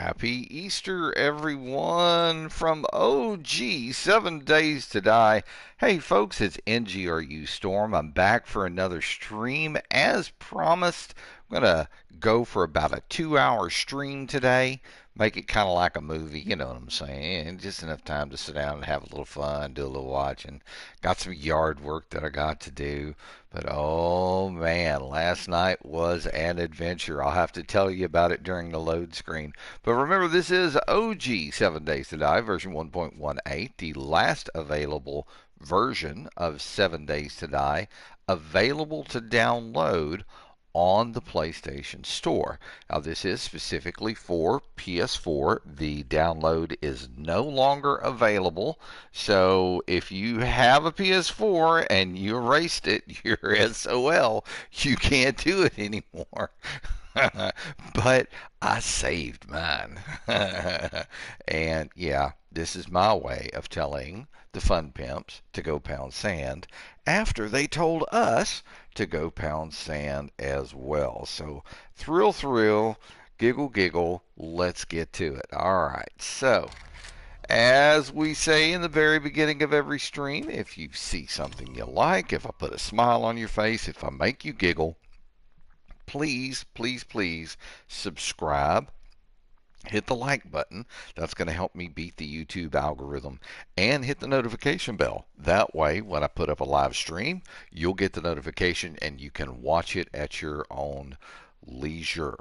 Happy Easter, everyone, from OG 7 Days to Die. Hey, folks, it's NGRU Storm. I'm back for another stream as promised. I'm going to go for about a 2 hour stream today. Make it kind of like a movie, you know what I'm saying? And just enough time to sit down and have a little fun, do a little watching. Got some yard work that I got to do. But oh man, last night was an adventure. I'll have to tell you about it during the load screen. But remember, this is OG 7 Days to Die, version 1.18, the last available version of 7 Days to Die, available to download on the PlayStation Store. Now, this is specifically for PS4. The download is no longer available. So, if you have a PS4 and you erased it, you're SOL. You can't do it anymore. But I saved mine. And yeah, this is my way of telling the fun pimps to go pound sand after they told us to go pound sand as well. So thrill, thrill, giggle, giggle, let's get to it. All right, so as we say in the very beginning of every stream, if you see something you like, if I put a smile on your face, if I make you giggle, please, please, please subscribe. Hit the like button. That's going to help me beat the YouTube algorithm. And hit the notification bell. That way, when I put up a live stream, you'll get the notification and you can watch it at your own leisure.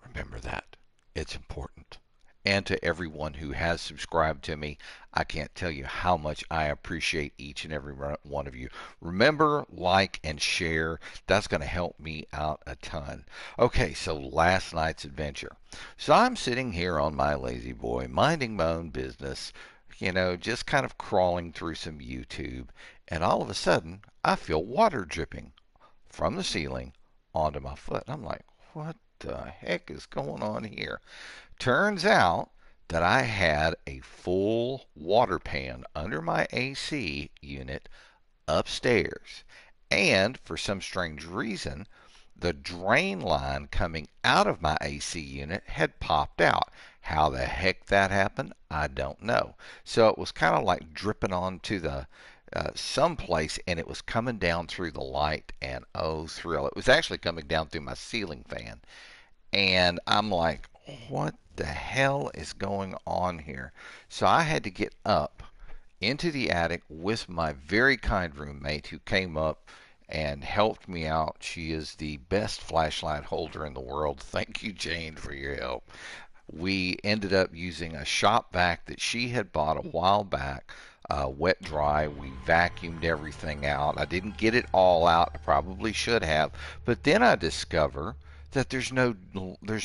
Remember that. It's important. And to everyone who has subscribed to me, I can't tell you how much I appreciate each and every one of you. Remember, like, and share. That's going to help me out a ton. Okay, so last night's adventure. So I'm sitting here on my lazy boy, minding my own business, just kind of crawling through some YouTube, and all of a sudden, I feel water dripping from the ceiling onto my foot. I'm like, what the heck is going on here? Turns out that I had a full water pan under my AC unit upstairs. And for some strange reason, the drain line coming out of my AC unit had popped out. How the heck that happened, I don't know. So it was kind of like dripping onto the someplace, and it was coming down through the light, and oh, thrill. It was actually coming down through my ceiling fan. And I'm like, what the hell is going on here? So I had to get up into the attic with my very kind roommate who came up and helped me out. She is the best flashlight holder in the world. Thank you, Jane, for your help. We ended up using a shop vac that she had bought a while back, wet dry. We vacuumed everything out. I didn't get it all out. I probably should have. But then I discover that there's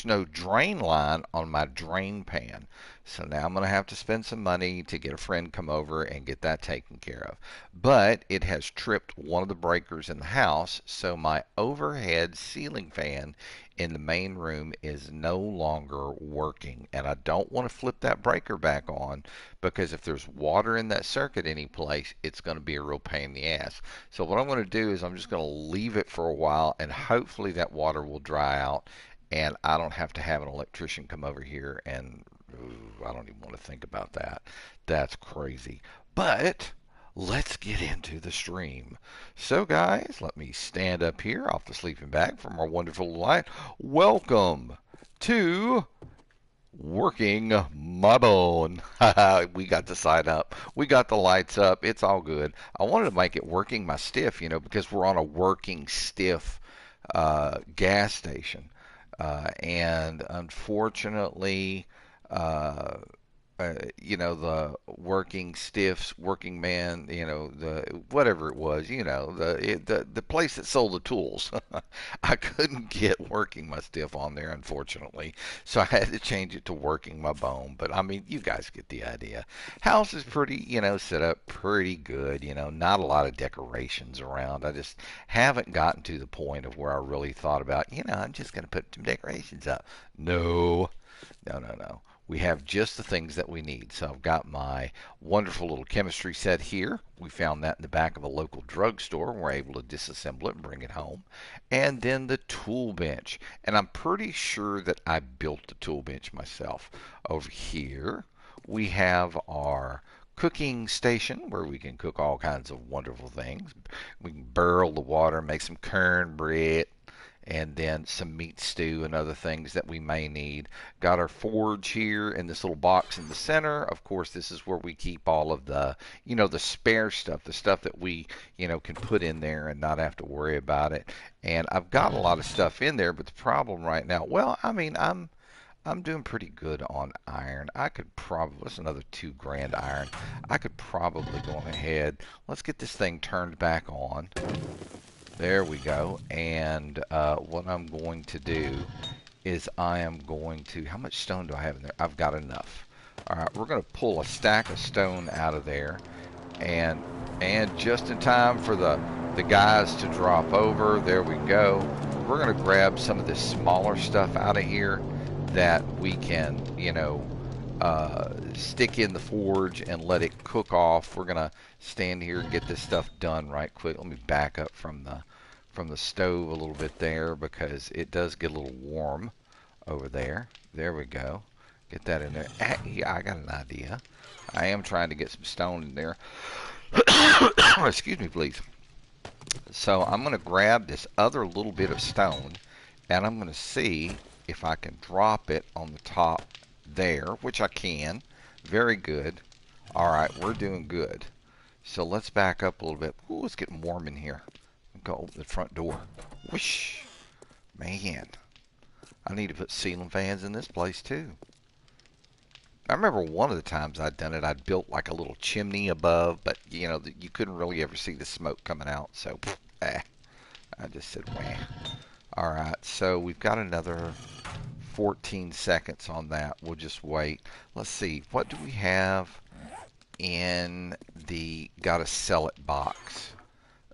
no drain line on my drain pan. So now I'm going to have to spend some money to get a friend come over and get that taken care of. But it has tripped one of the breakers in the house, so my overhead ceiling fan in the main room is no longer working. And I don't want to flip that breaker back on, because if there's water in that circuit any place, it's going to be a real pain in the ass. So what I'm going to do is I'm just going to leave it for a while, and hopefully that water will dry out and I don't have to have an electrician come over here, and ooh, I don't even want to think about that. That's crazy. But let's get into the stream. So, guys, let me stand up here off the sleeping bag from our wonderful light. Welcome to Working My Bone. We got the sign up. We got the lights up. It's all good. I wanted to make it Working My Stiff, because we're on a working stiff gas station. And unfortunately, uh, the working stiffs, working man, the whatever it was, the place that sold the tools. I couldn't get working my stiff on there, unfortunately, so I had to change it to working my bone. But I mean, you guys get the idea. House is pretty, set up pretty good. Not a lot of decorations around. I just haven't gotten to the point of where I really thought about, I'm just going to put some decorations up. No, no, no, no. we have just the things that we need. So I've got my wonderful little chemistry set here. We found that in the back of a local drugstore. We're able to disassemble it and bring it home. And then the tool bench. And I'm pretty sure that I built the tool bench myself. Over here, we have our cooking station where we can cook all kinds of wonderful things. We can boil the water, make some cornbread, and then some meat stew and other things that we may need. Got our forge here in this little box in the center. Of course, this is where we keep all of the, the spare stuff, the stuff that we, can put in there and not have to worry about it. And I've got a lot of stuff in there, but the problem right now, well, I mean, I'm doing pretty good on iron. I could probably, what's another 2 grand iron? I could probably go ahead. Let's get this thing turned back on. There we go. And what I'm going to do is I am going to, how much stone do I have in there? I've got enough. All right, we're going to pull a stack of stone out of there. And just in time for the guys to drop over, there we go. We're going to grab some of this smaller stuff out of here that we can, stick in the forge and let it cook off. We're gonna stand here and get this stuff done right quick. Let me back up from the stove a little bit there because it does get a little warm over there. There we go. Get that in there. Yeah, I got an idea. I am trying to get some stone in there. Excuse me, please. So I'm going to grab this other little bit of stone and I'm going to see if I can drop it on the top there, which I can. Very good. All right, we're doing good. So let's back up a little bit. Ooh, it's getting warm in here. Go open the front door. Whoosh. Man, I need to put ceiling fans in this place too. I remember one of the times I'd done it, I'd built like a little chimney above, but you couldn't really ever see the smoke coming out. So, I just said, wah. All right, so we've got another 14 seconds on that. We'll just wait. Let's see, what do we have in the gotta sell it box?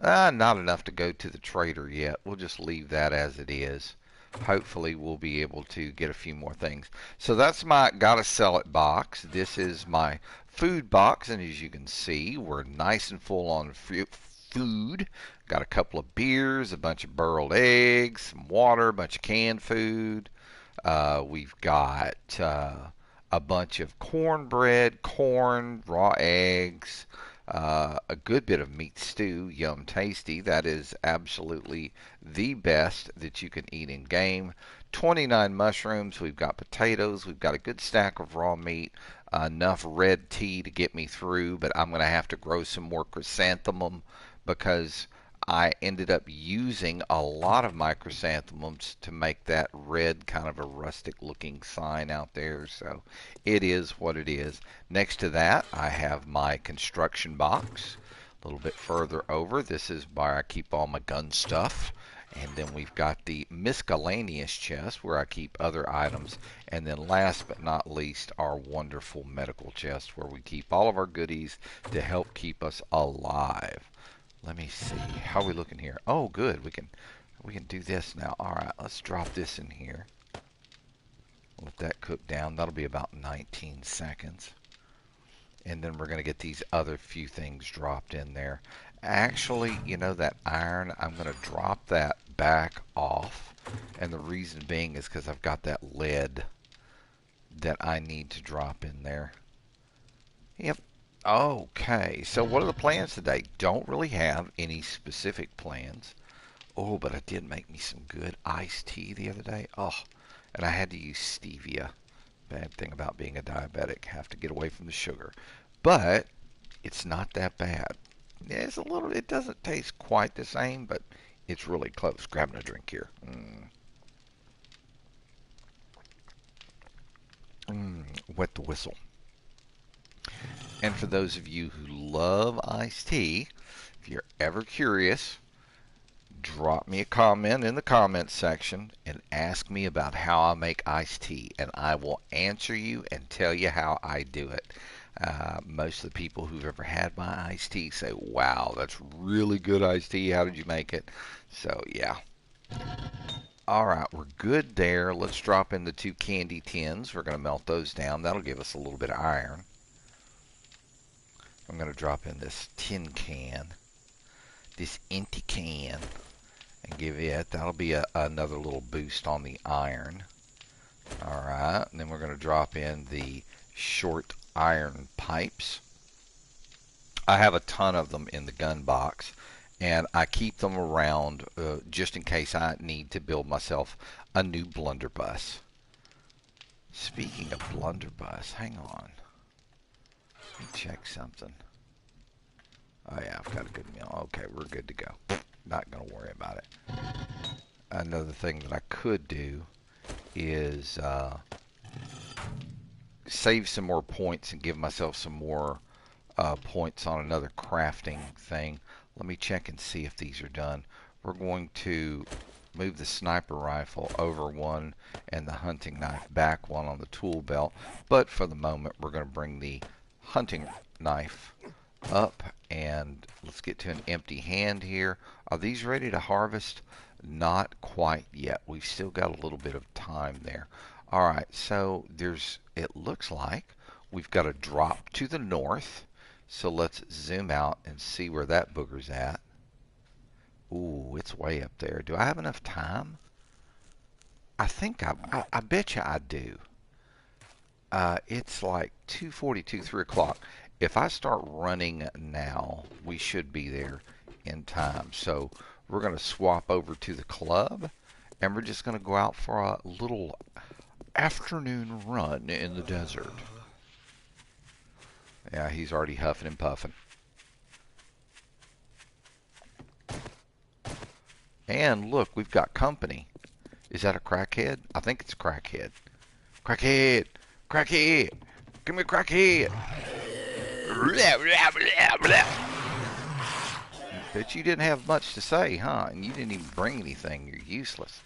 Not enough to go to the trader yet. We'll just leave that as it is. Hopefully we'll be able to get a few more things. So that's my gotta sell it box. This is my food box, and as you can see, we're nice and full on food. Got a couple of beers, a bunch of boiled eggs, some water, a bunch of canned food. We've got a bunch of cornbread, corn, raw eggs, a good bit of meat stew, yum tasty. That is absolutely the best that you can eat in game. 29 mushrooms. We've got potatoes. We've got a good stack of raw meat. Enough red tea to get me through, but I'm going to have to grow some more chrysanthemum because I ended up using a lot of my chrysanthemums to make that red kind of a rustic looking sign out there. So it is what it is. Next to that, I have my construction box. A little bit further over, this is where I keep all my gun stuff. And then we've got the miscellaneous chest where I keep other items. And then last but not least, our wonderful medical chest where we keep all of our goodies to help keep us alive. Let me see. How are we looking here? Oh, good. We can do this now. All right, let's drop this in here. Let that cook down. That'll be about 19 seconds. And then we're going to get these other few things dropped in there. Actually, that iron, I'm going to drop that back off. And the reason being is because I've got that lead that I need to drop in there. Yep. Okay, so what are the plans today? Don't really have any specific plans. Oh, but I did make me some good iced tea the other day. Oh, and I had to use stevia. Bad thing about being a diabetic, have to get away from the sugar. But it's not that bad. It's a little, it doesn't taste quite the same, but it's really close. Grabbing a drink here. Wet the whistle. And for those of you who love iced tea, if you're ever curious, drop me a comment in the comments section and ask me about how I make iced tea, and I will answer you and tell you how I do it. Most of the people who've ever had my iced tea say, wow, that's really good iced tea. How did you make it? So, yeah. Alright, we're good there. Let's drop in the 2 candy tins. We're going to melt those down. That'll give us a little bit of iron. I'm going to drop in this tin can, this empty can, and give it, that'll be another little boost on the iron. Alright, and then we're going to drop in the short iron pipes. I have a ton of them in the gun box, and I keep them around just in case I need to build myself a new blunderbuss. Speaking of blunderbuss, hang on. Let me check something. Oh yeah, I've got a good meal. Okay, we're good to go. Not going to worry about it. Another thing that I could do is save some more points and give myself some more points on another crafting thing. Let me check and see if these are done. We're going to move the sniper rifle over one and the hunting knife back one on the tool belt. But for the moment, we're going to bring the hunting knife up, and let's get to an empty hand here. Are these ready to harvest? Not quite yet. We've still got a little bit of time there. Alright, so it looks like we've got a drop to the north. So let's zoom out and see where that booger's at. Ooh, it's way up there. Do I have enough time? I think I bet you I do. It's like 2:42, 3 o'clock. If I start running now, we should be there in time. So we're going to swap over to the club, and we're just going to go out for a little afternoon run in the desert. Yeah, he's already huffing and puffing. And look, we've got company. Is that a crackhead? I think it's a crackhead. Crackhead! Crackhead! Come here, crackhead! Bet you didn't have much to say, huh? And you didn't even bring anything. You're useless.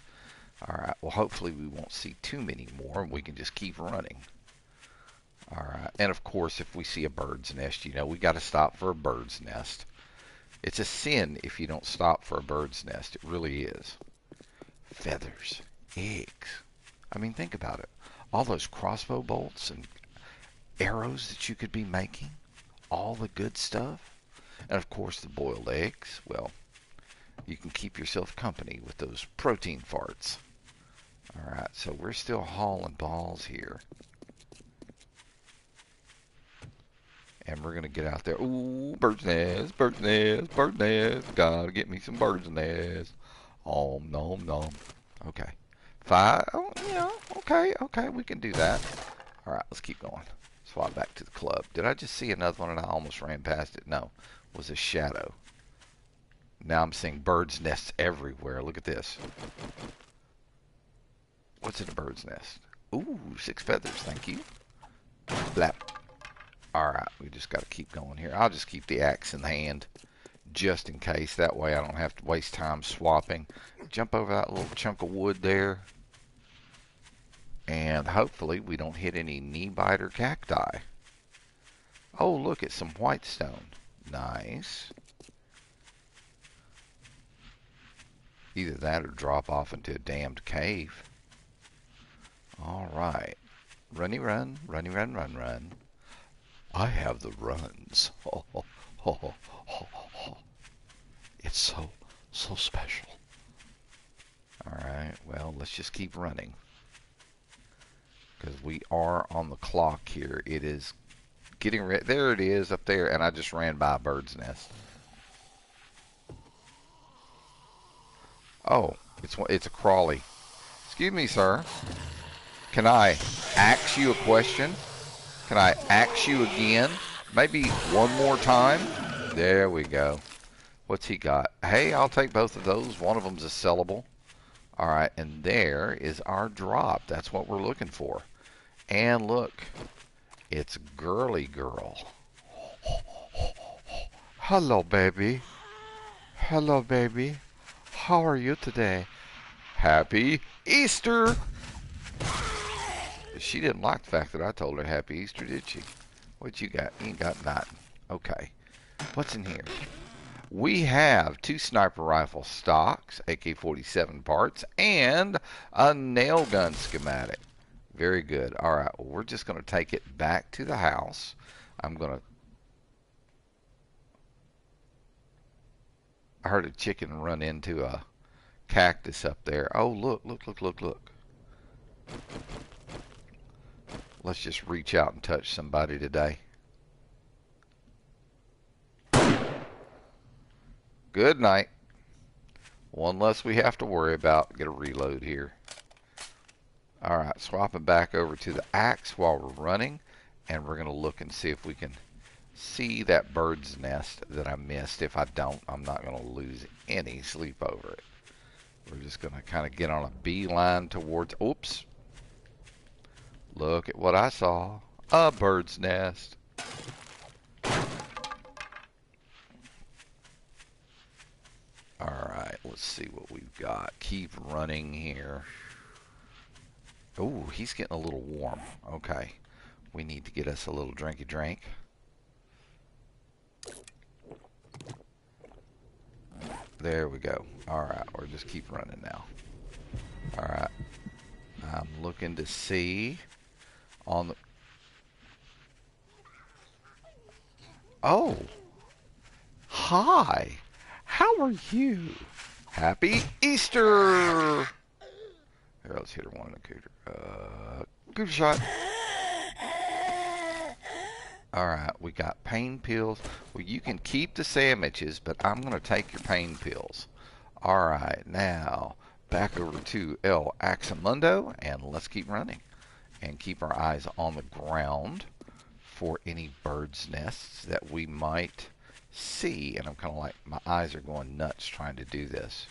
Alright, well hopefully we won't see too many more and we can just keep running. Alright, and of course if we see a bird's nest, you know, we got to stop for a bird's nest. It's a sin if you don't stop for a bird's nest. It really is. Feathers, eggs. I mean, think about it. All those crossbow bolts and arrows that you could be making. All the good stuff. And of course the boiled eggs. Well, you can keep yourself company with those protein farts. Alright, so we're still hauling balls here. And we're going to get out there. Ooh, bird's nest, bird's nest, bird's nest. Gotta get me some bird's nest. Om nom nom. Okay. 5. Oh, yeah, okay, we can do that. Alright, let's keep going. Swap back to the club. Did I just see another one and I almost ran past it? No, it was a shadow. Now I'm seeing bird's nests everywhere. Look at this. What's in a bird's nest? Ooh, 6 feathers, thank you. Blap. Alright, we just got to keep going here. I'll just keep the axe in the hand just in case. That way I don't have to waste time swapping. Jump over that little chunk of wood there. And hopefully we don't hit any knee-biter cacti. Oh, look, it's some white stone. Nice. Either that or drop off into a damned cave. Alright. Runny run, runny run, run, run. I have the runs. Ho, ho, ho, ho, ho. It's so special. Alright, well, let's just keep running. Because we are on the clock here. It is getting ready. There it is up there, and I just ran by a bird's nest. Oh, it's a crawly. Excuse me, sir. Can I ask you a question? Can I ask you again? Maybe one more time? There we go. What's he got? Hey, I'll take both of those. One of them's a sellable. Alright, and there is our drop. That's what we're looking for. And look, it's Girly Girl. Hello, baby. Hello, baby. How are you today? Happy Easter! She didn't like the fact that I told her Happy Easter, did she? What you got? You ain't got nothing. Okay. What's in here? We have 2 sniper rifle stocks, AK-47 parts, and a nail gun schematic. Very good. All right, well, we're just going to take it back to the house. I'm going to... I heard a chicken run into a cactus up there. Oh, look, look, look, look, look. Let's just reach out and touch somebody today. Good night. One less we have to worry about. Get a reload here. Alright, swapping back over to the axe while we're running. And we're going to look and see if we can see that bird's nest that I missed. If I don't, I'm not going to lose any sleep over it. We're just going to kind of get on a beeline towards... Oops. Look at what I saw. A bird's nest. Alright, let's see what we've got. Keep running here. Oh, he's getting a little warm. Okay. We need to get us a little drinky drink. There we go. Alright, we'll just keep running now. Alright. I'm looking to see on the... Oh! Hi! How are you? Happy Easter! Here, let's hit her one in the cooter. Cooter shot. Alright, we got pain pills. Well, you can keep the sandwiches, but I'm going to take your pain pills. Alright, now, back over to El Axamundo, and let's keep running. And keep our eyes on the ground for any bird's nests that we might see. And I'm kind of like, my eyes are going nuts trying to do this.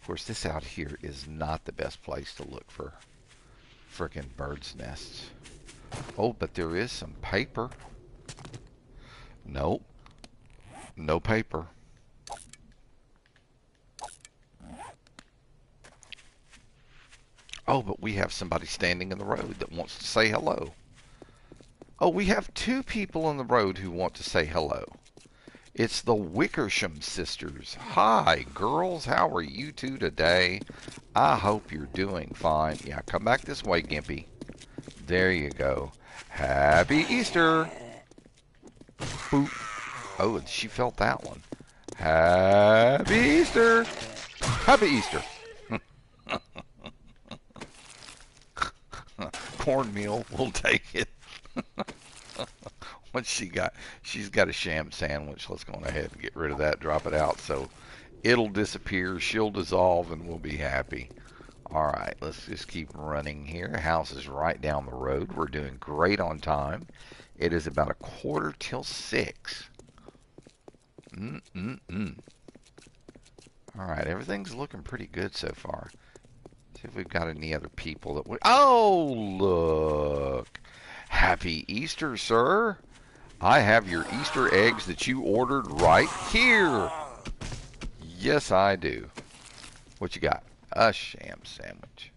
Of course, this out here is not the best place to look for frickin' bird's nests. Oh, but there is some paper. Nope. No paper. Oh, but we have somebody standing in the road that wants to say hello. Oh, we have 2 people on the road who want to say hello. It's the Wickersham sisters. Hi, girls. How are you 2 today? I hope you're doing fine. Yeah, come back this way, Gimpy. There you go. Happy Easter. Boop. Oh, she felt that one. Happy Easter. Happy Easter. Cornmeal, we'll take it. What's she got? She's got a sham sandwich. Let's go on ahead and get rid of that. Drop it out so it'll disappear. She'll dissolve and we'll be happy. Alright, let's just keep running here. House is right down the road. We're doing great on time. It is about 6:15. Alright, everything's looking pretty good so far. See if we've got any other people that would... Oh, look! Happy Easter, sir! I have your Easter eggs that you ordered right here! Yes, I do. What you got? A sham sandwich.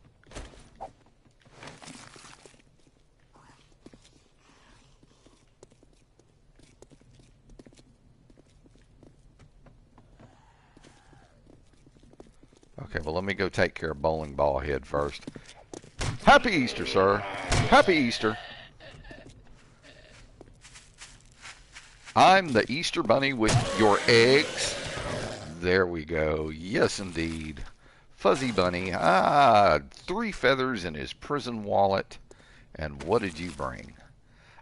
Okay, well, let me go take care of Bowling Ball Head first. Happy Easter, sir. Happy Easter. I'm the Easter Bunny with your eggs. There we go. Yes, indeed. Fuzzy Bunny. 3 feathers in his prison wallet. And what did you bring?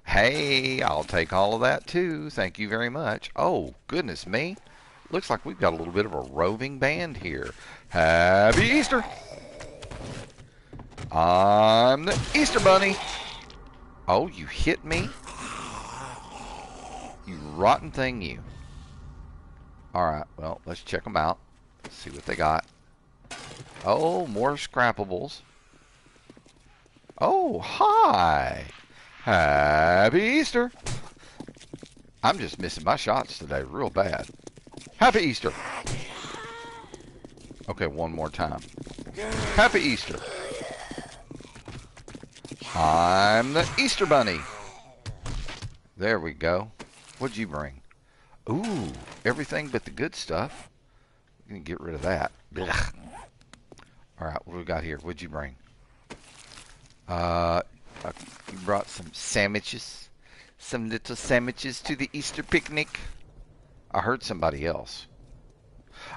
Hey, I'll take all of that, too. Thank you very much. Oh, goodness me. Looks like we've got a little bit of a roving band here. Happy Easter! I'm the Easter Bunny. Oh, you hit me? You rotten thing, you. Alright, well, let's check them out. Let's see what they got. Oh, more scrappables. Oh, hi! Happy Easter! I'm just missing my shots today real bad. Happy Easter! Okay, one more time. Happy Easter! I'm the Easter Bunny. There we go. What'd you bring? Ooh, everything but the good stuff. We can get rid of that. Blech. All right, what do we got here? What'd you bring? Uh, you brought some sandwiches. Some little sandwiches to the Easter picnic. I heard somebody else.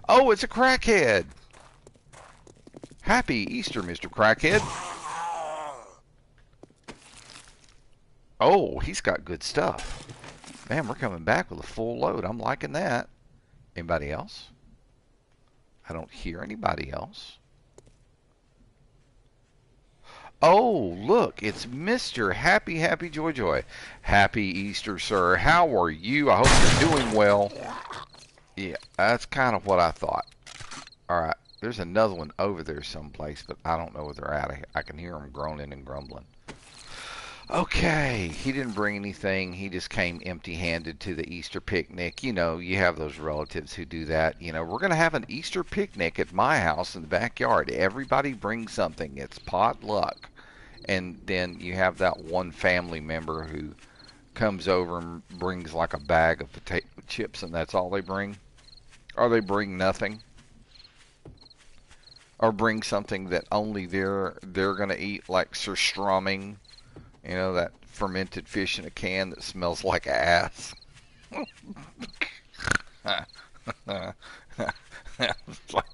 Oh, it's a crackhead. Happy Easter, Mr. Crackhead. Oh, he's got good stuff. Man, we're coming back with a full load. I'm liking that. Anybody else? I don't hear anybody else. Oh, look, it's Mr. Happy Joy Joy. Happy Easter, sir. How are you? I hope you're doing well. Yeah, that's kind of what I thought. All right, there's another one over there someplace, but I don't know where they're at. I can hear them groaning and grumbling. Okay, he didn't bring anything. He just came empty-handed to the Easter picnic. You know, you have those relatives who do that. You know, we're going to have an Easter picnic at my house in the backyard. Everybody brings something. It's potluck. And then you have that one family member who comes over and brings like a bag of potato chips, and that's all they bring. Or they bring nothing. Or bring something that only they're going to eat, like surströmming. You know, that fermented fish in a can that smells like ass. Like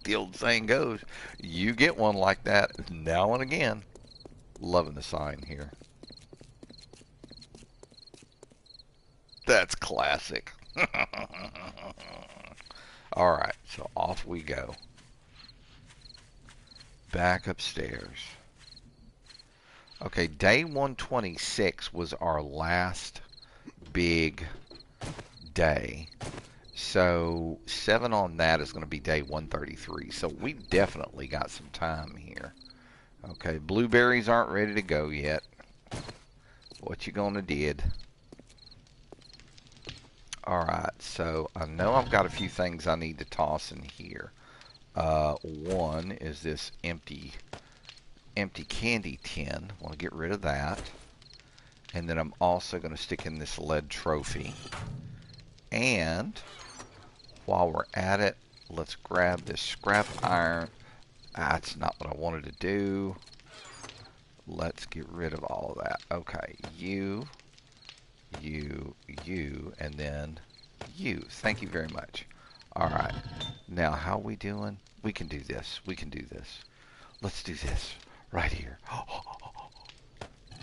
the old saying goes, you get one like that now and again. Loving the sign here. That's classic. Alright, so off we go. Back upstairs. Okay, day 126 was our last big day. So 7 on that is going to be day 133. So we've definitely got some time here. Okay, blueberries aren't ready to go yet. What you gonna did? Alright, so I know I've got a few things I need to toss in here. One is this empty candy tin. I want to get rid of that. And then I'm also going to stick in this lead trophy. And while we're at it, let's grab this scrap iron. That's not what I wanted to do. Let's get rid of all of that. Okay, you, and then you. Thank you very much. Alright, now how are we doing? We can do this. We can do this. Let's do this right here.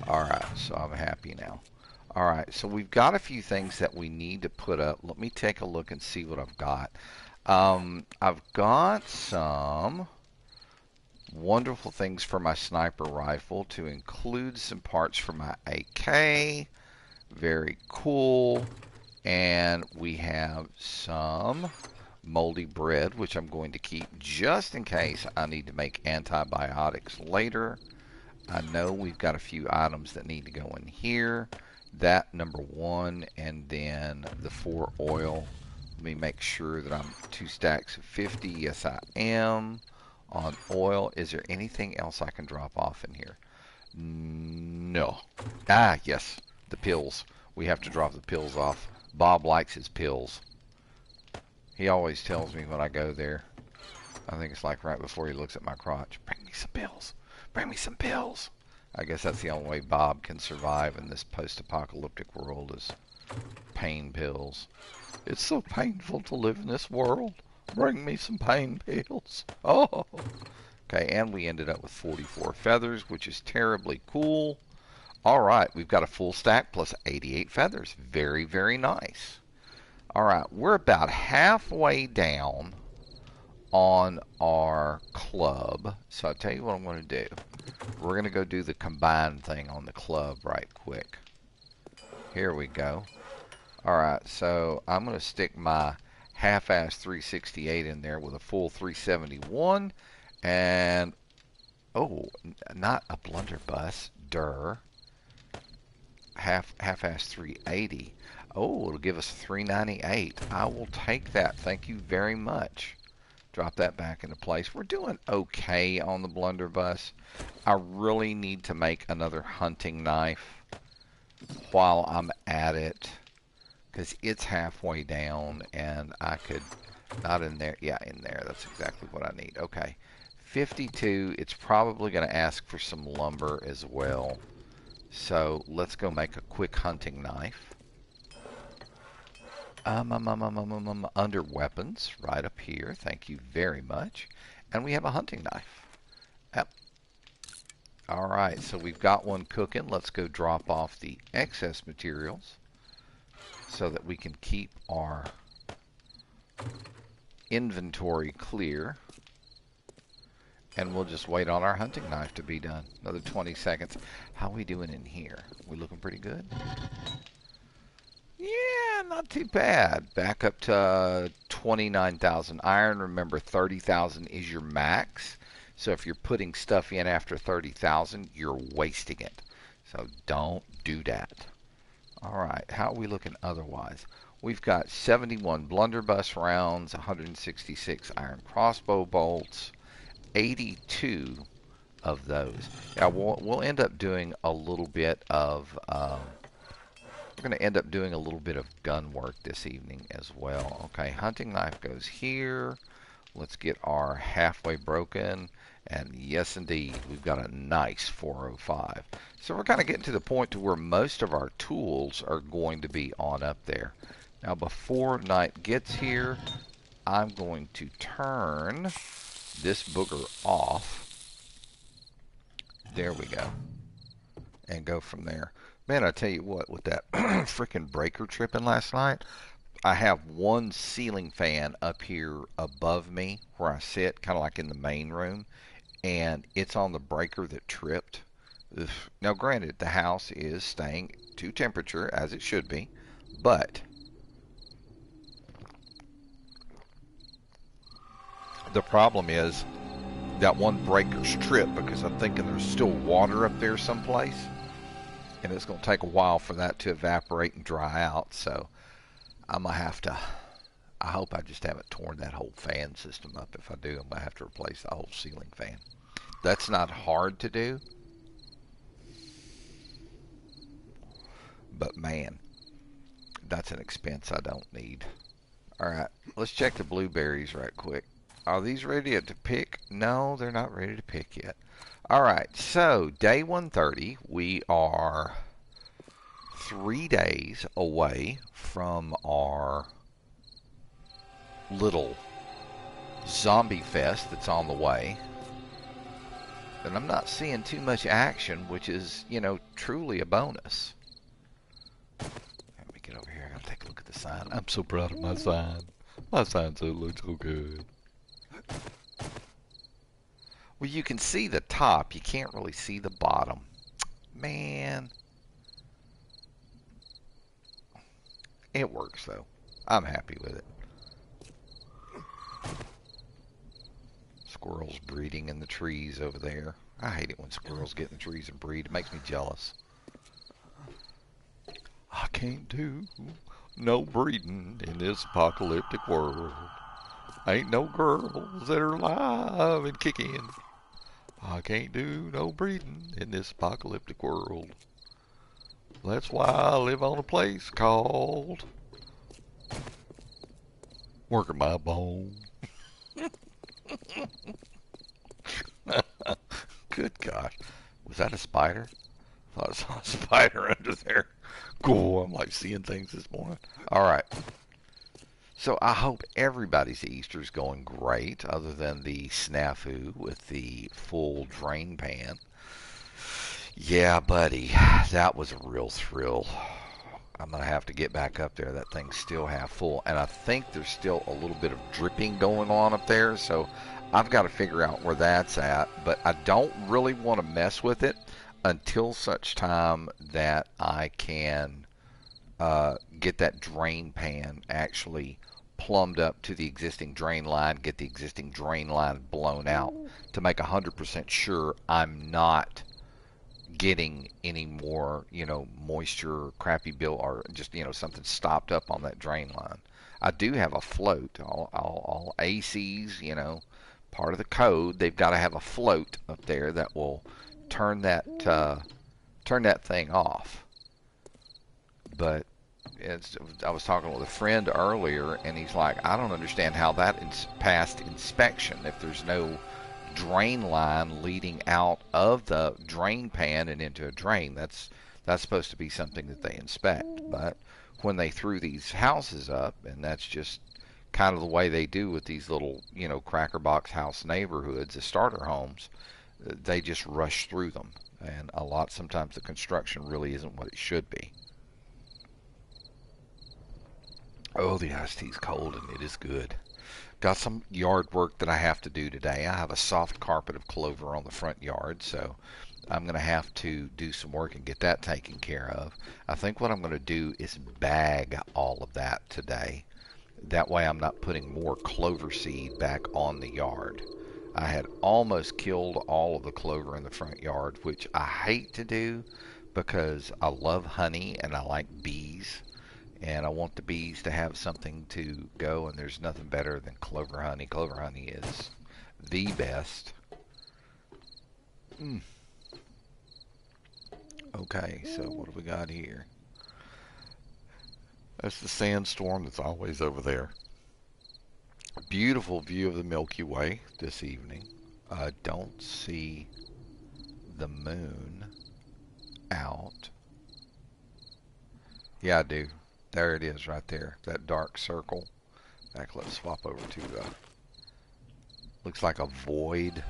Alright, so I'm happy now. Alright, so we've got a few things that we need to put up. Let me take a look and see what I've got. I've got some wonderful things for my sniper rifle, to include some parts for my AK. Very cool. And we have some moldy bread, which I'm going to keep just in case I need to make antibiotics later. I know we've got a few items that need to go in here. That, number one, and then the 4 oil. Let me make sure that I'm 2 stacks of 50. Yes, I am. On oil, is there anything else I can drop off in here? No. Ah, yes, the pills. We have to drop the pills off. Bob likes his pills. He always tells me when I go there. I think it's like right before he looks at my crotch. Bring me some pills. Bring me some pills. I guess that's the only way Bob can survive in this post-apocalyptic world, is pain pills. It's so painful to live in this world. Bring me some pain pills. Oh. Okay, and we ended up with 44 feathers, which is terribly cool. Alright, we've got a full stack plus 88 feathers. Very, very nice. Alright, we're about halfway down on our club. So I'll tell you what I'm going to do. We're going to go do the combined thing on the club right quick. Here we go. Alright, so I'm going to stick my half-ass 368 in there with a full 371. And, oh, not a blunderbuss. Half-ass 380. Oh, it'll give us 398. I will take that. Thank you very much. Drop that back into place. We're doing okay on the blunderbuss. I really need to make another hunting knife. While I'm at it, because it's halfway down, and I could, not in there, yeah, in there, that's exactly what I need. Okay, 52, it's probably going to ask for some lumber as well. So let's go make a quick hunting knife. Under weapons, right up here. Thank you very much. And we have a hunting knife. Yep. All right, so we've got one cooking. Let's go drop off the excess materials so that we can keep our inventory clear. And we'll just wait on our hunting knife to be done. Another 20 seconds. How are we doing in here? We looking pretty good? Yeah, not too bad. Back up to 29,000 iron. Remember, 30,000 is your max. So if you're putting stuff in after 30,000, you're wasting it. So don't do that. All right, how are we looking otherwise? We've got 71 blunderbuss rounds, 166 iron crossbow bolts, 82 of those. Yeah, we'll end up doing a little bit of we're going to end up doing a little bit of gun work this evening as well. Okay, hunting knife goes here. Let's get our halfway broken. And yes, indeed, we've got a nice 405. So we're kind of getting to the point to where most of our tools are going to be on up there. Now, before night gets here, I'm going to turn this booger off. There we go. And go from there. Man, I tell you what, with that freaking breaker tripping last night, I have one ceiling fan up here above me where I sit, kind of like in the main room, and it's on the breaker that tripped. Ugh. Now, granted, the house is staying to temperature, as it should be, but the problem is that one breaker's tripped because I'm thinking there's still water up there someplace. And it's going to take a while for that to evaporate and dry out. So I'm going to have to, I hope I just haven't torn that whole fan system up. If I do, I'm going to have to replace the whole ceiling fan. That's not hard to do. But man, that's an expense I don't need. All right, let's check the blueberries right quick. Are these ready to pick? No, they're not ready to pick yet. All right, so day 130, we are 3 days away from our little zombie fest that's on the way. And I'm not seeing too much action, which is, you know, truly a bonus. Let me get over here. I gotta take a look at the sign. I'm so proud of my sign. My sign looks so good. Well, you can see the top. You can't really see the bottom. Man. It works, though. I'm happy with it. Squirrels breeding in the trees over there. I hate it when squirrels get in the trees and breed. It makes me jealous. I can't do no breeding in this apocalyptic world. Ain't no girls that are alive and kicking. I can't do no breeding in this apocalyptic world. That's why I live on a place called Working My Bone. Good gosh. Was that a spider? I thought I saw a spider under there. Cool, I'm like seeing things this morning. Alright. So I hope everybody's Easter's going great, other than the snafu with the full drain pan. Yeah, buddy, that was a real thrill. I'm going to have to get back up there. That thing's still half full, and I think there's still a little bit of dripping going on up there, so I've got to figure out where that's at, but I don't really want to mess with it until such time that I can get that drain pan actually plumbed up to the existing drain line, get the existing drain line blown out to make 100% sure I'm not getting any more, you know, moisture, crappy bill, or just, you know, something stopped up on that drain line. I do have a float. All ACs, you know, part of the code, they've got to have a float up there that will turn that thing off. But I was talking with a friend earlier, and he's like, I don't understand how that passed inspection if there's no drain line leading out of the drain pan and into a drain. That's supposed to be something that they inspect. But when they threw these houses up, and that's just kind of the way they do with these little, cracker box house neighborhoods, the starter homes, they just rush through them. And sometimes the construction really isn't what it should be. Oh, the iced tea's cold and it is good. Got some yard work that I have to do today. I have a soft carpet of clover on the front yard, so I'm going to have to do some work and get that taken care of. I think what I'm going to do is bag all of that today. That way I'm not putting more clover seed back on the yard. I had almost killed all of the clover in the front yard, which I hate to do because I love honey and I like bees. And I want the bees to have something to go, and there's nothing better than clover honey. Clover honey is the best. Okay, so what do we got here? That's the sandstorm that's always over there. Beautiful view of the Milky Way this evening. I don't see the moon out. Yeah, I do. There it is right there. That dark circle. In fact, let's swap over to, looks like a void.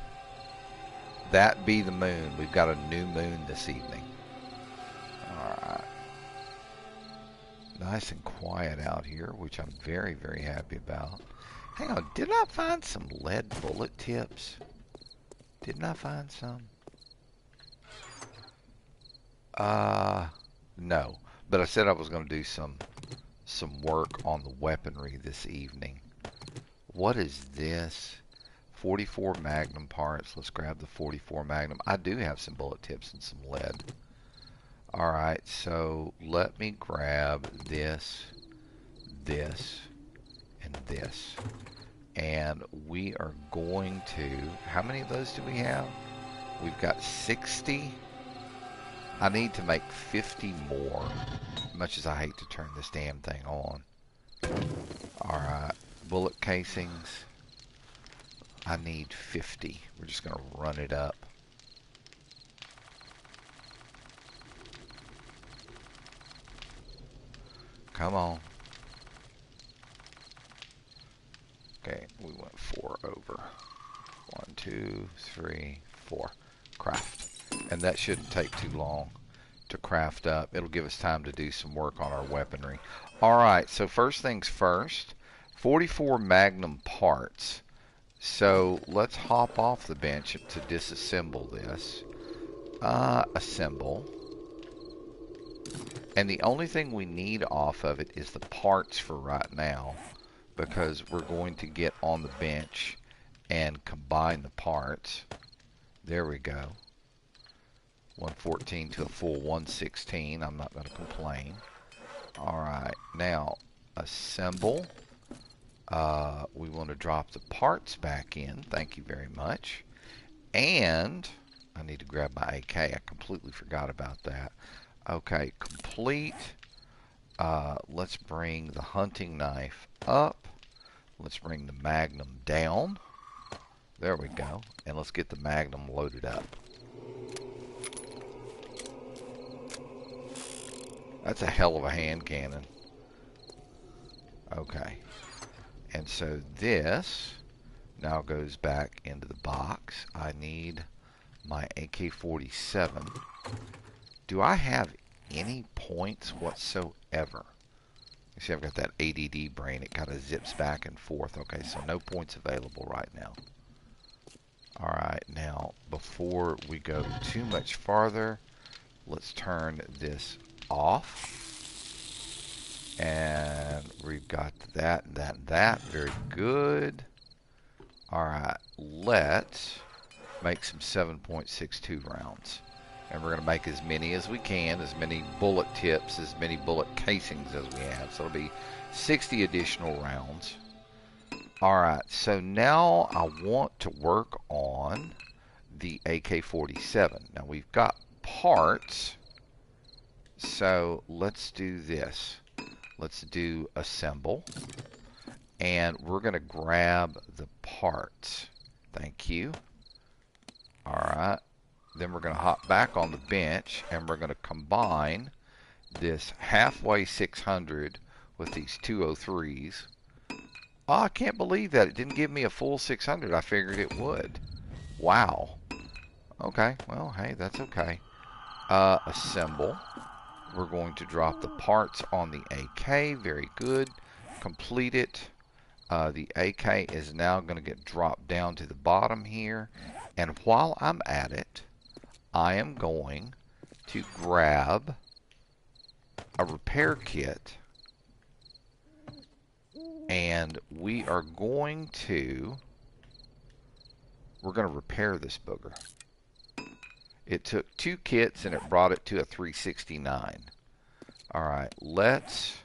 That be the moon. We've got a new moon this evening. Alright. Nice and quiet out here, which I'm very, very happy about. Hang on, didn't I find some lead bullet tips? Didn't I find some? No. But I said I was going to do some work on the weaponry this evening. What is this? 44 Magnum parts. Let's grab the 44 Magnum. I do have some bullet tips and some lead. Alright, so let me grab this, and this. And we are going to... How many of those do we have? We've got 60. I need to make 50 more, much as I hate to turn this damn thing on. Alright, bullet casings. I need 50. We're just going to run it up. Come on. Okay, we went 4 over. 1, 2, 3, 4. Craft. And that shouldn't take too long to craft up. It'll give us time to do some work on our weaponry. Alright, so first things first. 44 Magnum parts. So let's hop off the bench to disassemble this. Assemble. And the only thing we need off of it is the parts for right now, because we're going to get on the bench and combine the parts. There we go. 114 to a full 116. I'm not going to complain. Alright, now assemble. We want to drop the parts back in. Thank you very much. And I need to grab my AK. I completely forgot about that. Okay, complete. Let's bring the hunting knife up. Let's bring the Magnum down. There we go. And let's get the Magnum loaded up. That's a hell of a hand cannon. Okay. And so this now goes back into the box. I need my AK-47. Do I have any points whatsoever? You see, I've got that ADD brain. It kind of zips back and forth. Okay, so no points available right now. Alright, now, before we go too much farther, let's turn this off. And we've got that, and that, and that. Very good. Alright, let's make some 7.62 rounds. And we're going to make as many as we can, as many bullet tips, as many bullet casings as we have. So it'll be 60 additional rounds. Alright, so now I want to work on the AK-47. Now, we've got parts, so let's do this. let's do assemble. And we're going to grab the parts. Thank you. Alright. Then we're going to hop back on the bench and we're going to combine this halfway 600 with these 203s. Oh, I can't believe that. It didn't give me a full 600. I figured it would. Wow. Okay. Well, hey, that's okay. Assemble. We're going to drop the parts on the AK. Very good. Complete it. The AK is now going to get dropped down to the bottom here. And while I'm at it, I am going to grab a repair kit. And we're going to repair this booger. It took 2 kits and it brought it to a 369. Alright, let's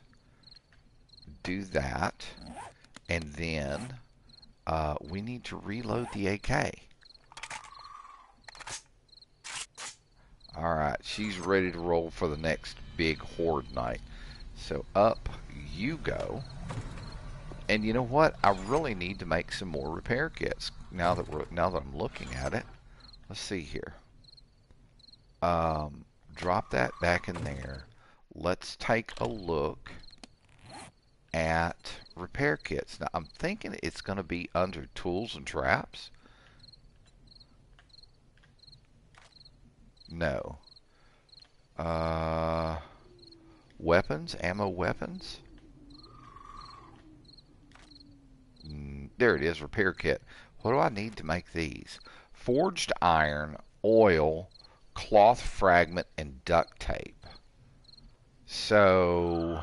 do that. And then we need to reload the AK. Alright, she's ready to roll for the next big horde night. So up you go. And you know what? I really need to make some more repair kits now that I'm looking at it. Let's see here. Drop that back in there. Let's take a look at repair kits. Now I'm thinking it's going to be under tools and traps. No. Weapons, ammo weapons. There it is, repair kit. What do I need to make these? Forged iron, oil, cloth fragment, and duct tape. So,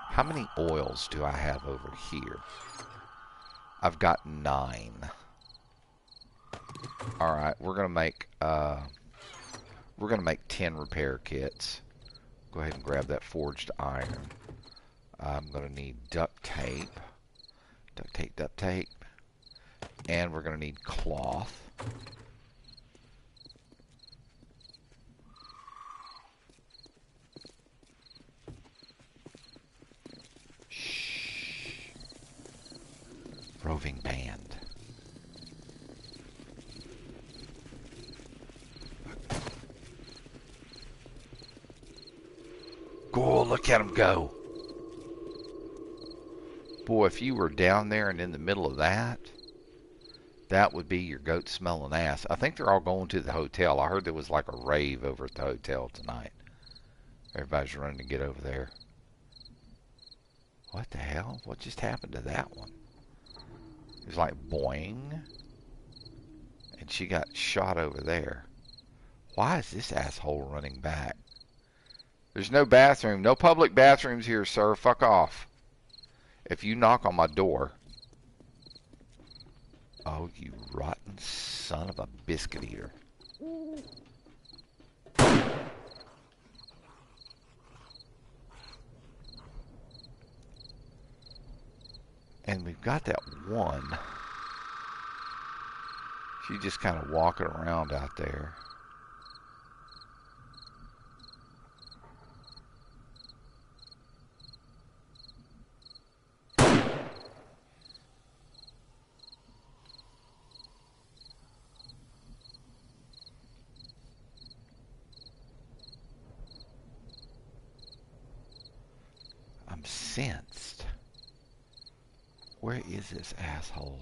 how many oils do I have over here? I've got 9. Alright, we're gonna make 10 repair kits. Go ahead and grab that forged iron. I'm gonna need duct tape. Duct tape. And we're going to need cloth. Shh. Roving band. Go, look at him go. Boy, if you were down there and in the middle of that, that would be your goat smelling ass. I think they're all going to the hotel. I heard there was like a rave over at the hotel tonight. Everybody's running to get over there. What the hell? What just happened to that one? It was like boing. And she got shot over there. Why is this asshole running back? There's no bathroom. No public bathrooms here, sir. Fuck off. If you knock on my door. Oh, you rotten son of a biscuit eater. And we've got that one. She's just kind of walking around out there. I'm sensed. Where is this asshole?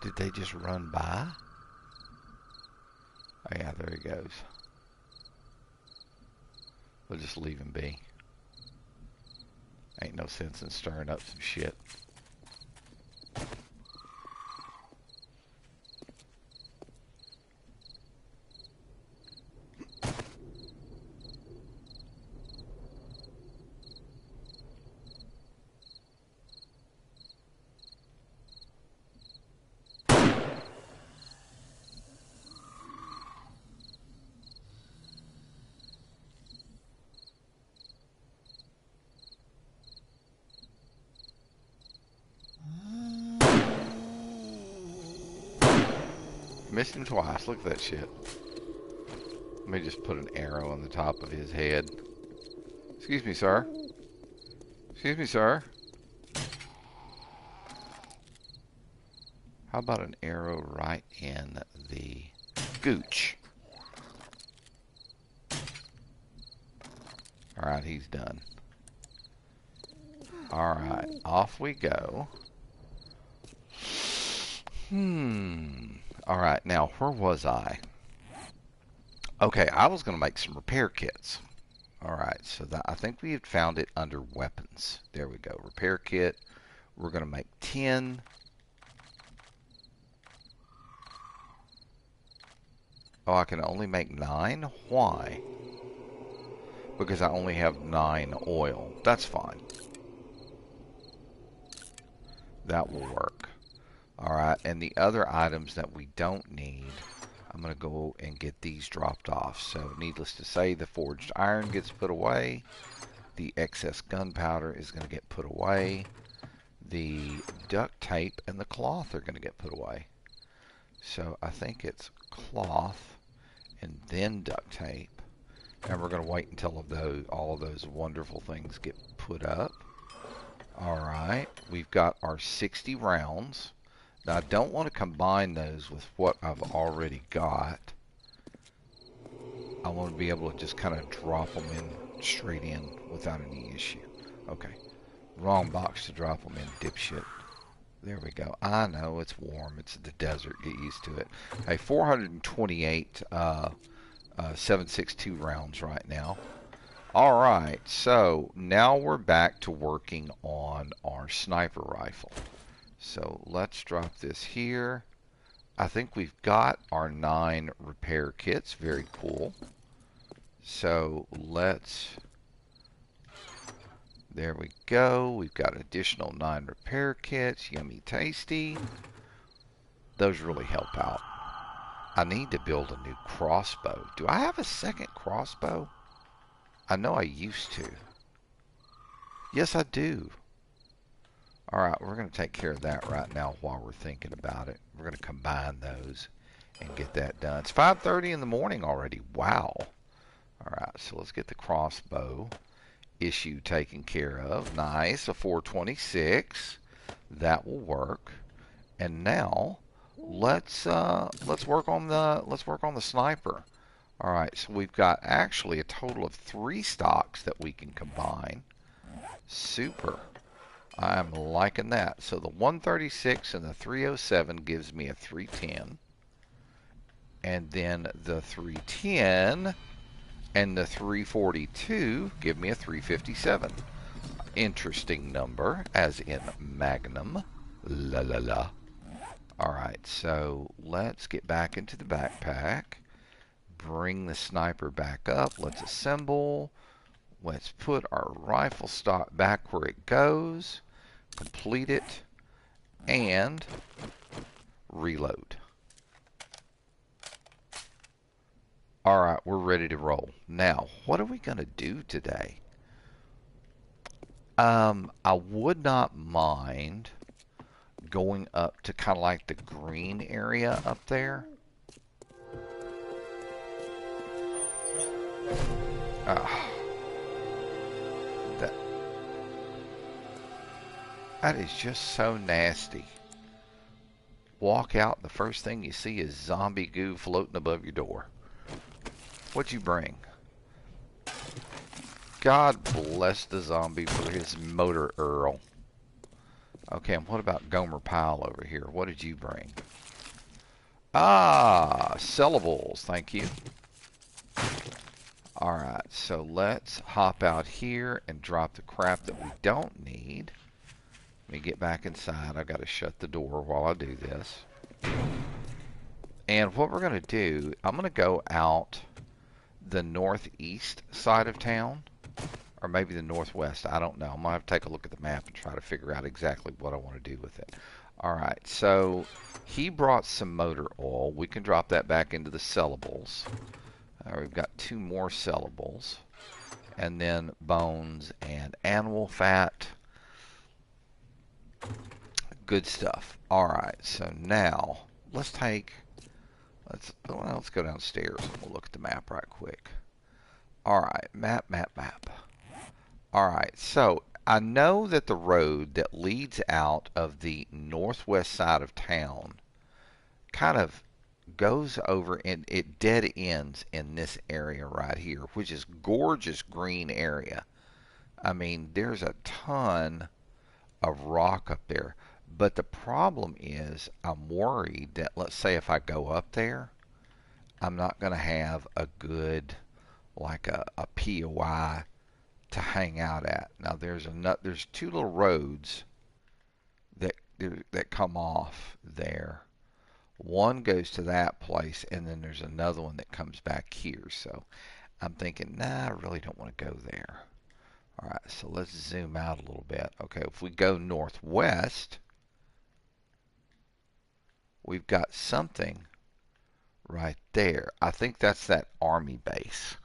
Did they just run by? Oh yeah, there he goes. We'll just leave him be. Ain't no sense in stirring up some shit. Missed him twice. Look at that shit. Let me just put an arrow on the top of his head. Excuse me, sir. Excuse me, sir. How about an arrow right in the gooch? Alright, he's done. Alright, off we go. Alright, now, where was I? Okay, I was going to make some repair kits. Alright, so I think we had found it under weapons. There we go, repair kit. We're going to make 10. Oh, I can only make 9? Why? Because I only have 9 oil. That's fine. That will work. Alright, and the other items that we don't need, I'm going to go and get these dropped off. So, needless to say, the forged iron gets put away. The excess gunpowder is going to get put away. The duct tape and the cloth are going to get put away. So, I think it's cloth and then duct tape. And we're going to wait until all of those wonderful things get put up. Alright, we've got our 60 rounds. Now, I don't want to combine those with what I've already got. I want to be able to just kind of drop them in straight in without any issue. Okay, wrong box to drop them in, dipshit. There we go. I know, it's warm. It's the desert. Get used to it. Hey, 428 7.62 rounds right now. Alright, so now we're back to working on our sniper rifle. So let's drop this here. I think we've got our 9 repair kits. Very cool. So let's... There we go. We've got additional 9 repair kits. Yummy tasty. Those really help out. I need to build a new crossbow. Do I have a second crossbow? I know I used to. Yes, I do. Alright, we're going to take care of that right now while we're thinking about it. We're going to combine those and get that done. It's 5:30 in the morning already. Wow. Alright, so let's get the crossbow issue taken care of. Nice, a 426. That will work. And now let's work on the sniper. Alright, so we've got actually a total of 3 stocks that we can combine. Super. I'm liking that. So the 136 and the 307 gives me a 310. And then the 310 and the 342 give me a 357. Interesting number, as in Magnum. La la la. Alright, so let's get back into the backpack. Bring the sniper back up. Let's assemble. Let's put our rifle stock back where it goes. Complete it. And reload. Alright, we're ready to roll. Now, what are we going to do today? I would not mind going up to kind of like the green area up there. That is just so nasty. Walk out, the first thing you see is zombie goo floating above your door. What'd you bring? God bless the zombie for his motor Earl. Okay, and what about Gomer Pyle over here? What did you bring? Ah, sellables, thank you. Alright, so let's hop out here and drop the crap that we don't need. Let me get back inside. I've got to shut the door while I do this. And what we're going to do, I'm going to go out the northeast side of town. Or maybe the northwest. I don't know. I'm going to have to take a look at the map and try to figure out exactly what I want to do with it. Alright, so he brought some motor oil. We can drop that back into the sellables. We've got 2 more sellables. And then bones and animal fat. Good stuff. Alright, so now let's take Let's go downstairs and we'll look at the map right quick. All right, map. All right, so I know that the road that leads out of the northwest side of town kind of goes over and it dead ends in this area right here, which is gorgeous green area. I mean, there's a ton of rock up there. But the problem is I'm worried that, let's say if I go up there, I'm not going to have a good, like a POI to hang out at. Now there's two little roads that that come off there. One goes to that place, and then there's another one that comes back here. So I'm thinking, nah, I really don't want to go there. All right, so let's zoom out a little bit. Okay, if we go northwest, we've got something right there. I think that's that army base.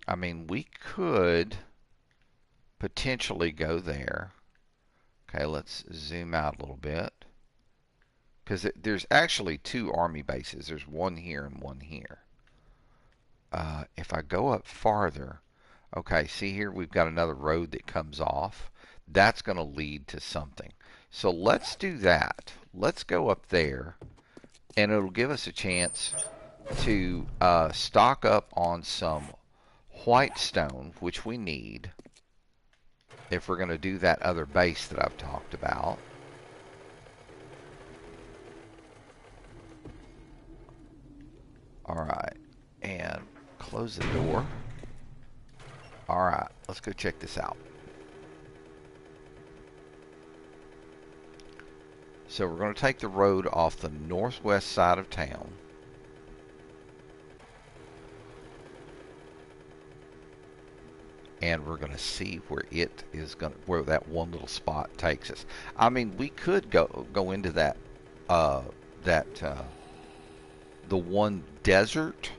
I mean, we could potentially go there. Okay, let's zoom out a little bit. Because there's actually two army bases. There's one here and one here. If I go up farther, okay, see here we've got another road that comes off. That's going to lead to something. So let's do that. Let's go up there, and it'll give us a chance to stock up on some white stone, which we need if we're going to do that other base that I've talked about. Alright, and close the door. Alright, let's go check this out. So we're going to take the road off the northwest side of town. And we're going to see where it is going to, where that one little spot takes us. I mean, we could go into that the one desert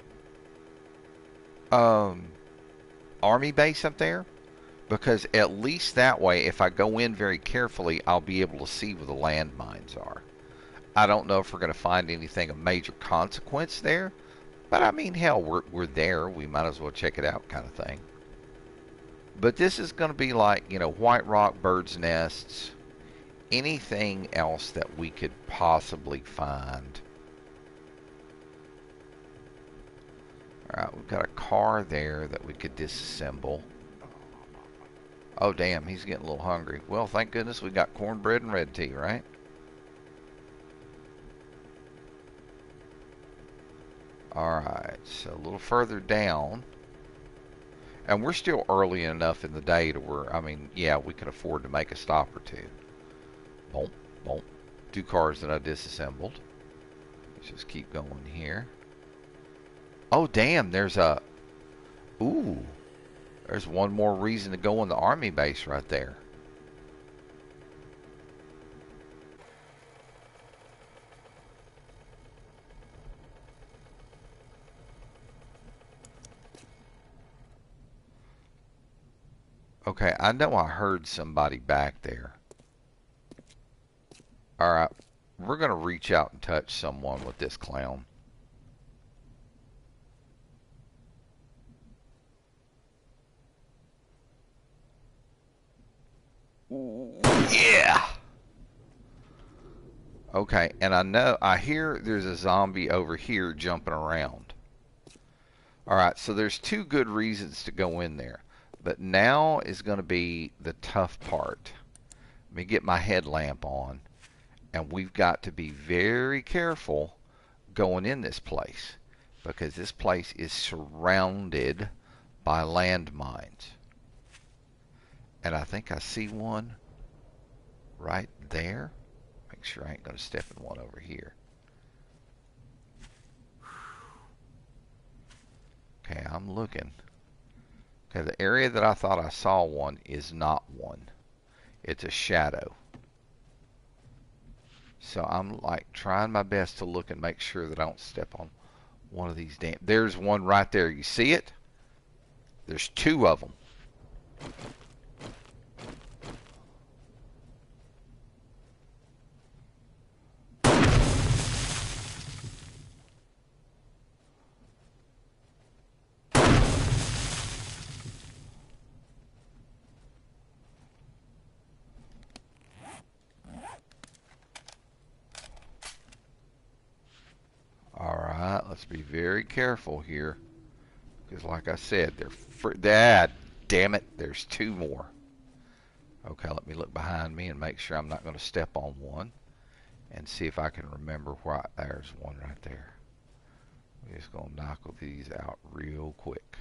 army base up there, because at least that way, if I go in very carefully, I'll be able to see where the landmines are. I don't know if we're going to find anything of major consequence there, but I mean, hell, we're there. We might as well check it out, kind of thing. But this is going to be like, you know, white rock, birds' nests, anything else that we could possibly find. Alright, we've got a car there that we could disassemble. Oh, damn, he's getting a little hungry. Well, thank goodness we got cornbread and red tea, right? Alright, so a little further down. And we're still early enough in the day to where, I mean, yeah, we can afford to make a stop or two. Boom, boom. Two cars that I disassembled. Let's just keep going here. Oh, damn, there's a... Ooh. There's one more reason to go on the army base right there. Okay, I know I heard somebody back there. Alright, we're going to reach out and touch someone with this clown. Yeah! Okay, and I hear there's a zombie over here jumping around. Alright, so there's two good reasons to go in there. But now is going to be the tough part. Let me get my headlamp on. And we've got to be very careful going in this place, because this place is surrounded by landmines. And I think I see one right there. Make sure I ain't going to step in one over here. Okay, I'm looking. Okay, the area that I thought I saw one is not one. It's a shadow. So I'm like trying my best to look and make sure that I don't step on one of these damn... There's one right there. You see it? There's two of them. Let's be very careful here. Because like I said, Dad, damn it, there's two more. Okay, let me look behind me and make sure I'm not going to step on one. And see if I can remember why. There's one right there. We're just going to knock these out real quick.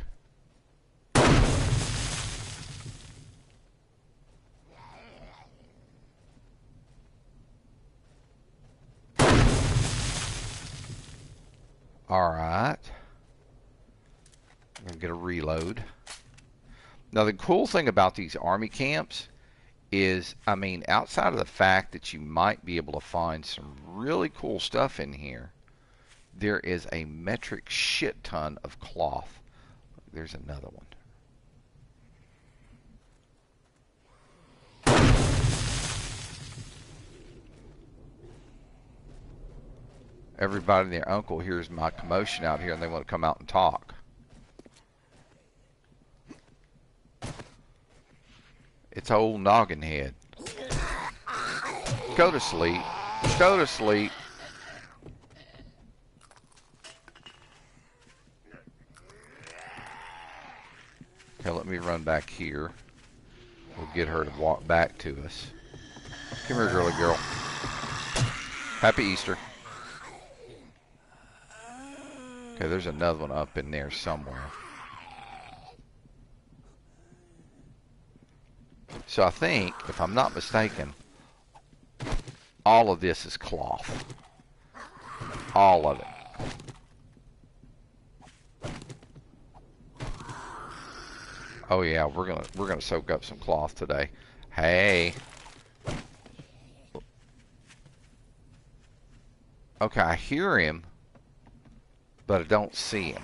Alright. I'm going to get a reload. Now the cool thing about these army camps is, I mean, outside of the fact that you might be able to find some really cool stuff in here, there is a metric shit ton of cloth. There's another one. Everybody and their uncle hears my commotion out here and they want to come out and talk. It's old noggin head. Go to sleep. Go to sleep. Okay, let me run back here. We'll get her to walk back to us. Come here, girly girl. Happy Easter. Okay, there's another one up in there somewhere. So I think, if I'm not mistaken, all of this is cloth. All of it. Oh yeah, we're gonna soak up some cloth today. Hey. Okay, I hear him, but I don't see him.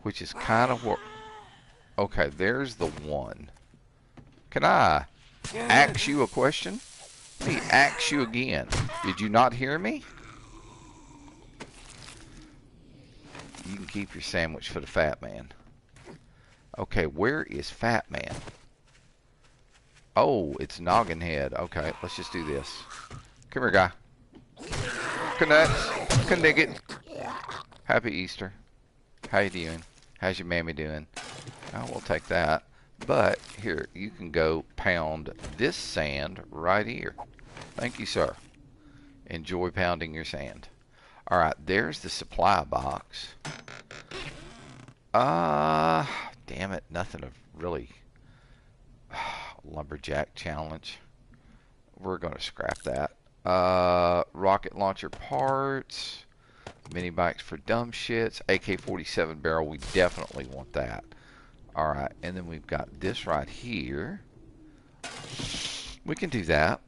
Which is kind of what... Okay, there's the one. Can I ask you a question? Let me ask you again. Did you not hear me? You can keep your sandwich for the fat man. Okay, where is fat man? Oh, it's noggin head. Okay, let's just do this. Come here, guy. Canucks. Canigget. Happy Easter. How you doing? How's your mammy doing? Oh, we'll take that. But here, you can go pound this sand right here. Thank you, sir. Enjoy pounding your sand. Alright, there's the supply box. Damn it, nothing of really lumberjack challenge. We're gonna scrap that. Rocket launcher parts, mini bikes for dumb shits, AK-47 barrel, we definitely want that. Alright, and then we've got this right here. We can do that.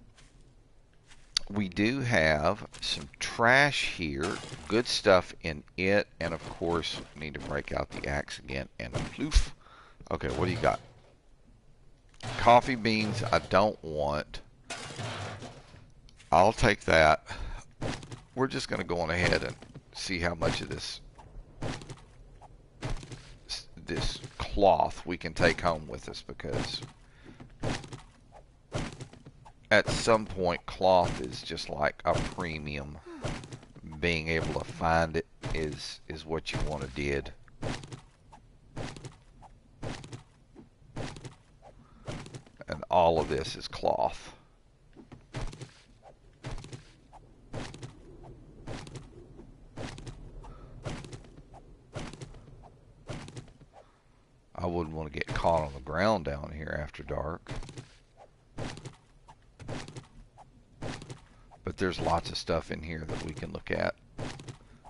We do have some trash here, good stuff in it, and of course, need to break out the axe again, and floof. Okay, what do you got? Coffee beans, I don't want. I'll take that. We're just going to go on ahead and see how much of this cloth we can take home with us, because at some point cloth is just like a premium. Being able to find it is what you want to did. And all of this is cloth. I wouldn't want to get caught on the ground down here after dark. But there's lots of stuff in here that we can look at.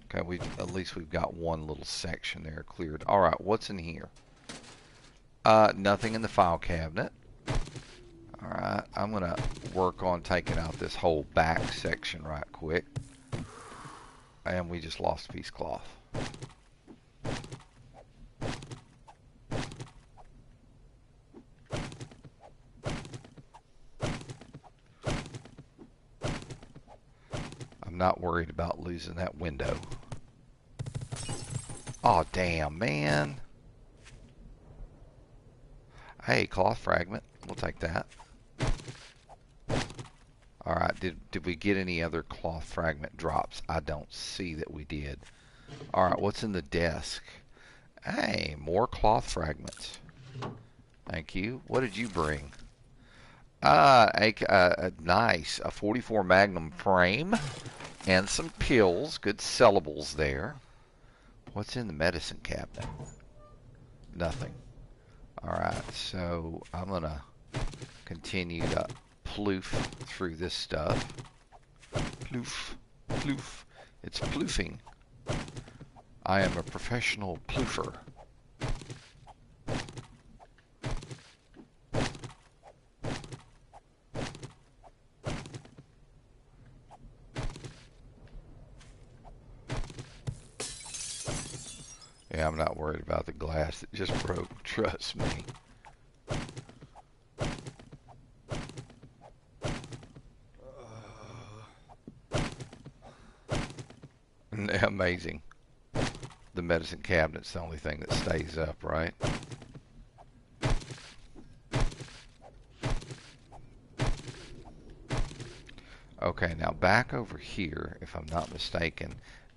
Okay, at least we've got one little section there cleared. Alright, what's in here? Nothing in the file cabinet. Alright, I'm going to work on taking out this whole back section right quick. And we just lost a piece of cloth. I'm not worried about losing that window. Aw, damn, man. Hey, cloth fragment. We'll take that. Alright, did we get any other cloth fragment drops? I don't see that we did. Alright, what's in the desk? Hey, more cloth fragments. Thank you. What did you bring? Nice. A 44 Magnum frame and some pills. Good sellables there. What's in the medicine cabinet? Nothing. Alright, so I'm going to continue to ploof through this stuff. Ploof. Ploof. It's ploofing. I am a professional ploofer. Yeah, I'm not worried about the glass that just broke. Trust me. Amazing. The medicine cabinet's the only thing that stays up, right? Okay, now back over here, if I'm not mistaken,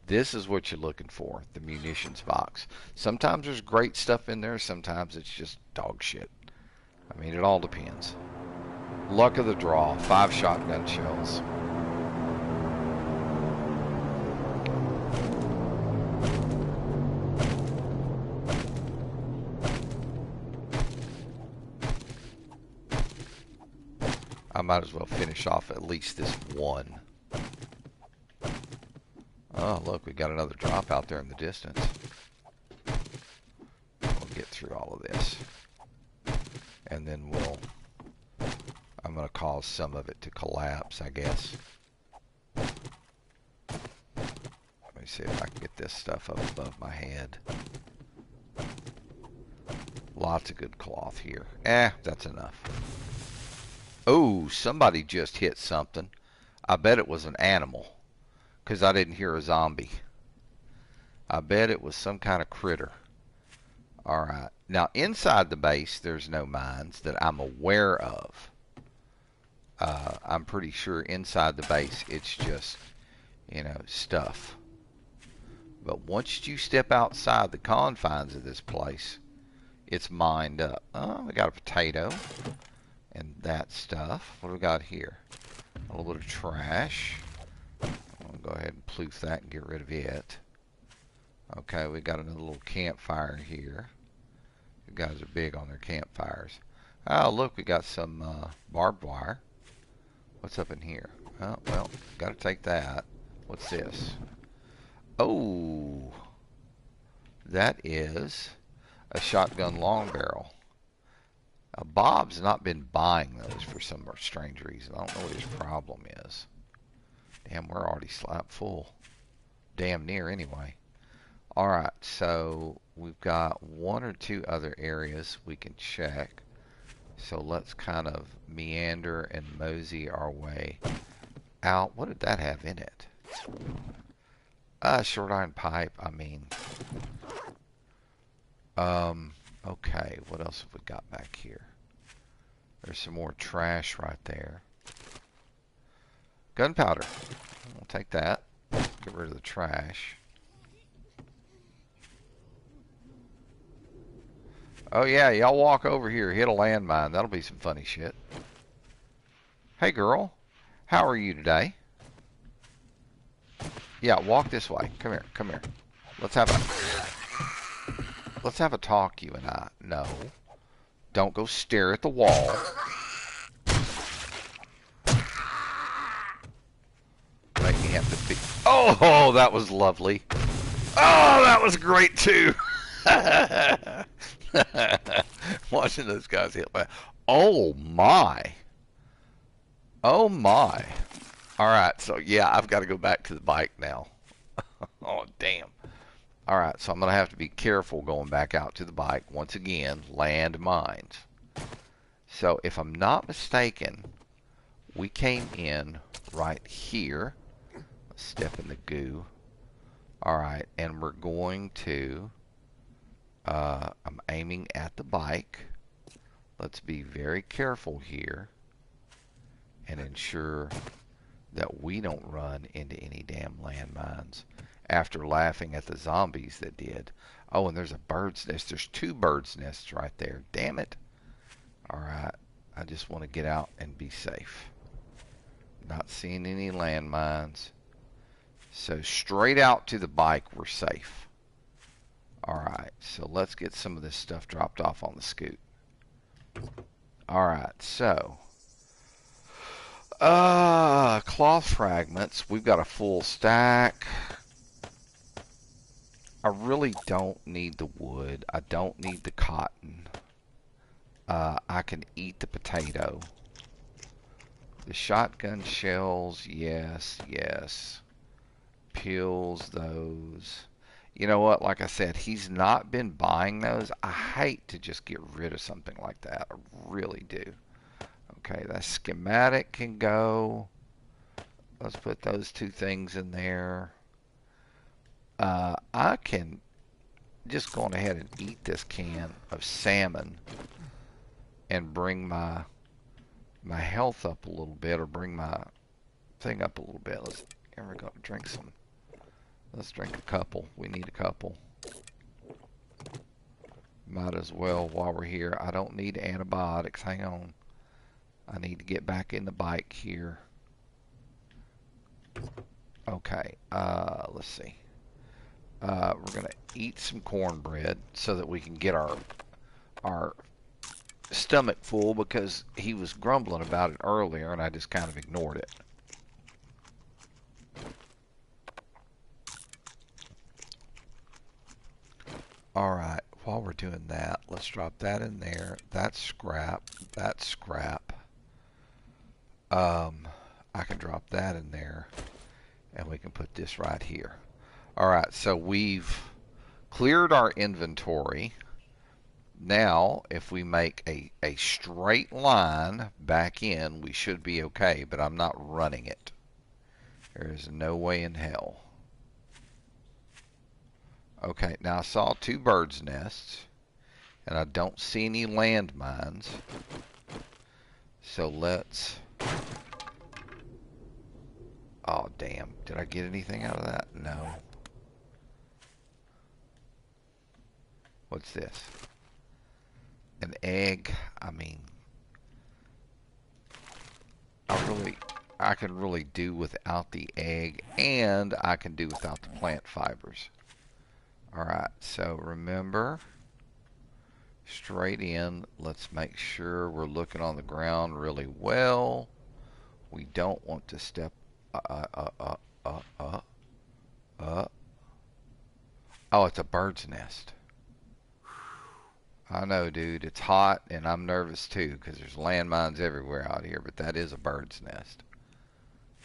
this is what you're looking for, the munitions box. Sometimes there's great stuff in there, sometimes it's just dog shit. I mean, it all depends. Luck of the draw, 5 shotgun shells. I might as well finish off at least this one. Oh, look, we got another drop out there in the distance. We'll get through all of this. And then I'm going to cause some of it to collapse, I guess. Let me see if I can get this stuff up above my head. Lots of good cloth here. That's enough. Oh, somebody just hit something. I bet it was an animal, because I didn't hear a zombie. I bet it was some kind of critter. Alright. Now, inside the base, there's no mines that I'm aware of. I'm pretty sure inside the base, it's just, stuff. But once you step outside the confines of this place, it's mined up. Oh, we got a potato. And that stuff. What do we got here? A little bit of trash. I'm going to go ahead and ploof that and get rid of it. Okay, we got another little campfire here. You guys are big on their campfires. Oh, look, we got some barbed wire. What's up in here? Oh, well, got to take that. What's this? Oh, that is a shotgun long barrel. Bob's not been buying those for some strange reason. I don't know what his problem is. Damn, we're already slap full. Damn near, anyway. Alright, so we've got 1 or 2 other areas we can check. So let's kind of meander and mosey our way out. What did that have in it? Short iron pipe, I mean. Okay, what else have we got back here? There's some more trash right there. Gunpowder. We'll take that. Get rid of the trash. Oh yeah, y'all walk over here, hit a landmine. That'll be some funny shit. Hey girl, how are you today? Yeah, walk this way. Come here, come here. Let's have a talk, you and I. No. Don't go stare at the wall. Make me have to be... Oh, that was lovely. Oh, that was great too. Watching those guys hit by. Oh my. Oh my. Alright, so yeah, I've got to go back to the bike now. Oh, damn. Alright, so I'm going to have to be careful going back out to the bike. Once again, land mines. So if I'm not mistaken, we came in right here. Let's step in the goo. Alright, and we're going to... I'm aiming at the bike. Let's be very careful here and ensure that we don't run into any damn landmines after laughing at the zombies that did. Oh, and there's a bird's nest. There's two bird's nests right there. Damn it. Alright. I just want to get out and be safe. Not seeing any landmines. So straight out to the bike, we're safe. Alright, so let's get some of this stuff dropped off on the scoot. Alright, so cloth fragments. We've got a full stack. I really don't need the wood. I don't need the cotton. I can eat the potato. The shotgun shells, yes, yes. Peels those. You know what? Like I said, he's not been buying those. I hate to just get rid of something like that. I really do. Okay, that schematic can go. Let's put those two things in there. I can just go on ahead and eat this can of salmon and bring my health up a little bit, or bring my thing up a little bit. Here we go. Drink some. Let's drink a couple. We need a couple. Might as well while we're here. I don't need antibiotics. Hang on. I need to get back in the bike here. Okay. Let's see. We're going to eat some cornbread so that we can get our stomach full, because he was grumbling about it earlier and I just kind of ignored it. Alright, while we're doing that, let's drop that in there. That's scrap. That's scrap. I can drop that in there, and we can put this right here. Alright, so we've cleared our inventory. Now, if we make a straight line back in, we should be okay, but I'm not running it. There is no way in hell. Okay, now I saw two bird's nests, and I don't see any landmines. So let's... Oh, damn. Did I get anything out of that? No. What's this? An egg. I mean, I can really do without the egg, and I can do without the plant fibers. Alright, so remember, straight in. Let's make sure we're looking on the ground really well. We don't want to step Oh, it's a bird's nest. I know, dude. It's hot, and I'm nervous too, because there's landmines everywhere out here, but that is a bird's nest.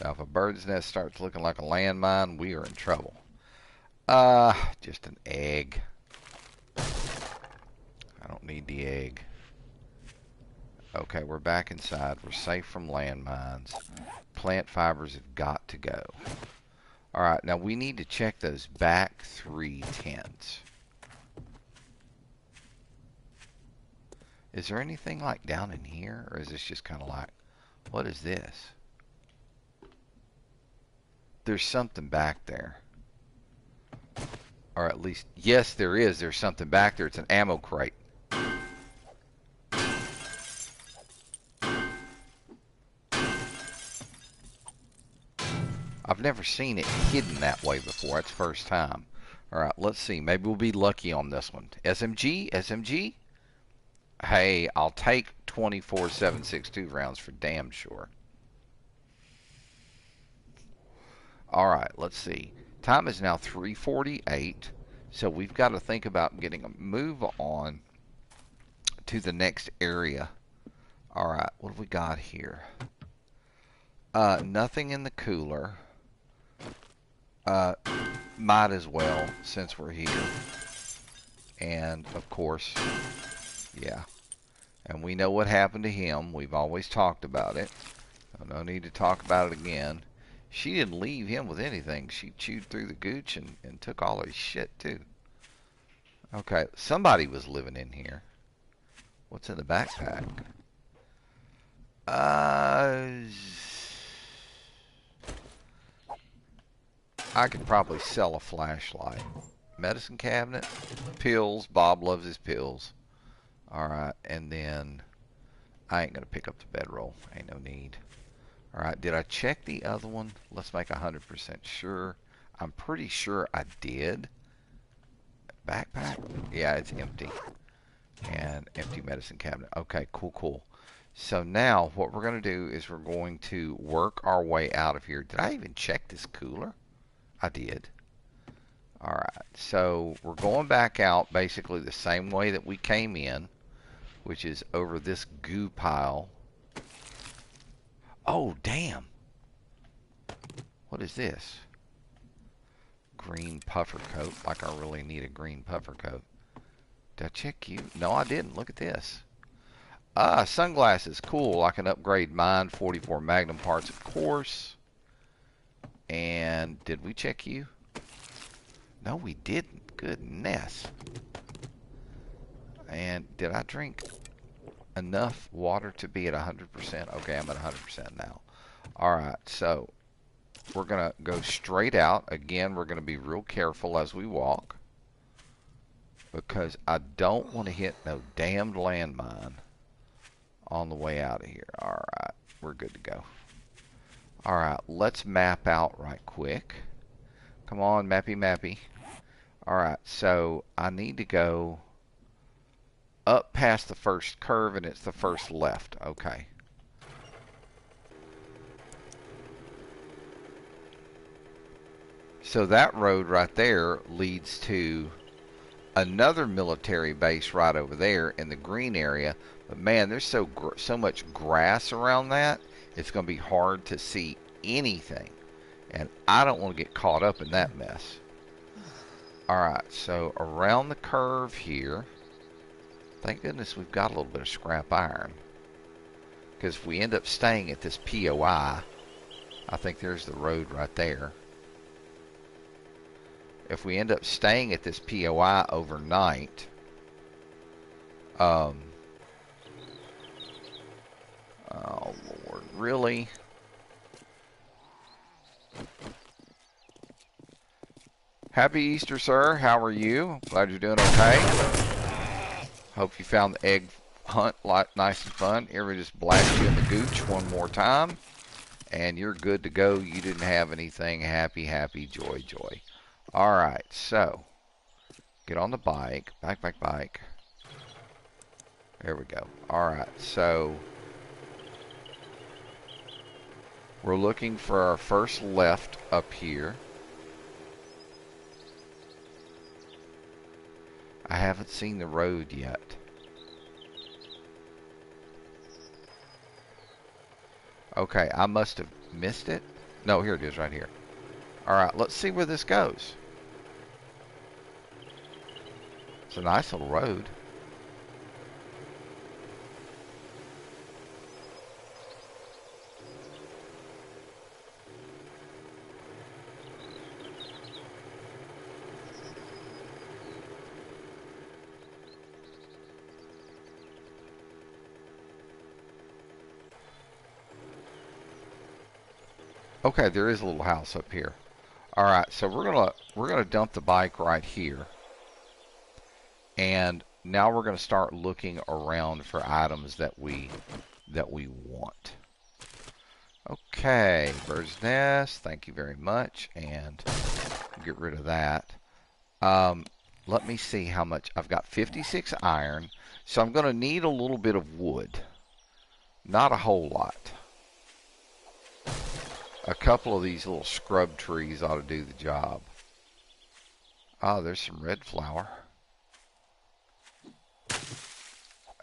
Now, if a bird's nest starts looking like a landmine, we are in trouble. Just an egg. I don't need the egg. Okay, we're back inside. We're safe from landmines. Plant fibers have got to go. Alright, now we need to check those back 3 tents. Is there anything like down in here? Or is this just kind of like, what is this? There's something back there. Or at least, yes, there is. There's something back there. It's an ammo crate. I've never seen it hidden that way before. That's the first time. Alright, let's see. Maybe we'll be lucky on this one. SMG? SMG? Hey, I'll take 24 7.62 rounds for damn sure. Alright, let's see. Time is now 3:48, so we've got to think about getting a move on to the next area. Alright, what have we got here? Nothing in the cooler. Might as well, since we're here. And, of course, yeah. And we know what happened to him. We've always talked about it. So no need to talk about it again. She didn't leave him with anything. She chewed through the gooch and took all his shit, too. Okay, somebody was living in here. What's in the backpack? I could probably sell a flashlight. Medicine cabinet, pills. Bob loves his pills. Alright, and then I ain't gonna pick up the bedroll. Ain't no need. Alright, did I check the other one? Let's make 100% sure. I'm pretty sure I did. Backpack? Yeah, it's empty. And empty medicine cabinet. Okay, cool, cool. So now what we're going to do is we're going to work our way out of here. Did I even check this cooler? I did. Alright, so we're going back out basically the same way that we came in, which is over this goo pile. Oh, damn. What is this? Green puffer coat. Like I really need a green puffer coat. Did I check you? No, I didn't. Look at this. Ah, sunglasses. Cool. I can upgrade mine. 44 Magnum parts, of course. And did we check you? No, we didn't. Goodness. And did I drink enough water to be at 100%? Okay, I'm at 100% now. Alright, so we're going to go straight out. Again, we're going to be real careful as we walk, because I don't want to hit no damned landmine on the way out of here. Alright, we're good to go. Alright, let's map out right quick. Come on, mappy mappy. Alright, so I need to go up past the first curve, and it's the first left. Okay. So that road right there leads to another military base right over there in the green area. But man, there's so much grass around that, it's going to be hard to see anything. And I don't want to get caught up in that mess. Alright, so around the curve here, thank goodness we've got a little bit of scrap iron. Because if we end up staying at this POI, I think there's the road right there. If we end up staying at this POI overnight, oh Lord, really? Happy Easter, sir. How are you? Glad you're doing okay. Hope you found the egg hunt nice and fun. Here we just blast you in the gooch one more time, and you're good to go. You didn't have anything. Happy, happy, joy, joy. Alright, so get on the bike. Bike. There we go. Alright, so we're looking for our first left up here. I haven't seen the road yet. Okay, I must have missed it. No, here it is right here. Alright, let's see where this goes. It's a nice little road. Okay, there is a little house up here. Alright, so we're gonna dump the bike right here. And now we're gonna start looking around for items that we want. Okay, bird's nest, thank you very much, and get rid of that. Let me see how much. I've got 56 iron, so I'm gonna need a little bit of wood. Not a whole lot. A couple of these little scrub trees ought to do the job. Oh, there's some red flower.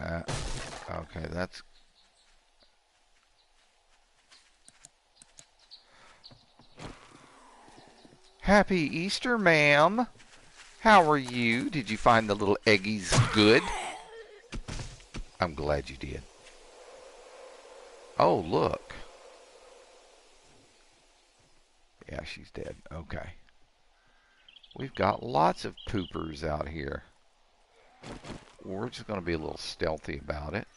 Okay, that's... Happy Easter, ma'am. How are you? Did you find the little eggies good? I'm glad you did. Oh, look. Yeah, she's dead. Okay. We've got lots of poopers out here. We're just going to be a little stealthy about it.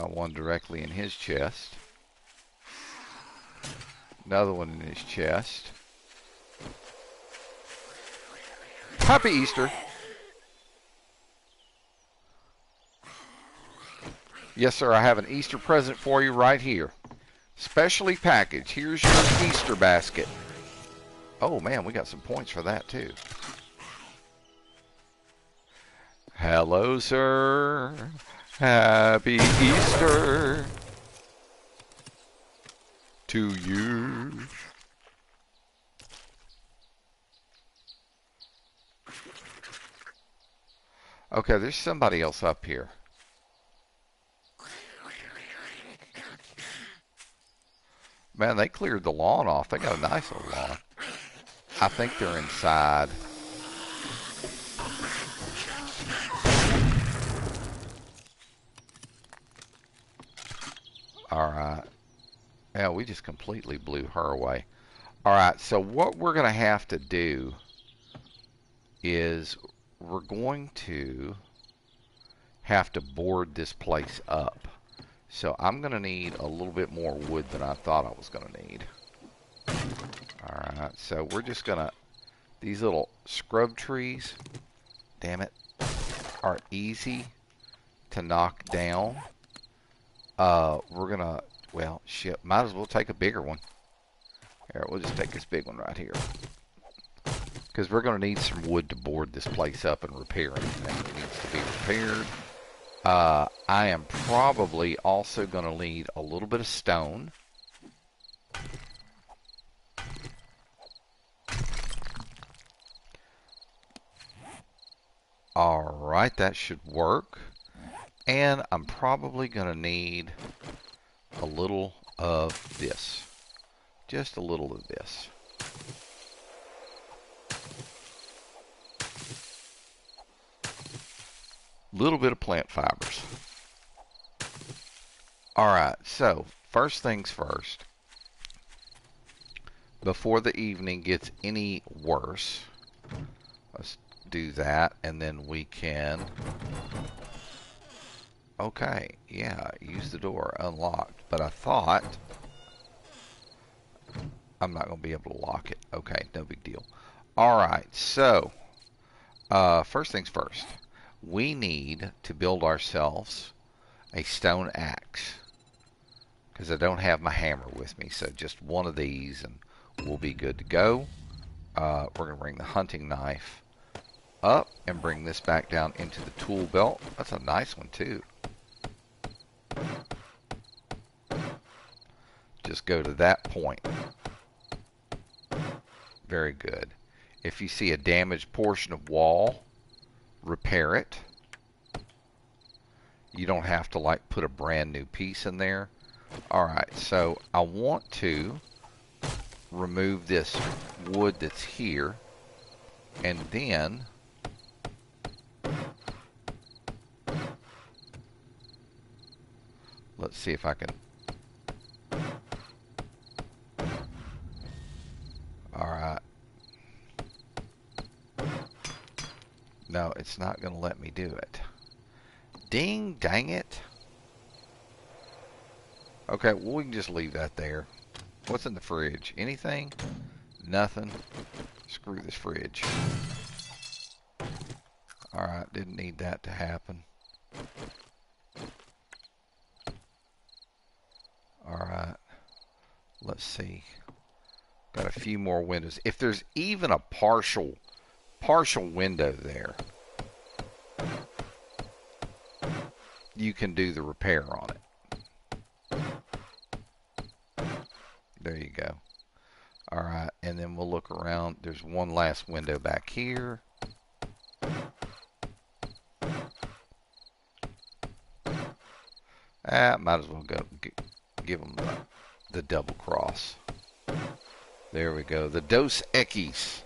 One directly in his chest. Another one in his chest. Happy Easter. Yes, sir, I have an Easter present for you right here. Specially packaged. Here's your Easter basket. Oh, man, we got some points for that, too. Hello, sir. Happy Easter to you. Okay, there's somebody else up here. Man, they cleared the lawn off. They got a nice little lawn. I think they're inside. Alright. Yeah, we just completely blew her away. Alright, so what we're going to have to do is we're going to have to board this place up. So I'm going to need a little bit more wood than I thought I was going to need. Alright, so we're just going to... These little scrub trees, damn it, are easy to knock down. We're going to... Well, shit, might as well take a bigger one. Here, we'll just take this big one right here. Because we're going to need some wood to board this place up and repair anything that needs to be repaired. I am probably also going to need a little bit of stone. Alright, that should work. And I'm probably going to need a little of this. Just a little of this. Little bit of plant fibers. Alright, so first things first. Before the evening gets any worse, let's do that, and then we can... Okay, yeah, use the door, unlocked. But I thought... I'm not going to be able to lock it. Okay, no big deal. Alright, so... first things first. We need to build ourselves a stone axe. Because I don't have my hammer with me, so just one of these and we'll be good to go. We're going to bring the hunting knife up and bring this back down into the tool belt. That's a nice one too. Just go to that point. Very good. If you see a damaged portion of wall, repair it. You don't have to like put a brand new piece in there. Alright, so I want to remove this wood that's here, and then let's see if I can... Alright. No, it's not going to let me do it. Ding, dang it. Okay, well, we can just leave that there. What's in the fridge? Anything? Nothing. Screw this fridge. Alright, didn't need that to happen. Alright. Let's see. Got a few more windows. If there's even a partial window there, you can do the repair on it. There you go. Alright, and then we'll look around. There's one last window back here. Might as well go give them the double cross. There we go. The Dos Equis.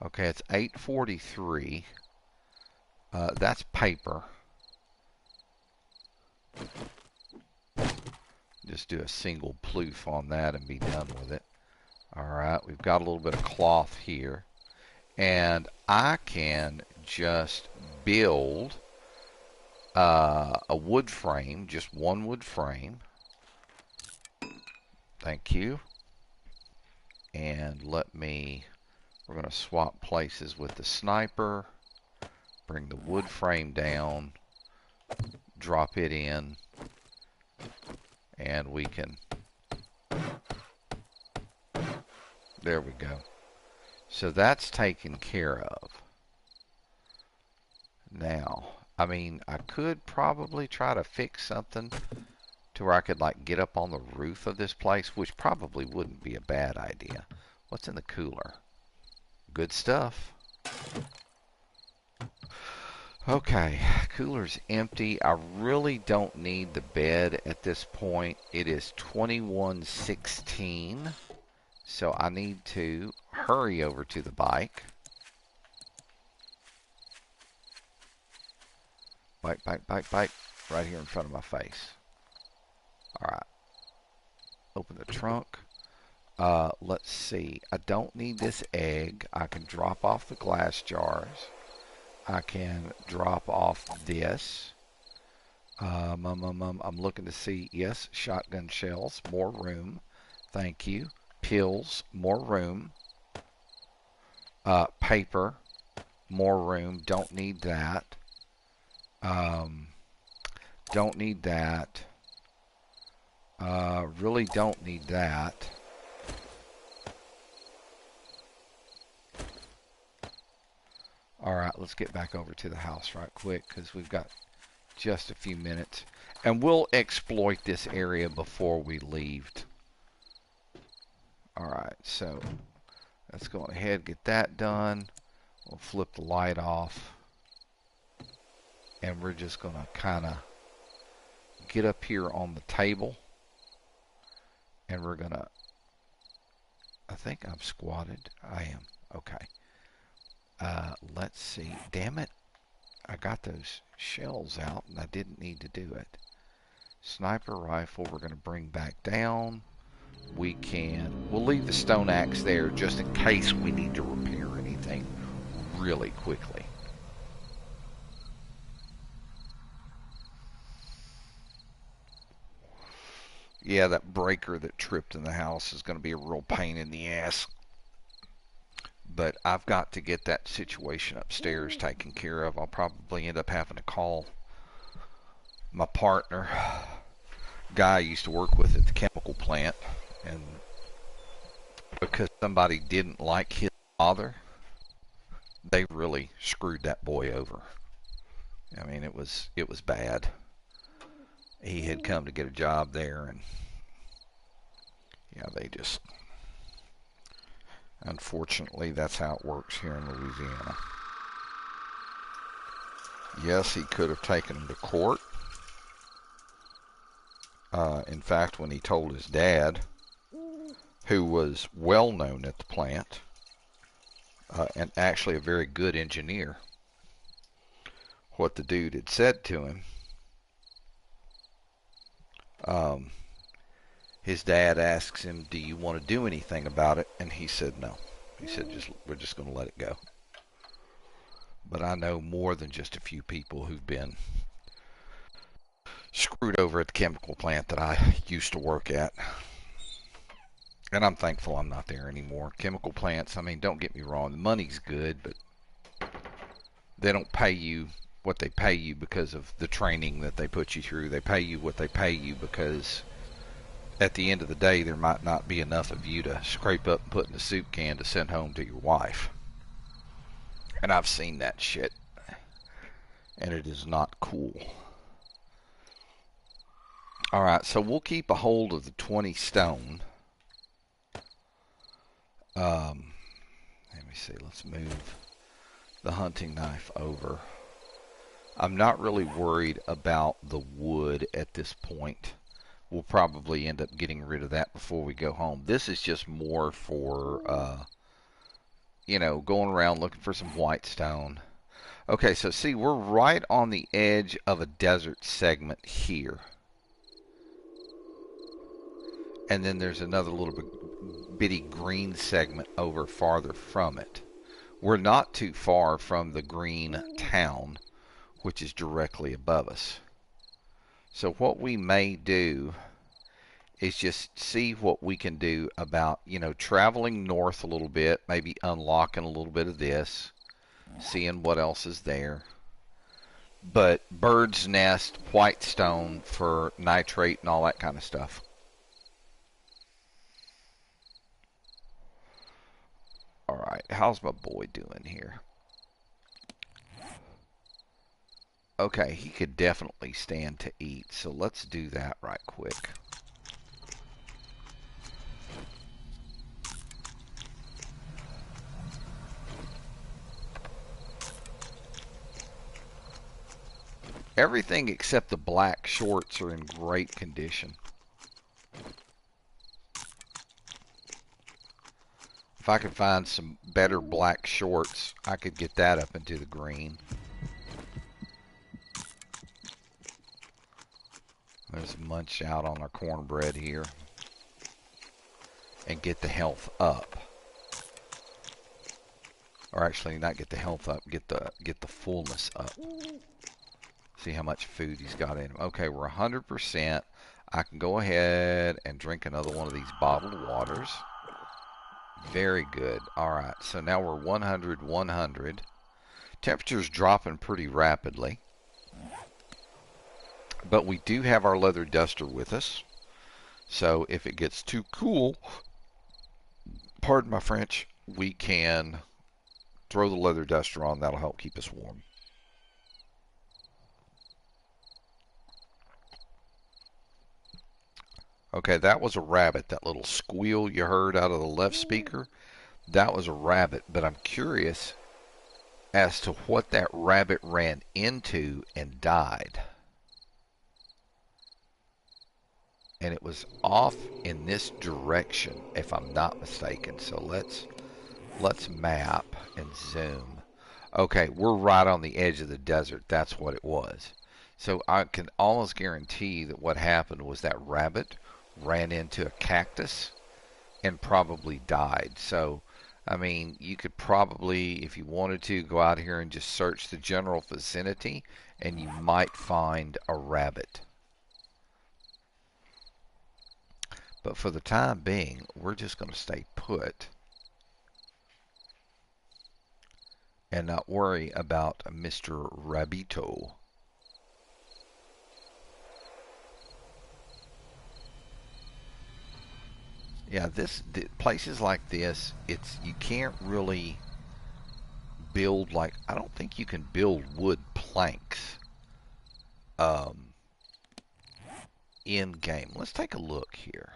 Okay, it's 8:43. That's paper. Just do a single ploof on that and be done with it. Alright, we've got a little bit of cloth here. And I can just build a wood frame, just one wood frame. Thank you. And we're going to swap places with the sniper. Bring the wood frame down. Drop it in. And we can... There we go. So that's taken care of. Now, I mean, I could probably try to fix something to where I could like get up on the roof of this place, which probably wouldn't be a bad idea. What's in the cooler? Good stuff. Okay, cooler's empty. I really don't need the bed at this point. It is 21:16, so I need to hurry over to the bike. Bike, right here in front of my face. Alright. Open the trunk. Let's see. I don't need this egg. I can drop off the glass jars. I can drop off this. I'm looking to see, yes, shotgun shells, more room. Thank you. Pills, more room. Paper, more room. Don't need that. Don't need that. Really don't need that. Alright, let's get back over to the house right quick because we've got just a few minutes. And we'll exploit this area before we leave. Alright, so let's go ahead and get that done. We'll flip the light off. And we're just going to kind of get up here on the table. And we're going to... I think I'm squatted. I am. Okay. Let's see. Damn it. I got those shells out and I didn't need to do it. Sniper rifle we're going to bring back down. We'll leave the stone axe there just in case we need to repair anything really quickly. Yeah, that breaker that tripped in the house is going to be a real pain in the ass. But I've got to get that situation upstairs taken care of. I'll probably end up having to call my partner, guy I used to work with at the chemical plant, and because somebody didn't like his father, they really screwed that boy over. I mean, it was bad. He had come to get a job there, and yeah, they just... Unfortunately, that's how it works here in Louisiana. Yes, he could have taken him to court. In fact, when he told his dad, who was well known at the plant, and actually a very good engineer, what the dude had said to him, his dad asks him, do you want to do anything about it? And he said no. He said, we're just going to let it go. But I know more than just a few people who've been screwed over at the chemical plant that I used to work at. And I'm thankful I'm not there anymore. Chemical plants, I mean, don't get me wrong, the money's good, but they don't pay you what they pay you because of the training that they put you through. They pay you what they pay you because at the end of the day, there might not be enough of you to scrape up and put in a soup can to send home to your wife. And I've seen that shit. And it is not cool. Alright, so we'll keep a hold of the 20 stone. Let me see, let's move the hunting knife over. I'm not really worried about the wood at this point. We'll probably end up getting rid of that before we go home. This is just more for, going around looking for some white stone. Okay, so see, we're right on the edge of a desert segment here. And then there's another little bitty green segment over farther from it. We're not too far from the green town. which is directly above us. So what we may do is just see what we can do about, traveling north a little bit, maybe unlocking a little bit of this, seeing what else is there. But bird's nest, white stone for nitrate and all that kind of stuff. All right, how's my boy doing here? Okay, he could definitely stand to eat, so let's do that right quick. Everything except the black shorts are in great condition. If I could find some better black shorts, I could get that up into the green. Let's munch out on our cornbread here and get the health up. Or actually, not get the health up, get the fullness up. See how much food he's got in him. Okay, we're 100%. I can go ahead and drink another one of these bottled waters. Very good. All right, so now we're 100, 100. Temperature's dropping pretty rapidly. But we do have our leather duster with us. So if it gets too cool, pardon my French, we can throw the leather duster on. That'll help keep us warm. Okay, that was a rabbit. That little squeal you heard out of the left speaker, that was a rabbit. But I'm curious as to what that rabbit ran into and died. And it was off in this direction, if I'm not mistaken. So let's map and zoom. Okay, we're right on the edge of the desert. That's what it was. So I can almost guarantee that what happened was that rabbit ran into a cactus and probably died. So, I mean, you could probably, if you wanted to, go out here and just search the general vicinity, and you might find a rabbit. But for the time being, we're just going to stay put and not worry about Mr. Rabbito. Yeah, places like this, you can't really build I don't think you can build wood planks in game. Let's take a look here.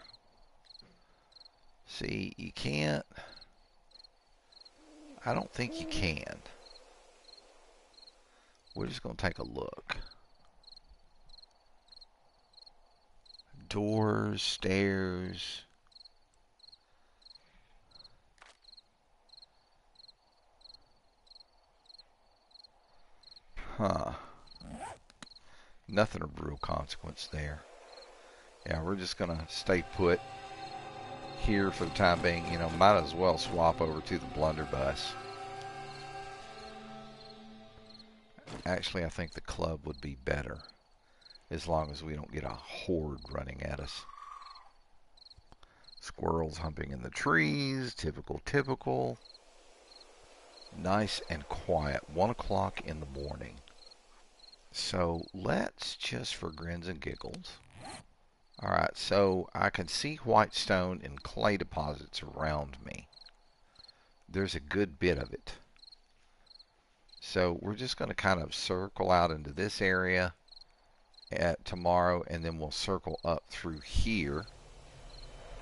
See, you can't. I don't think you can. We're just going to take a look. Doors, stairs. Huh. Nothing of real consequence there. Yeah, we're just going to stay put here for the time being. Might as well swap over to the blunderbuss. Actually, I think the club would be better, as long as we don't get a horde running at us. Squirrels humping in the trees. Typical. Nice and quiet. 1 o'clock in the morning. So let's just, for grins and giggles. Alright, so I can see white stone and clay deposits around me. There's a good bit of it. So we're just going to kind of circle out into this area tomorrow, and then we'll circle up through here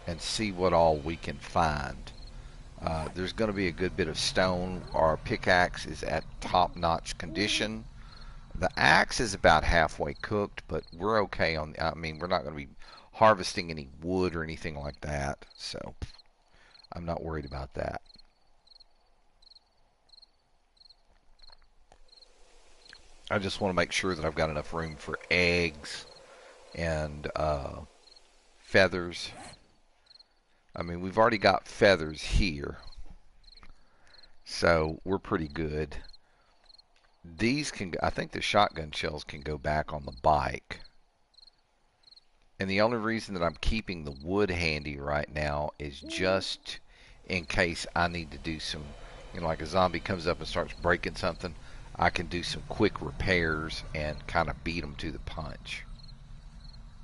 and see what all we can find. There's going to be a good bit of stone. Our pickaxe is at top-notch condition. The axe is about halfway cooked, but we're okay on. I mean, we're not going to be harvesting any wood or anything like that, so I'm not worried about that. I just want to make sure that I've got enough room for eggs and feathers. I mean, we've already got feathers here, so we're pretty good. these can, I think the shotgun shells can go back on the bike. And the only reason that I'm keeping the wood handy right now is just in case I need to do some, like a zombie comes up and starts breaking something, I can do some quick repairs and kind of beat them to the punch.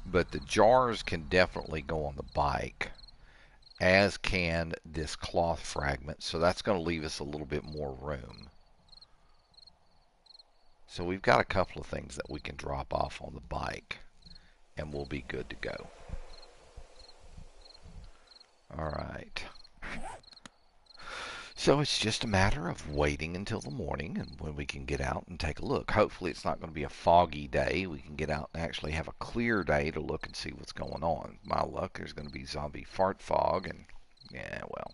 But the jars can definitely go on the bike, as can this cloth fragment. So that's going to leave us a little bit more room. So we've got a couple of things that we can drop off on the bike, and we'll be good to go. All right. So it's just a matter of waiting until the morning and when we can get out and take a look. Hopefully it's not going to be a foggy day. We can get out and actually have a clear day to look and see what's going on. My luck, there's going to be zombie fart fog, and yeah, well.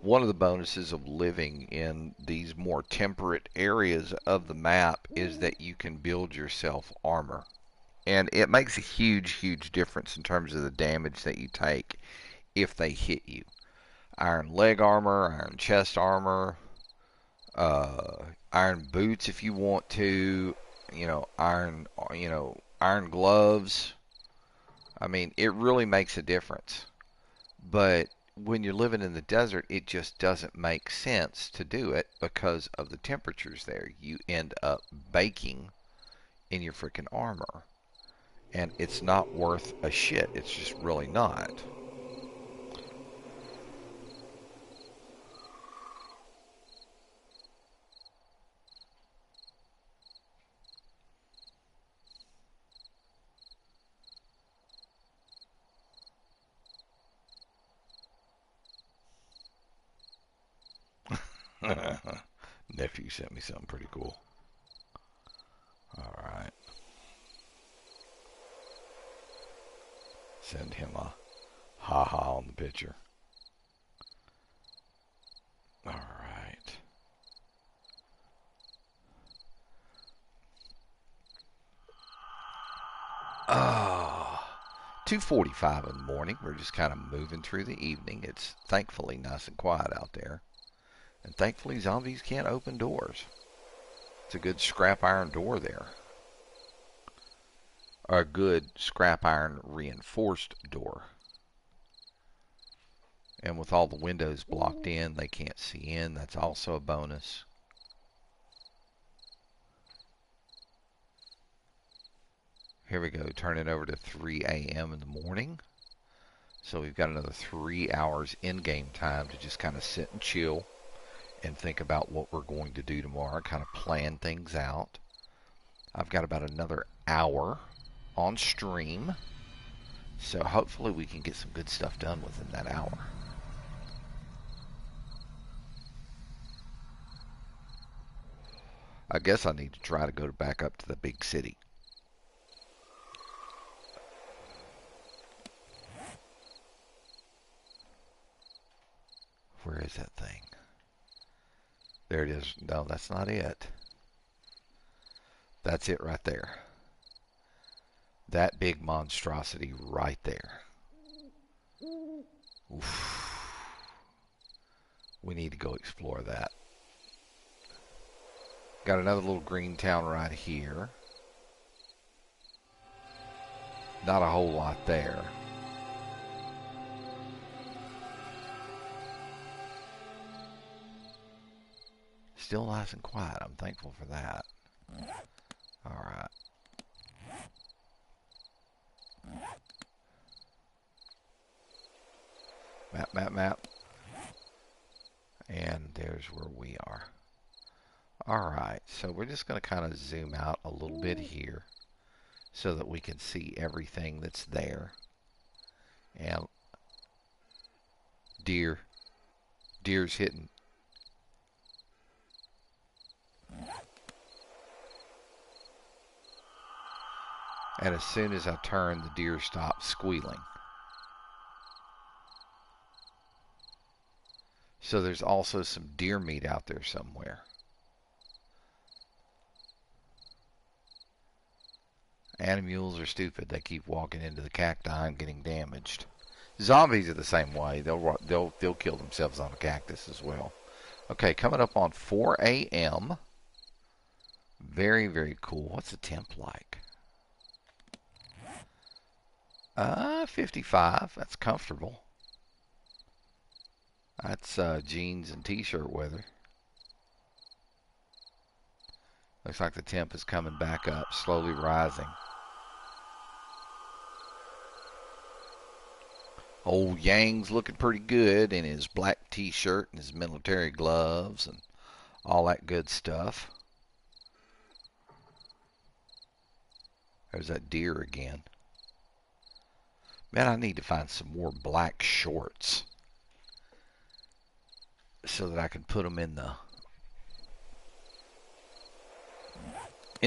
One of the bonuses of living in these more temperate areas of the map is that you can build yourself armor. And it makes a huge, huge difference in terms of the damage that you take if they hit you. Iron leg armor, iron chest armor, iron boots if you want to, iron gloves. I mean, it really makes a difference. But when you're living in the desert, it just doesn't make sense to do it because of the temperatures there. You end up baking in your freaking armor. And it's not worth a shit. It's just really not. Nephew sent me something pretty cool. Alright. Send him a ha-ha on the picture. Alright. Ah, 2:45 in the morning. We're just kind of moving through the evening. It's thankfully nice and quiet out there. And thankfully zombies can't open doors. It's a good scrap iron door there. Or a good scrap iron reinforced door. And with all the windows blocked in, they can't see in. That's also a bonus. Here we go, turning over to 3 a.m. in the morning. So we've got another 3 hours in-game time to just kind of sit and chill and think about what we're going to do tomorrow, kind of plan things out. I've got about another hour on stream, so hopefully we can get some good stuff done within that hour. I guess I need to try to go back up to the big city. Where is that thing? There it is. No, that's not it. That's it right there. That big monstrosity right there. Oof. We need to go explore that. Got another little green town right here. Not a whole lot there. Still nice and quiet. I'm thankful for that. Alright. Map, map, map. And there's where we are. Alright, so we're just going to kind of zoom out a little bit here so that we can see everything that's there. And deer's hitting. And as soon as I turn, the deer stops squealing. So there's also some deer meat out there somewhere. Animals are stupid. They keep walking into the cacti and getting damaged. Zombies are the same way. They'll kill themselves on a cactus as well. Okay, coming up on 4 a.m. Very, very cool. What's the temp like? 55. That's comfortable. That's jeans and t-shirt weather. Looks like the temp is coming back up, slowly rising. Old Yang's looking pretty good in his black t-shirt and his military gloves and all that good stuff. There's that deer again. Man, I need to find some more black shorts so that I can put them in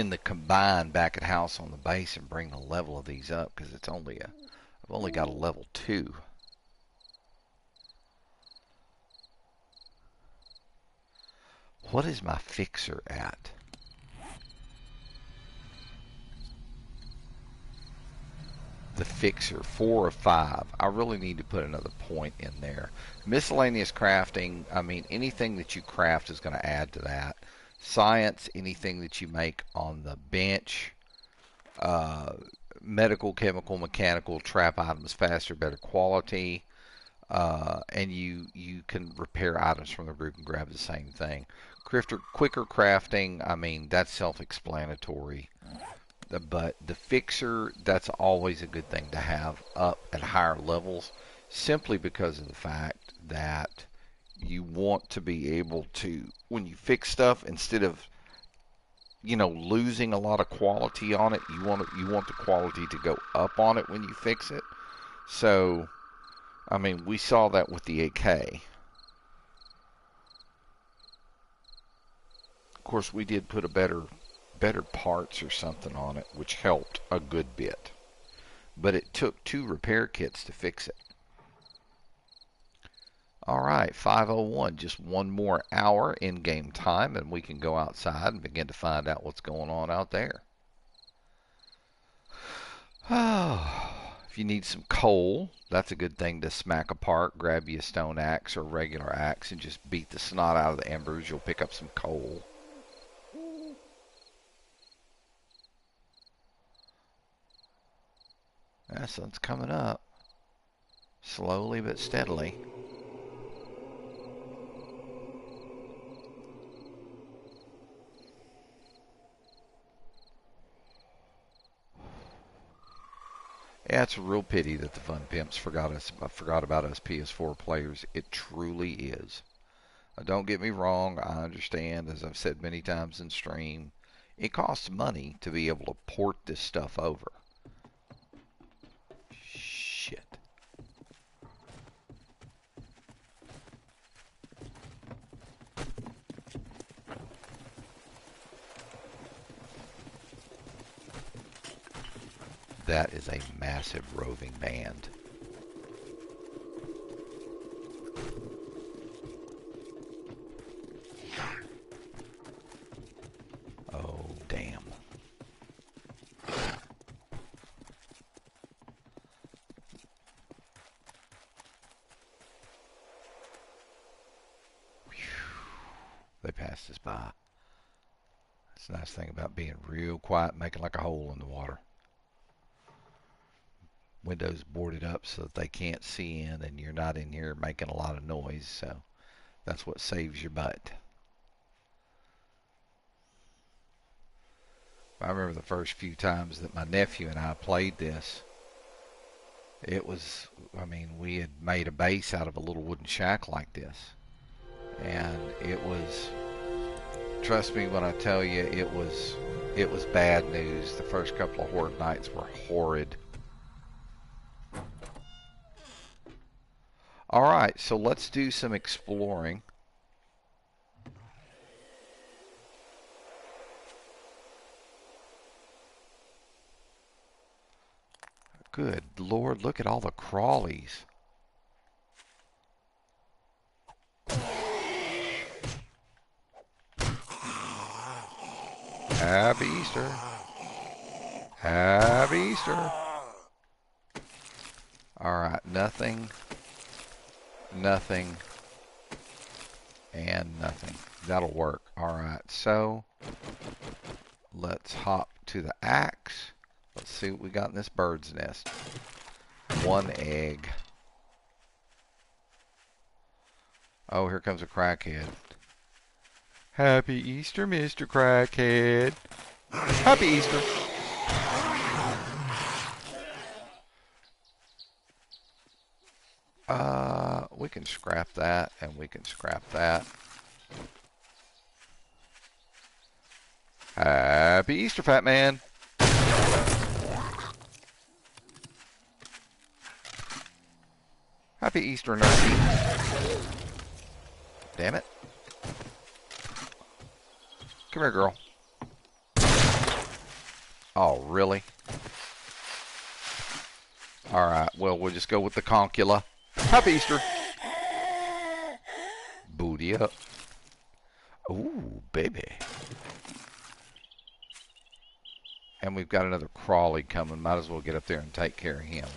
the combined back at house on the base and bring the level of these up, because it's only I've only got a level 2. What is my fixer at? The fixer, 4 of 5. I really need to put another point in there. Miscellaneous crafting, I mean, anything that you craft is going to add to that. Science, anything that you make on the bench. Medical, chemical, mechanical, trap items faster, better quality. And you can repair items from the group and grab the same thing. Quicker crafting, I mean, that's self-explanatory. But the fixer, that's always a good thing to have up at higher levels, simply because of the fact that you want to be able to, when you fix stuff, instead of losing a lot of quality on it, you want the quality to go up on it when you fix it. So, I mean, we saw that with the AK. Of course, we did put a better parts or something on it, which helped a good bit. But it took 2 repair kits to fix it. Alright, 5:01, just one more hour in game time, and we can go outside and begin to find out what's going on out there. If you need some coal, that's a good thing to smack apart. Grab you a stone axe or a regular axe and just beat the snot out of the embers. You'll pick up some coal. That sun's coming up. Slowly but steadily. Yeah, it's a real pity that the Fun Pimps forgot about us PS4 players. It truly is. Don't get me wrong, I understand, as I've said many times in stream, it costs money to be able to port this stuff over. Shit. That is a massive roving band. Oh, damn. They passed us by. That's a nice thing about being real quiet, making like a hole in the water. Windows boarded up so that they can't see in, and you're not in here making a lot of noise, so that's what saves your butt. I remember the first few times that my nephew and I played this. It was, I mean, we had made a base out of a little wooden shack like this. And it was, trust me when I tell you, it was bad news. The first couple of horde nights were horrid. Alright, so let's do some exploring. Good Lord, look at all the crawlies. Happy Easter. Happy Easter. Alright, nothing, nothing, and nothing. That'll work. Alright, so let's hop to the axe. Let's see what we got in this bird's nest. One egg. Oh, here comes a crackhead. Happy Easter, Mr. Crackhead. Happy Easter. We can scrap that, and we can scrap that. Happy Easter, fat man. Happy Easter, nurse. Damn it. Come here, girl. Oh, really? Alright, well, we'll just go with the concula. Happy Easter. Booty up. Ooh, baby. And we've got another crawly coming. Might as well get up there and take care of him.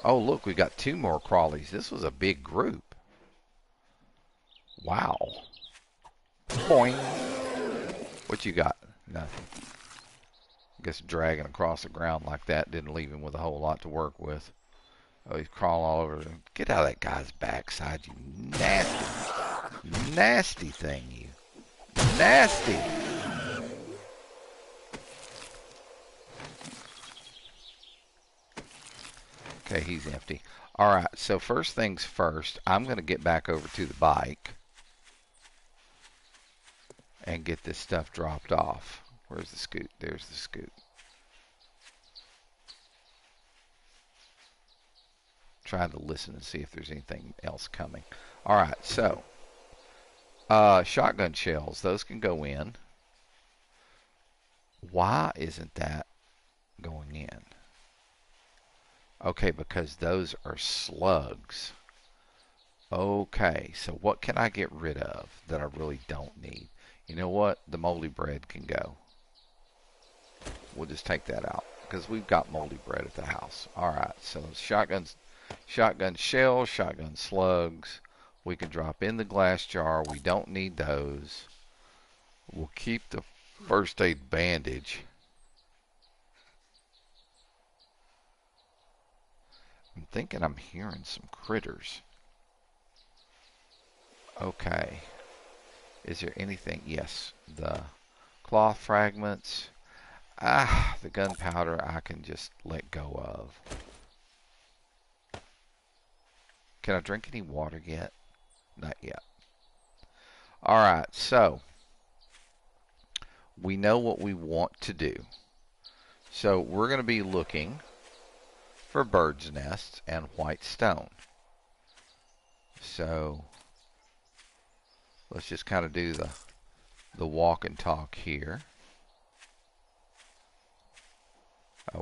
Oh, look, we got 2 more crawlies. This was a big group. Wow. Boing. What you got? Nothing. I guess dragging across the ground like that didn't leave him with a whole lot to work with. Oh, he's crawling all over. Get out of that guy's backside, you nasty, nasty thing, you. Nasty. Okay, he's empty. Alright, so first things first, I'm going to get back over to the bike and get this stuff dropped off. Where's the scoot? There's the scoot. Trying to listen and see if there's anything else coming. Alright, so shotgun shells, those can go in. Why isn't that going in? Okay, because those are slugs. Okay, so what can I get rid of that I really don't need? You know what? The moldy bread can go. We'll just take that out because we've got moldy bread at the house. Alright, so shotgun shells, shotgun slugs. We can drop in the glass jar. We don't need those. We'll keep the first aid bandage. I'm thinking I'm hearing some critters. Okay. Is there anything? Yes. The cloth fragments. The gunpowder I can just let go of. Can I drink any water yet? Not yet. Alright, so we know what we want to do. So we're going to be looking for bird's nests and white stone. So let's just kind of do the walk and talk here.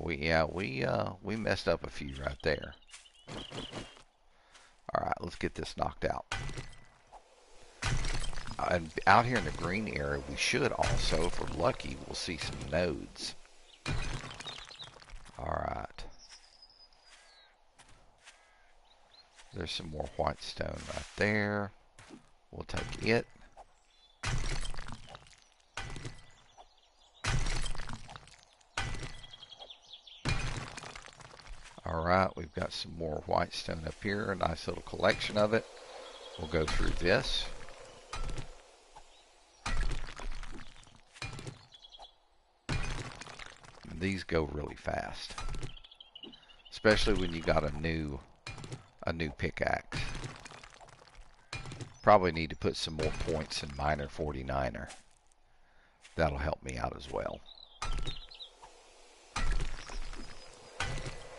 We messed up a few right there. All right, let's get this knocked out. And out here in the green area, we should also, if we're lucky, we'll see some nodes. All right. There's some more white stone right there. We'll take it. Alright, we've got some more white stone up here. A nice little collection of it. We'll go through this. And these go really fast. Especially when you got a new pickaxe. Probably need to put some more points in Miner 49er. That'll help me out as well.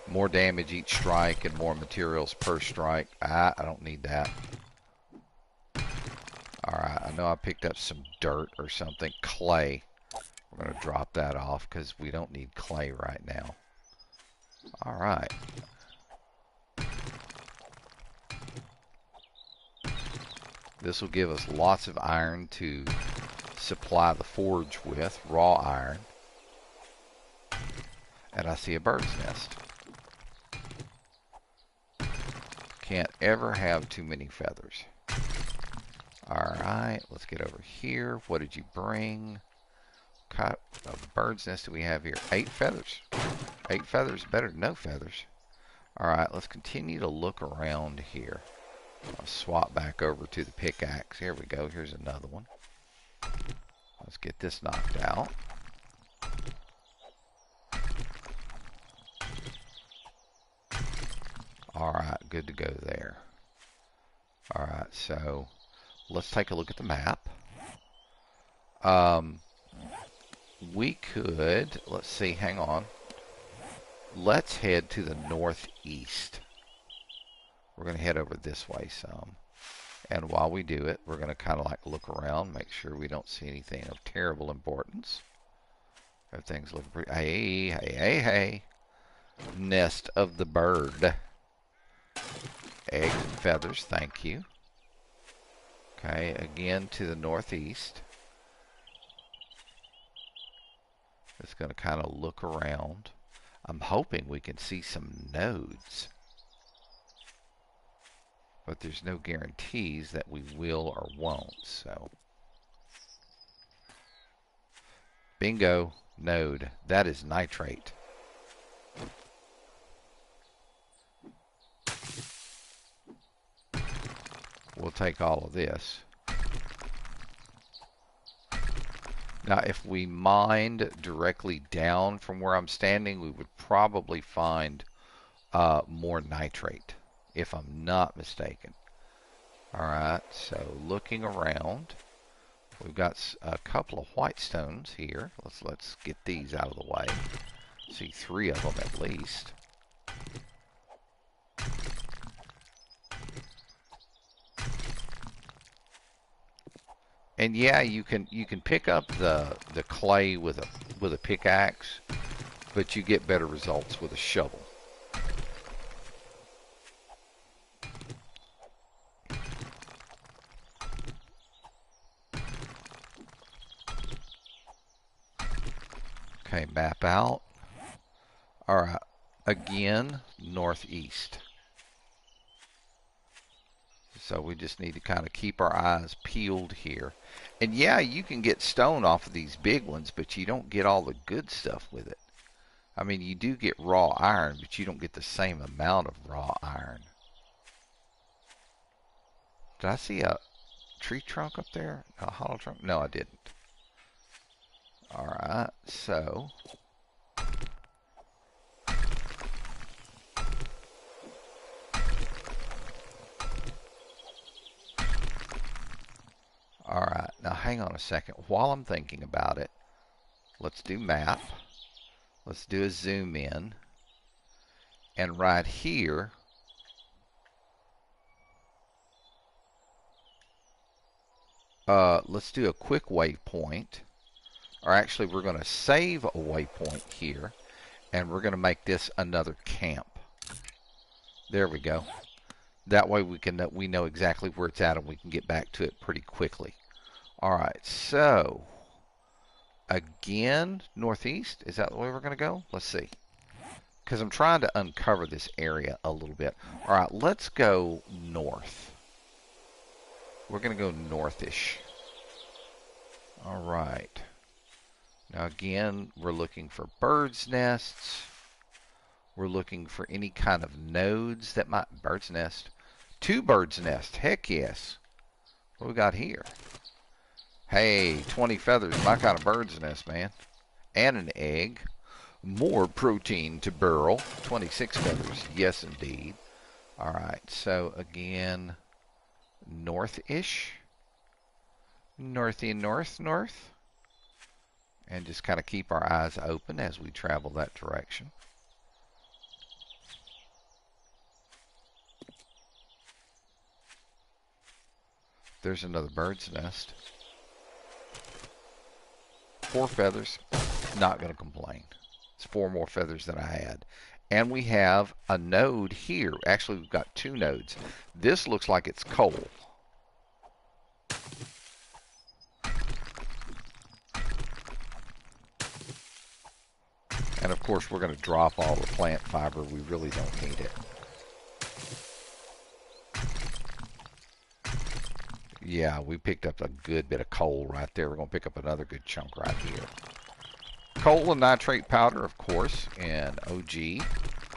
More damage each strike and more materials per strike. I don't need that. Alright, I know I picked up some dirt or something. Clay. We're going to drop that off because we don't need clay right now. Alright. This will give us lots of iron to supply the forge with. Raw iron. And I see a bird's nest. Can't ever have too many feathers. Alright, let's get over here. What did you bring? What bird's nest do we have here? 8 feathers. 8 feathers, better than no feathers. Alright, let's continue to look around here. I'll swap back over to the pickaxe. Here we go. Here's another one. Let's get this knocked out. Alright, good to go there. Alright, so let's take a look at the map. We could, let's see, hang on. Let's head to the northeast. We're going to head over this way some. And while we do it, we're going to kind of like look around, make sure we don't see anything of terrible importance. Everything's looking pretty. Hey, hey, hey, hey. Nest of the bird. Eggs and feathers, thank you. Okay, again to the northeast. Just going to kind of look around. I'm hoping we can see some nodes. But there's no guarantees that we will or won't, so. Bingo, node. That is nitrate. We'll take all of this. Now, if we mined directly down from where I'm standing, we would probably find more nitrate, if I'm not mistaken. Alright, so looking around, we've got a couple of white stones here. Let's get these out of the way. See 3 of them at least. And yeah, you can pick up the clay with a pickaxe, but you get better results with a shovel. Okay, map out. Alright, again, northeast. So we just need to kind of keep our eyes peeled here. And yeah, you can get stone off of these big ones, but you don't get all the good stuff with it. I mean, you do get raw iron, but you don't get the same amount of raw iron. Did I see a tree trunk up there? A hollow trunk? No, I didn't. Alright, so alright, now hang on a second. While I'm thinking about it, let's do map. Let's do a zoom in. And right here, let's do a quick waypoint. Or actually, we're going to save a waypoint here. And we're going to make this another camp. There we go. That way we know exactly where it's at and we can get back to it pretty quickly. Alright, so again, northeast. Is that the way we're going to go? Let's see. Because I'm trying to uncover this area a little bit. Alright, let's go north. We're going to go northish. Alright. Now again, we're looking for birds' nests. We're looking for any kind of nodes that might... Bird's nest. 2 birds' nests. Heck yes. What we got here? Hey, 20 feathers. My kind of bird's nest, man. And an egg. More protein to burrow. 26 feathers. Yes, indeed. Alright, so again, north-ish. Northy north. And just kind of keep our eyes open as we travel that direction. There's another bird's nest. 4 feathers. Not going to complain. It's 4 more feathers than I had. And we have a node here. Actually, we've got 2 nodes. This looks like it's coal. And of course, we're going to drop all the plant fiber. We really don't need it. Yeah, we picked up a good bit of coal right there. We're going to pick up another good chunk right here. Coal and nitrate powder, of course, in OG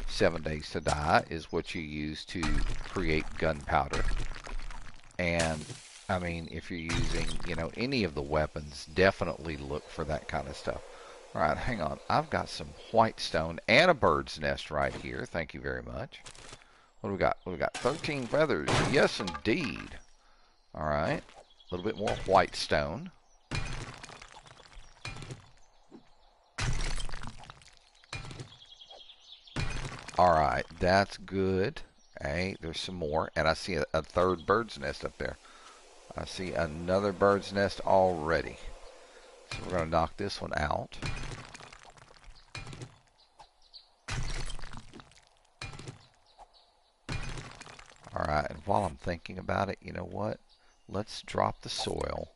7 Days to Die is what you use to create gunpowder. And, I mean, if you're using, you know, any of the weapons, definitely look for that kind of stuff. All right, hang on. I've got some white stone and a bird's nest right here. Thank you very much. What do we got? What do we got? 13 feathers. Yes, indeed. All right. A little bit more white stone. All right, that's good. Hey, there's some more. And I see a third bird's nest up there. I see another bird's nest already. So we're going to knock this one out. All right, and while I'm thinking about it, you know what? Let's drop the soil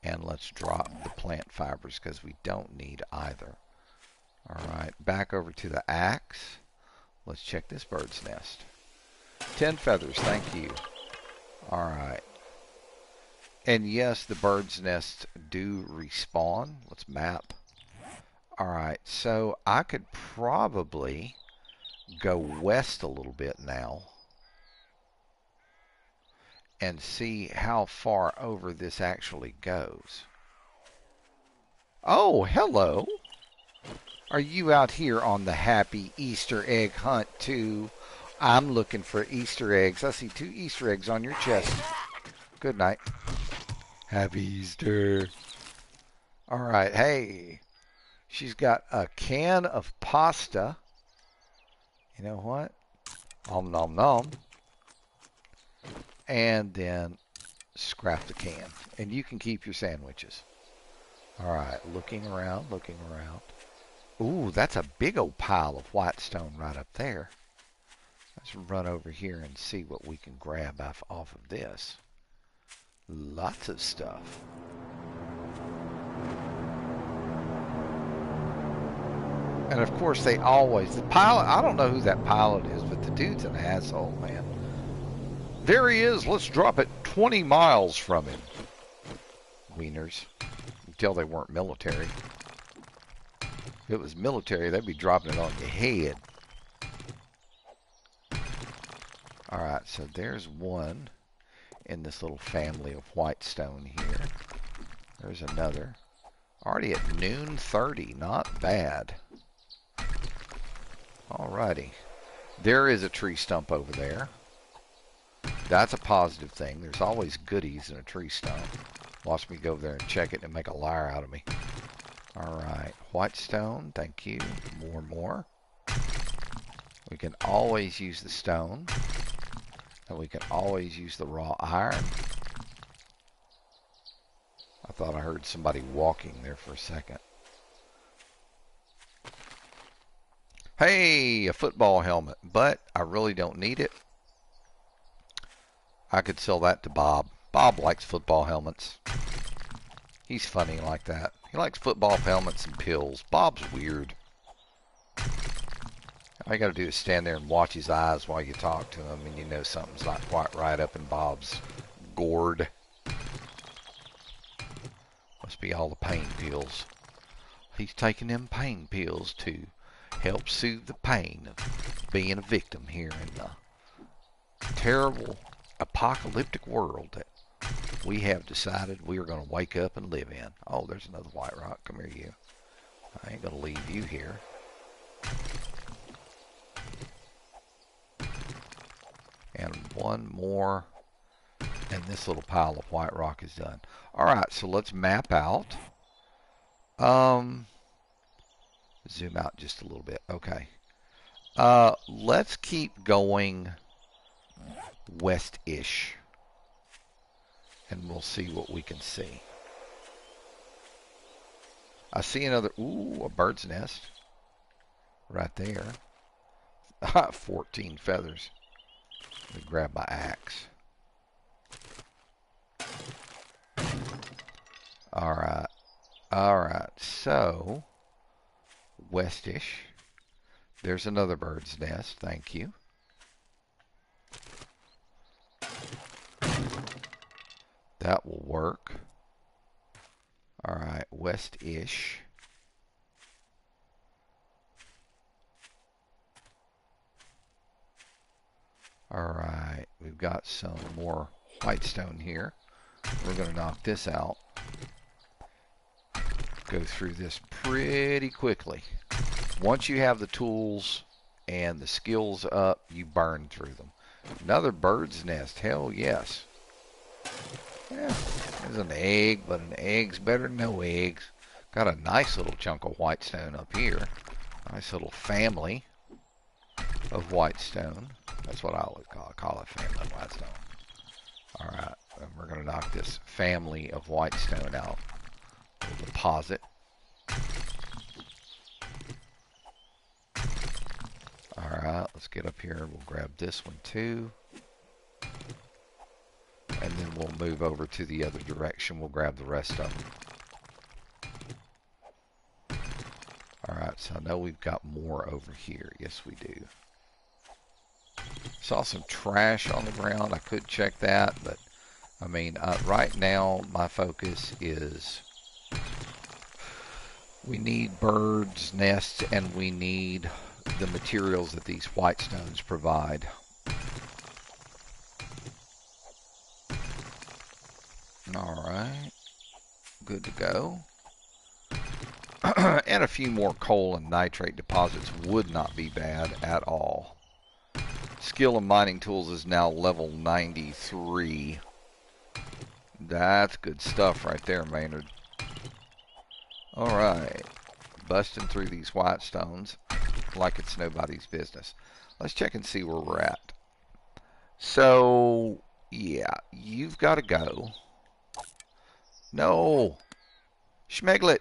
and let's drop the plant fibers because we don't need either. All right, back over to the axe. Let's check this bird's nest. 10 feathers, thank you. All right. And yes, the bird's nests do respawn. Let's map. All right, so I could probably go west a little bit now and see how far over this actually goes. Oh, hello. Are you out here on the Happy Easter egg hunt too? I'm looking for Easter eggs. I see 2 Easter eggs on your chest. Good night. Happy Easter. All right, hey. She's got a can of pasta. You know what? Nom nom nom. And then scrap the can. And you can keep your sandwiches. All right, looking around, looking around. Ooh, that's a big old pile of white stone right up there. Let's run over here and see what we can grab off of this. Lots of stuff. And of course, they always, the pilot, I don't know who that pilot is, but the dude's an asshole, man. There he is. Let's drop it 20 miles from him. Wieners. Until they weren't military. If it was military, they'd be dropping it on your head. Alright, so there's one in this little family of white stone here. There's another. Already at noon 30. Not bad. Alrighty. There is a tree stump over there. That's a positive thing. There's always goodies in a tree stump. Watch me go over there and check it and make a liar out of me. Alright. White stone. Thank you. More. We can always use the stone. And we can always use the raw iron. I thought I heard somebody walking there for a second. Hey, a football helmet, but I really don't need it. I could sell that to Bob. Bob likes football helmets. He's funny like that. He likes football helmets and pills. Bob's weird. All you got to do is stand there and watch his eyes while you talk to him, and you know something's not quite right up in Bob's gourd. Must be all the pain pills. He's taking them pain pills to help soothe the pain of being a victim here in the terrible apocalyptic world that we have decided we are going to wake up and live in. Oh, there's another white rock. Come here, you. I ain't going to leave you here. And one more. And this little pile of white rock is done. Alright, so let's map out. Zoom out just a little bit. Okay. Let's keep going west-ish. And we'll see what we can see. I see another, ooh, a bird's nest. Right there. 14 feathers. Let me grab my axe. Alright. Alright, so westish. There's another bird's nest, thank you. That will work. All right, west-ish. All right, we've got some more whitestone here. We're going to knock this out. Go through this pretty quickly. Once you have the tools and the skills up, you burn through them. Another bird's nest, hell yes. Yeah, there's an egg, but an egg's better than no eggs. Got a nice little chunk of whitestone up here. Nice little family of whitestone. That's what I always call it, family of whitestone. Alright, and we're going to knock this family of whitestone out. We'll deposit. Alright, let's get up here. We'll grab this one too. And then we'll move over to the other direction. We'll grab the rest of them. Alright, so I know we've got more over here. Yes, we do. Saw some trash on the ground. I could check that, but I mean, right now my focus is we need birds' nests and we need the materials that these whitestones provide. Alright, good to go. And a few more coal and nitrate deposits would not be bad at all. Skill of mining tools is now level 93. That's good stuff right there, Maynard. Alright, busting through these whitestones like it's nobody's business. Let's check and see where we're at. So, yeah, you've got to go. No! Schmeglet!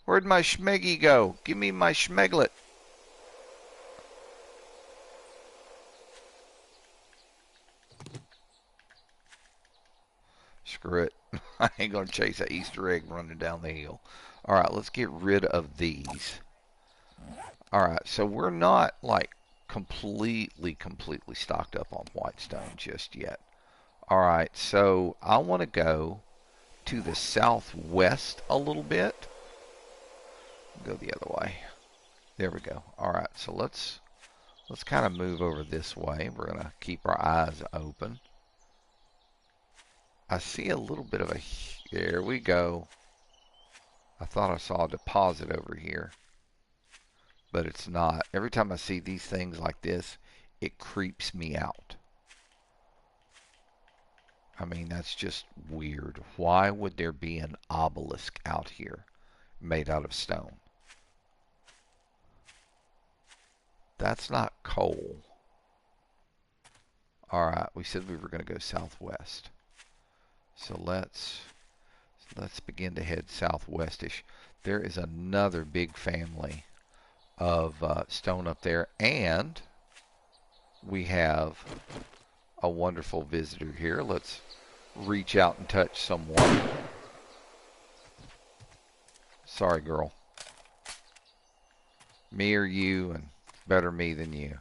Where'd my Schmeggy go? Give me my Schmeglet! Screw it. I ain't gonna chase that Easter egg running down the hill. Alright, let's get rid of these. Alright, so we're not like completely stocked up on whitestone just yet. Alright, so I want to go to the southwest a little bit. Go the other way. There we go. Alright, so let's kind of move over this way. We're gonna keep our eyes open. I see a little bit of a... There we go. I thought I saw a deposit over here, but it's not. Every time I see these things like this, it creeps me out. I mean, that's just weird. Why would there be an obelisk out here made out of stone? That's not coal. Alright, we said we were going to go southwest. So let's begin to head southwestish. There is another big family of stone up there, and we have a wonderful visitor here. Let's reach out and touch someone. Sorry, girl. Me or you, and better me than you.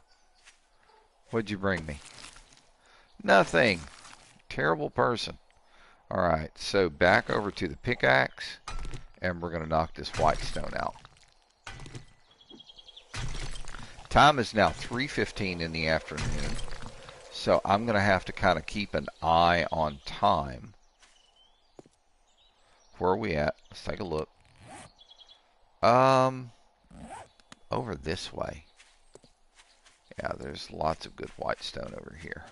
What'd you bring me? Nothing. Terrible person. Alright, so back over to the pickaxe, and we're going to knock this whitestone out. Time is now 3:15 in the afternoon, so I'm going to have to kind of keep an eye on time. Where are we at? Let's take a look. Over this way. Yeah, there's lots of good whitestone over here.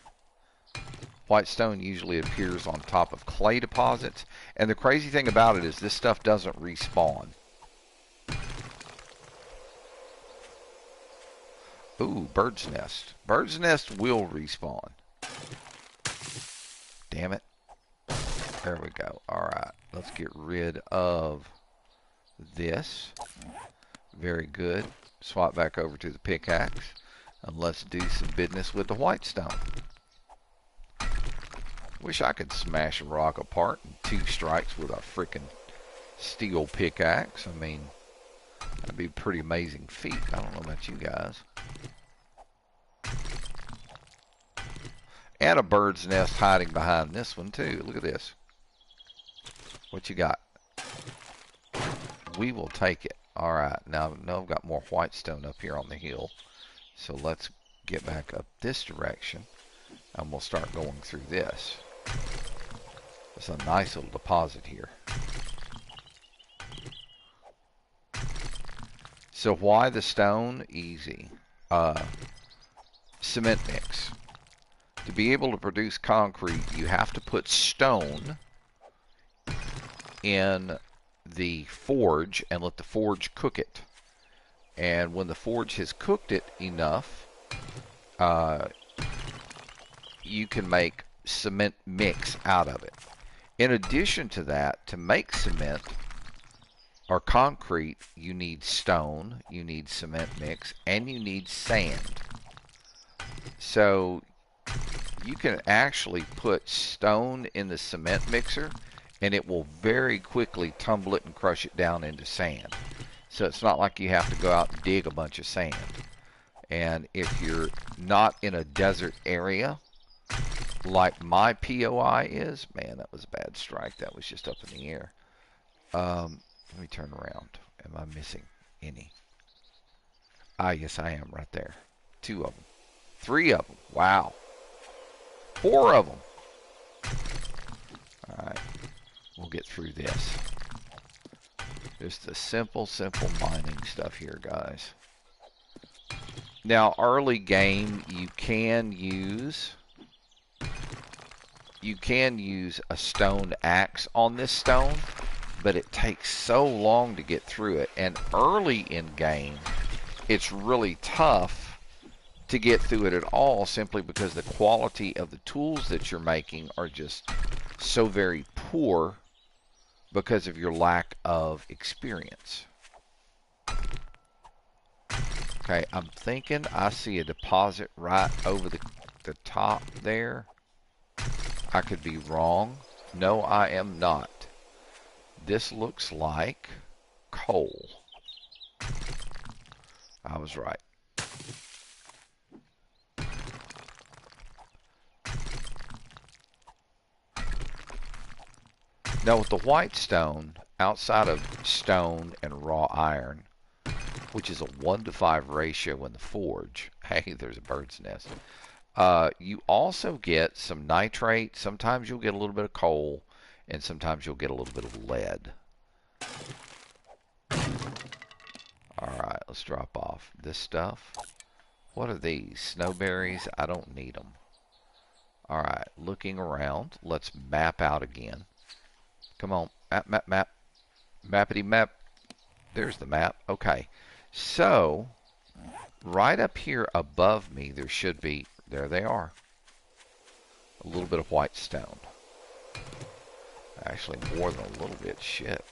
Whitestone usually appears on top of clay deposits, and the crazy thing about it is this stuff doesn't respawn. Ooh, bird's nest. Bird's nest will respawn. Damn it. There we go. Alright, let's get rid of this. Very good. Swap back over to the pickaxe, and let's do some business with the whitestone. Wish I could smash a rock apart in 2 strikes with a frickin' steel pickaxe. I mean, that'd be a pretty amazing feat. I don't know about you guys. And a bird's nest hiding behind this one too. Look at this. What you got? We will take it. Alright, now I've got more white stone up here on the hill. So let's get back up this direction. And we'll start going through this. It's a nice little deposit here. So why the stone? Easy. Cement mix. To be able to produce concrete, you have to put stone in the forge and let the forge cook it. And when the forge has cooked it enough, you can make cement mix out of it. In addition to that, to make cement or concrete, you need stone, you need cement mix, and you need sand. So you can actually put stone in the cement mixer and it will very quickly tumble it and crush it down into sand. So it's not like you have to go out and dig a bunch of sand. And if you're not in a desert area like my POI is, man, that was a bad strike. That was just up in the air. Let me turn around. Am I missing any? Ah, yes, I am right there. 2 of them. 3 of them. Wow. 4 of them. All right. We'll get through this. Just the simple mining stuff here, guys. Now, early game, you can use a stone axe on this stone, but it takes so long to get through it. And early in game, it's really tough to get through it at all, simply because the quality of the tools that you're making are just so very poor because of your lack of experience. Okay, I'm thinking I see a deposit right over the top there. I could be wrong. No, I am not. This looks like coal. I was right. Now with the white stone, outside of stone and raw iron, which is a 1-to-5 ratio in the forge, hey, there's a bird's nest. You also get some nitrate. Sometimes you'll get a little bit of coal, and sometimes you'll get a little bit of lead. Alright, let's drop off this stuff. What are these? Snowberries? I don't need them. Alright, looking around. Let's map out again. Come on. Map. Mappity map. There's the map. Okay. So, right up here above me, there should be, there they are, a little bit of white stone. Actually, more than a little bit. Shit.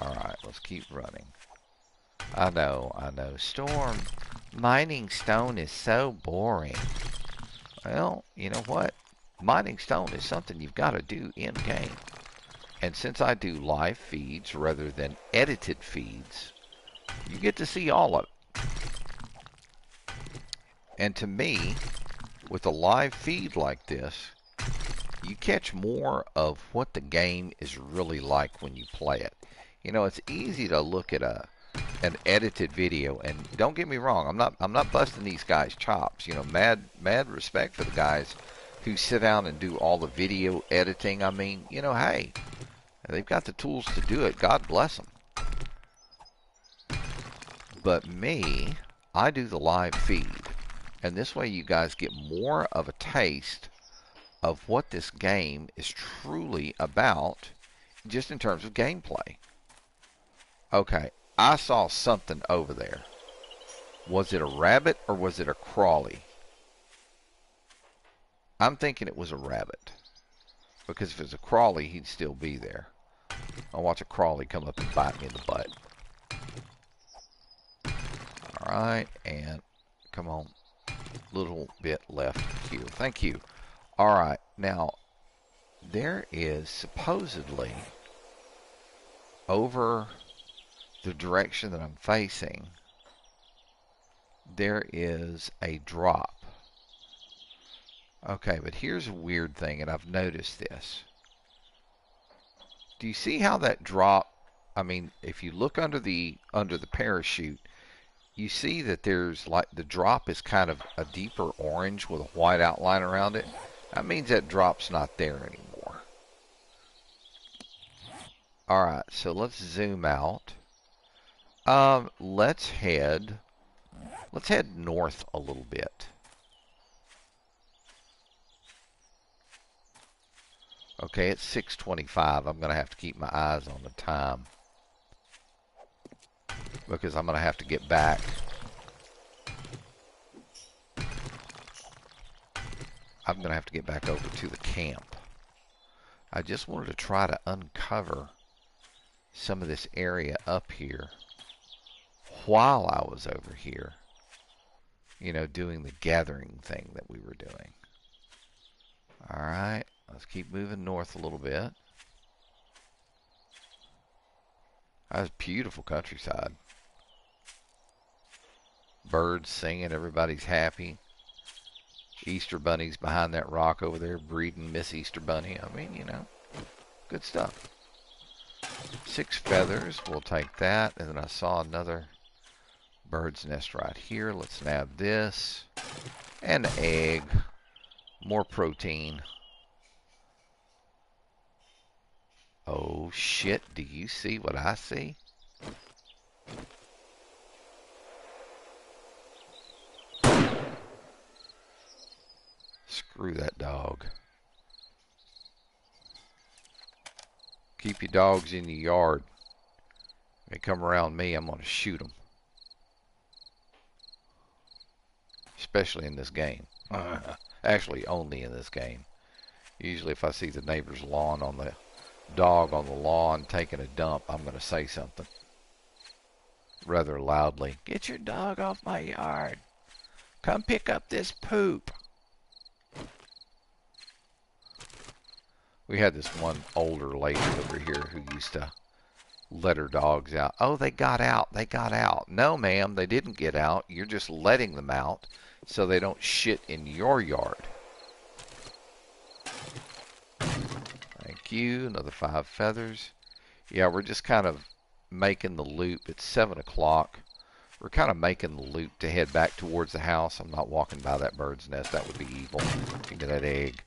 Alright, let's keep running. I know. Storm, mining stone is so boring. Well, you know what? Mining stone is something you've got to do in-game. And since I do live feeds rather than edited feeds, you get to see all of it. And to me, with a live feed like this, you catch more of what the game is really like when you play it. You know, it's easy to look at an edited video, and don't get me wrong, I'm not busting these guys' chops. You know, mad respect for the guys who sit down and do all the video editing. I mean, you know, hey, they've got the tools to do it. God bless them. But me, I do the live feed, and this way you guys get more of a taste of what this game is truly about, just in terms of gameplay. Okay, I saw something over there. Was it a rabbit or was it a crawly? I'm thinking it was a rabbit, because if it's a crawly, he'd still be there. I'll watch a crawly come up and bite me in the butt. Alright, and come on. Little bit left here. Thank you. Alright, now, there is supposedly, over the direction that I'm facing, there is a drop. Okay, but here's a weird thing, and I've noticed this. Do you see how that drop, I mean, if you look under the parachute, you see that there's like the drop is kind of a deeper orange with a white outline around it. That means that drop's not there anymore. Alright, so let's zoom out. Let's head north a little bit. Okay, it's 6:25. I'm going to have to keep my eyes on the time because I'm going to have to get back. I'm going to have to get back over to the camp. I just wanted to try to uncover some of this area up here while I was over here, you know, doing the gathering thing that we were doing. All right, let's keep moving north a little bit. That's beautiful countryside. Birds singing, everybody's happy. Easter bunny's behind that rock over there breeding Miss Easter Bunny. I mean, you know, good stuff. 6 feathers, we'll take that. And then I saw another bird's nest right here. Let's nab this. An egg. More protein. Oh shit, do you see what I see? Screw that dog. Keep your dogs in your yard. If they come around me, I'm going to shoot them. Especially in this game. Actually, only in this game. Usually if I see the neighbor's lawn on the dog on the lawn taking a dump, I'm going to say something rather loudly. Get your dog off my yard. Come pick up this poop. We had this one older lady over here who used to let her dogs out. Oh, they got out. They got out. No, ma'am, they didn't get out. You're just letting them out so they don't shit in your yard. Thank you. Another 5 feathers. Yeah, we're just kind of making the loop. It's 7 o'clock. We're kind of making the loop to head back towards the house. I'm not walking by that bird's nest. That would be evil. Look at that egg.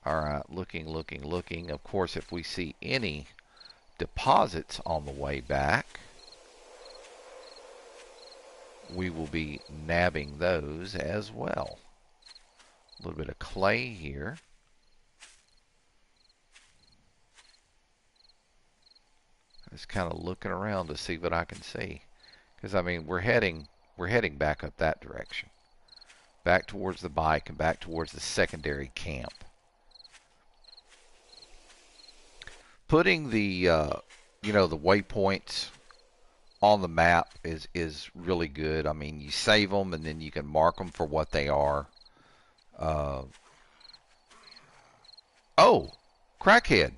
Alright, looking. Of course, if we see any deposits on the way back, we will be nabbing those as well. A little bit of clay here. Just kind of looking around to see what I can see. Because, I mean, we're heading back up that direction. Back towards the bike and back towards the secondary camp. Putting the, you know, the waypoints on the map is really good. I mean, you save them and then you can mark them for what they are. Oh, Crackhead.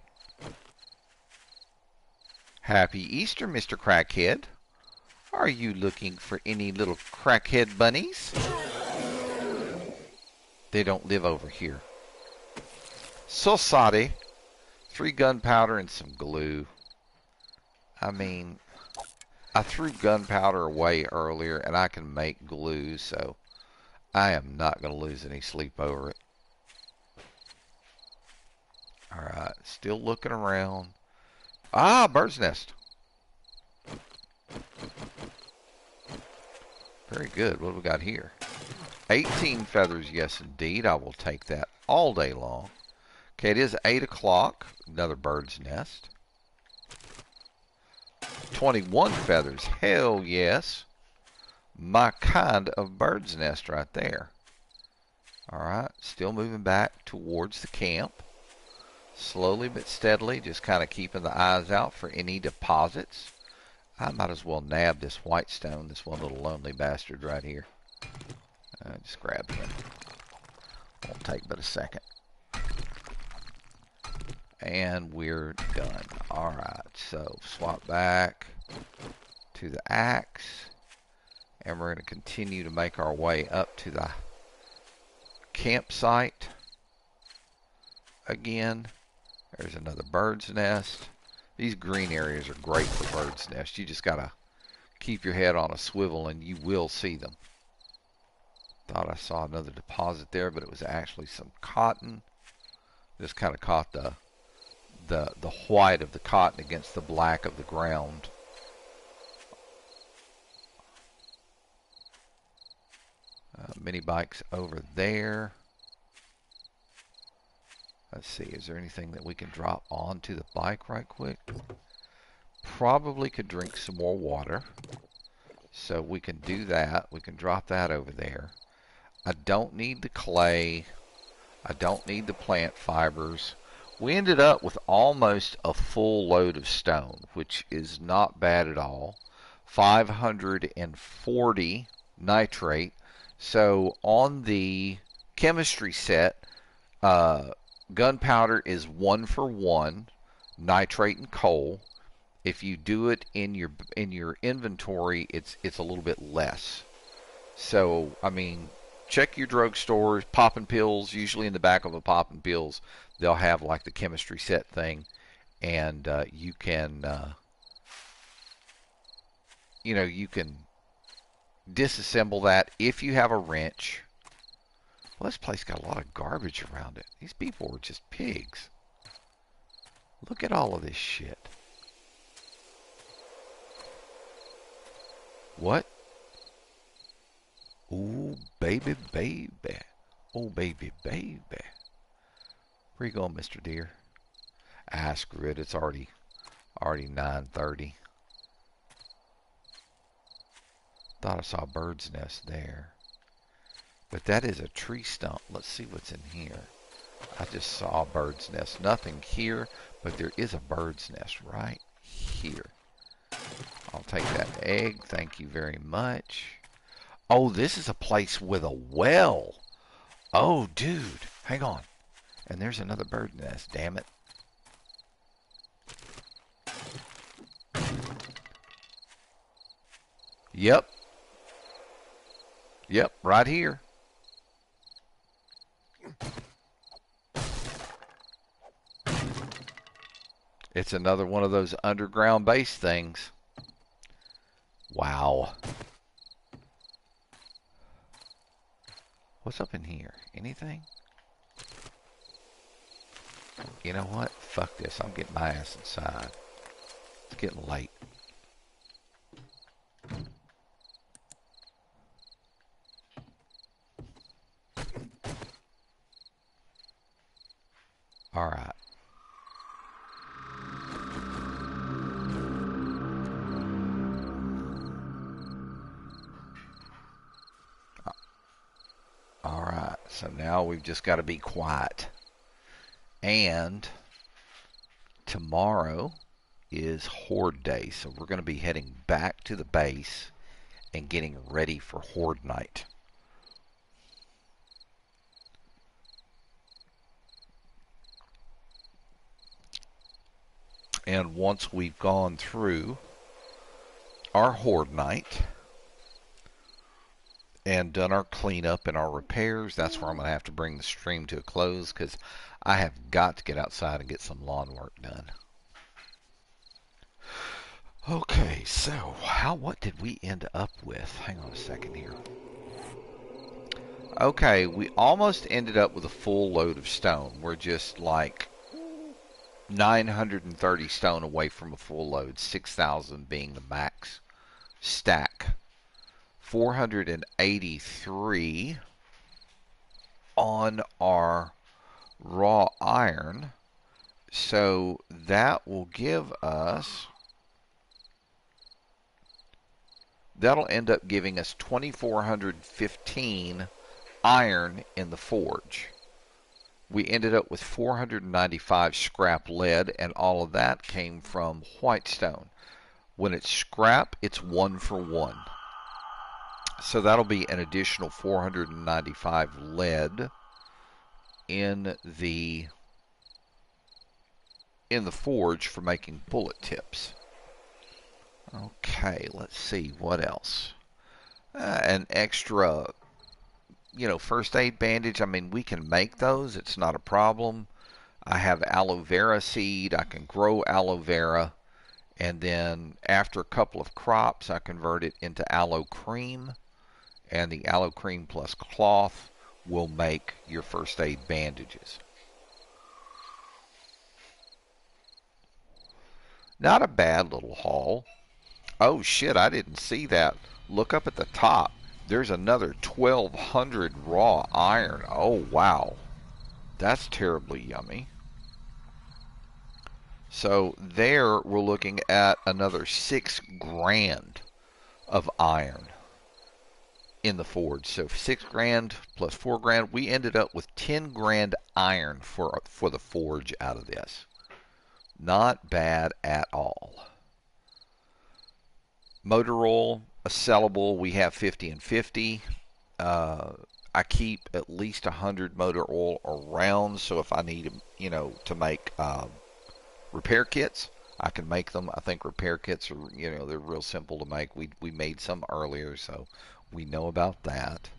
Happy Easter, Mr. Crackhead. Are you looking for any little crackhead bunnies? They don't live over here. So sorry. 3 gunpowder and some glue. I mean, I threw gunpowder away earlier and I can make glue, so I am not going to lose any sleep over it. Alright, still looking around. Ah, bird's nest. Very good. What have we got here? 18 feathers, yes indeed. I will take that all day long. Okay, it is 8 o'clock. Another bird's nest. 21 feathers. Hell yes. My kind of bird's nest right there. Alright, still moving back towards the camp. Slowly but steadily, just kind of keeping the eyes out for any deposits. I might as well nab this white stone, this one little lonely bastard right here. Just grab him. Won't take but a second. And we're done. Alright, so swap back to the axe. And we're going to continue to make our way up to the campsite again. There's another bird's nest. These green areas are great for bird's nests. You just gotta keep your head on a swivel and you will see them. Thought I saw another deposit there, but it was actually some cotton. Just kind of caught the white of the cotton against the black of the ground. Mini bikes over there. Let's see, is there anything that we can drop onto the bike right quick? Probably could drink some more water. So we can do that. We can drop that over there. I don't need the clay. I don't need the plant fibers. We ended up with almost a full load of stone, which is not bad at all. 540 nitrate. So on the chemistry set, gunpowder is 1-for-1, nitrate and coal. If you do it in your inventory, it's a little bit less. So I mean, check your drugstores. Poppin' pills, usually in the back of a poppin' pills, they'll have like the chemistry set thing, and you can you can disassemble that if you have a wrench. Well, this place got a lot of garbage around it. These people were just pigs. Look at all of this shit. What? Ooh, baby, baby. Oh, baby, baby. Where you going, Mr. Deer? Ah, screw it. It's already 9:30. Thought I saw a bird's nest there. But that is a tree stump. Let's see what's in here. I just saw a bird's nest. Nothing here, but there is a bird's nest right here. I'll take that egg. Thank you very much. Oh, this is a place with a well. Oh, dude. Hang on. And there's another bird nest. Damn it. Yep. Yep, right here. It's another one of those underground base things. Wow. What's up in here? Anything? You know what? Fuck this. I'm getting my ass inside. It's getting late. All right. All right. So now we've just got to be quiet. And tomorrow is Horde Day. So we're going to be heading back to the base and getting ready for Horde Night. And once we've gone through our Horde Night and done our cleanup and our repairs, that's where I'm going to have to bring the stream to a close, because I have got to get outside and get some lawn work done. Okay, so what did we end up with? Hang on a second here. Okay, we almost ended up with a full load of stone. We're just like 930 stone away from a full load, 6,000 being the max stack. 483 on our raw iron. So that will give us, that'll end up giving us 2,415 iron in the forge. We ended up with 495 scrap lead, and all of that came from white stone. When it's scrap, it's 1-for-1. So that'll be an additional 495 lead in the forge for making bullet tips. Okay, let's see what else. An extra first aid bandage, I mean, we can make those. It's not a problem. I have aloe vera seed. I can grow aloe vera. And then after a couple of crops, I convert it into aloe cream. And the aloe cream plus cloth will make your first aid bandages. Not a bad little haul. Oh shit, I didn't see that. Look up at the top. There's another 1,200 raw iron. Oh wow. That's terribly yummy. So there we're looking at another 6 grand of iron in the forge. So 6 grand plus 4 grand, we ended up with 10 grand iron for the forge out of this. Not bad at all. Motor oil, a sellable, we have 50 and 50. I keep at least 100 motor oil around, so if I need, to make repair kits, I can make them. I think repair kits are, they're real simple to make. We made some earlier, so we know about that.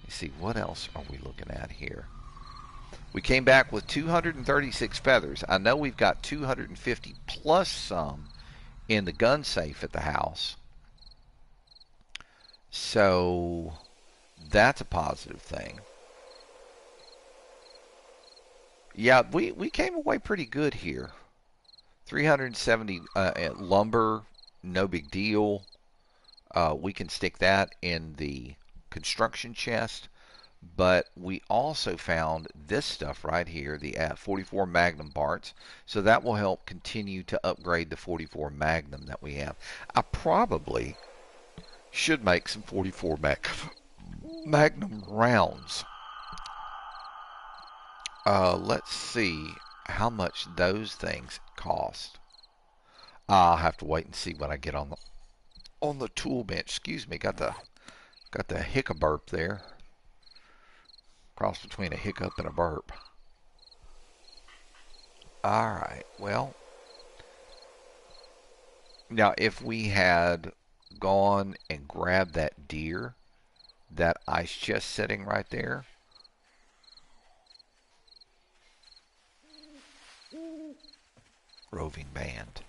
Let's see, what else are we looking at here? We came back with 236 feathers. I know we've got 250 plus some in the gun safe at the house. So that's a positive thing. Yeah, we came away pretty good here. 370 lumber, no big deal. We can stick that in the construction chest. But we also found this stuff right here, the 44 Magnum parts. So that will help continue to upgrade the 44 Magnum that we have. I probably should make some 44 Magnum rounds. Let's see how much those things cost. I'll have to wait and see when I get on the tool bench. Excuse me, got the hiccup burp there. Cross between a hiccup and a burp. Alright, well, now if we had gone and grabbed that deer, that ice chest sitting right there, roving band.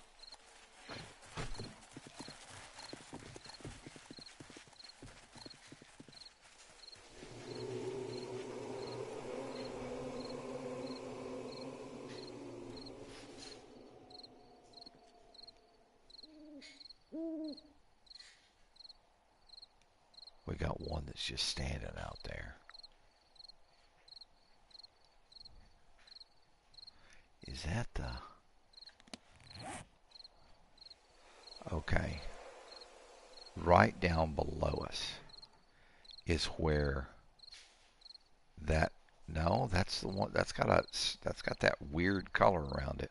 We got one that's just standing out there. Is that the... Okay. Right down below us is where that... No, that's the one that's got that weird color around it.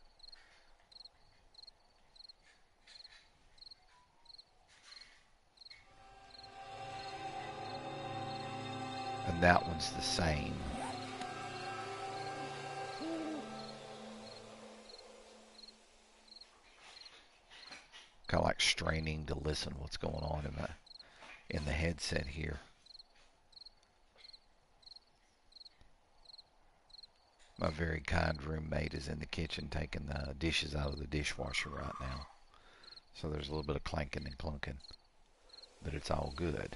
And that one's the same. Kind of like straining to listen what's going on in the headset here. My very kind roommate is in the kitchen taking the dishes out of the dishwasher right now. So there's a little bit of clanking and clunking. But it's all good.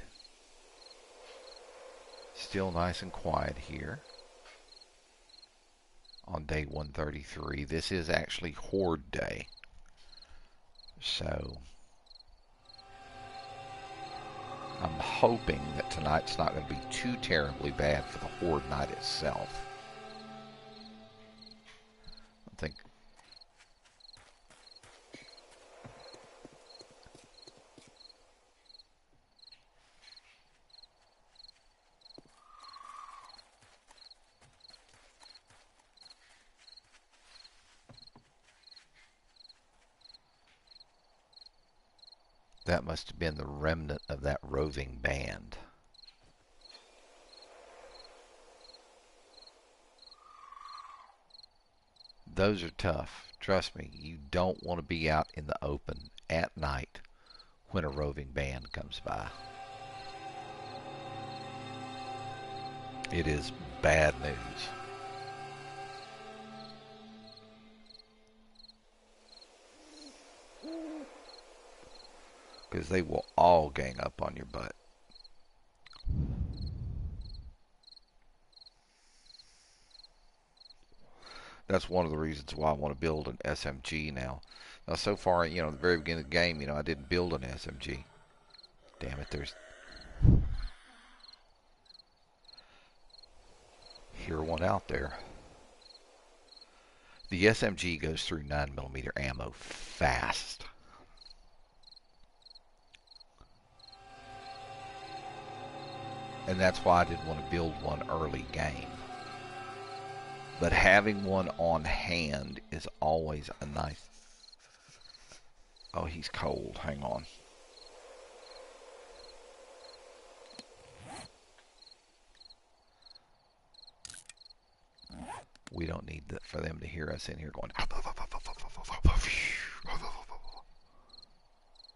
Still nice and quiet here on day 133. This is actually Horde Day. So I'm hoping that tonight's not going to be too terribly bad for the Horde night itself. I think that must have been the remnant of that roving band. Those are tough. Trust me, you don't want to be out in the open at night when a roving band comes by. It is bad news. Because they will all gang up on your butt. That's one of the reasons why I want to build an SMG now. Now, so far, at the very beginning of the game, I didn't build an SMG. Damn it, there's... Hear one out there. The SMG goes through 9mm ammo fast. And that's why I didn't want to build one early game. But having one on hand is always a nice... Oh, he's cold. Hang on. We don't need for them to hear us in here going...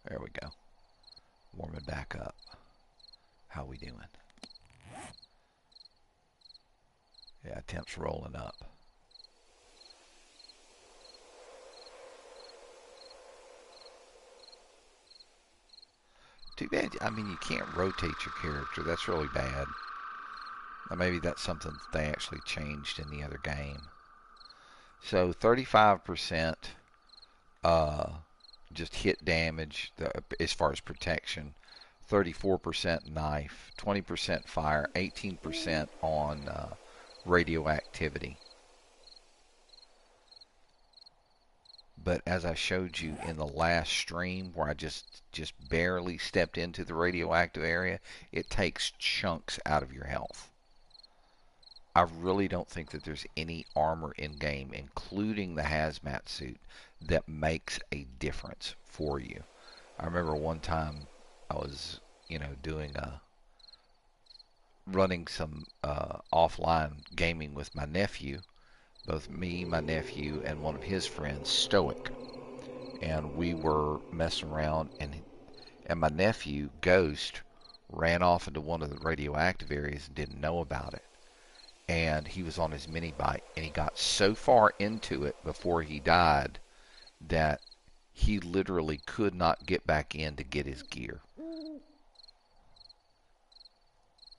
There we go. Warming back up. How we doing? Yeah, temps rolling up. Too bad. I mean, you can't rotate your character. That's really bad. Now, maybe that's something that they actually changed in the other game. So 35% just hit damage as far as protection. 34% knife, 20% fire, 18% on radioactivity. But as I showed you in the last stream where I just barely stepped into the radioactive area, it takes chunks out of your health. I really don't think that there's any armor in game, including the hazmat suit, that makes a difference for you. I remember one time I was, doing running some offline gaming with my nephew. Both me, my nephew, and one of his friends, Stoic. And we were messing around, and my nephew, Ghost, ran off into one of the radioactive areas and didn't know about it. And he was on his mini bike, and he got so far into it before he died that he literally could not get back in to get his gear.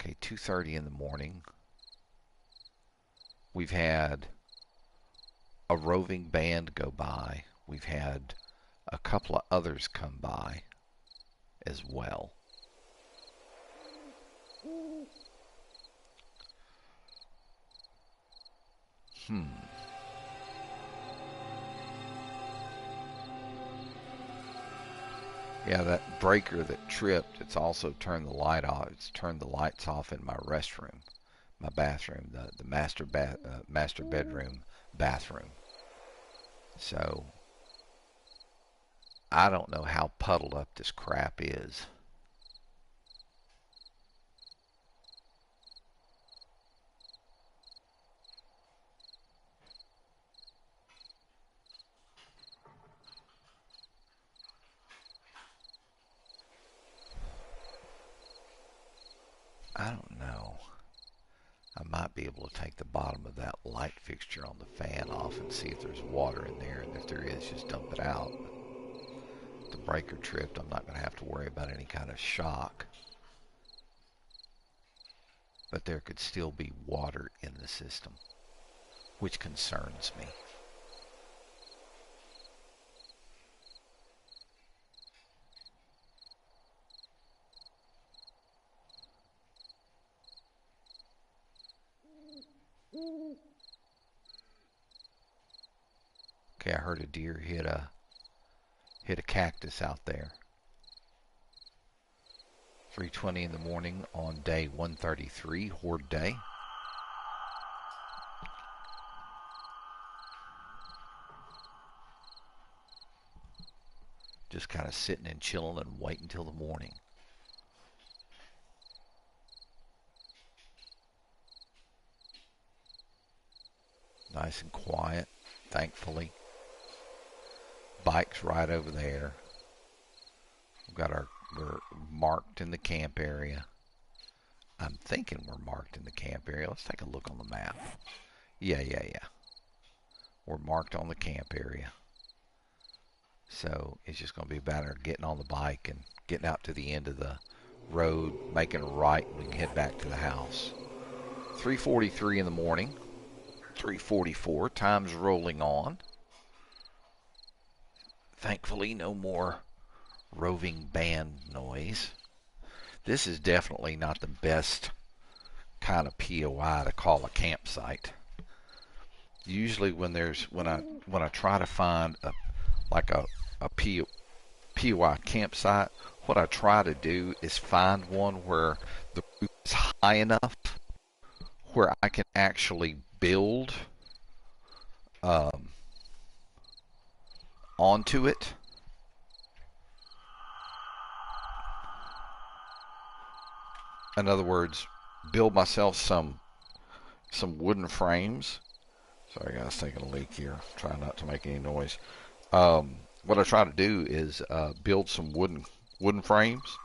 Okay, 2:30 in the morning. We've had a roving band go by. We've had a couple of others come by as well. Yeah, that breaker that tripped, it's also turned the light off. It's turned the lights off in my restroom, my bathroom, the master bedroom bathroom. So I don't know how puddled up this crap is. I don't know. I might be able to take the bottom of that light fixture on the fan off and see if there's water in there, and if there is, just dump it out. If the breaker tripped, I'm not going to have to worry about any kind of shock. But there could still be water in the system, which concerns me. Okay, I heard a deer hit a cactus out there. 3:20 in the morning on day 133, Horde Day. Just kind of sitting and chilling and waiting until the morning. Nice and quiet, thankfully. Bike's right over there. We're marked in the camp area. I'm thinking we're marked in the camp area. Let's take a look on the map. Yeah. We're marked on the camp area. So it's just going to be a matter of getting on the bike and getting out to the end of the road, making a right, and we can head back to the house. 3:43 in the morning. 3:44. Time's rolling on. Thankfully, no more roving band noise. This is definitely not the best kind of POI to call a campsite. Usually when I try to find a POI campsite, what I try to do is find one where the roof is high enough where I can actually build um, onto it. In other words, build myself some wooden frames. Sorry guys, taking a leak here. Try not to make any noise. What I try to do is build some wooden frames,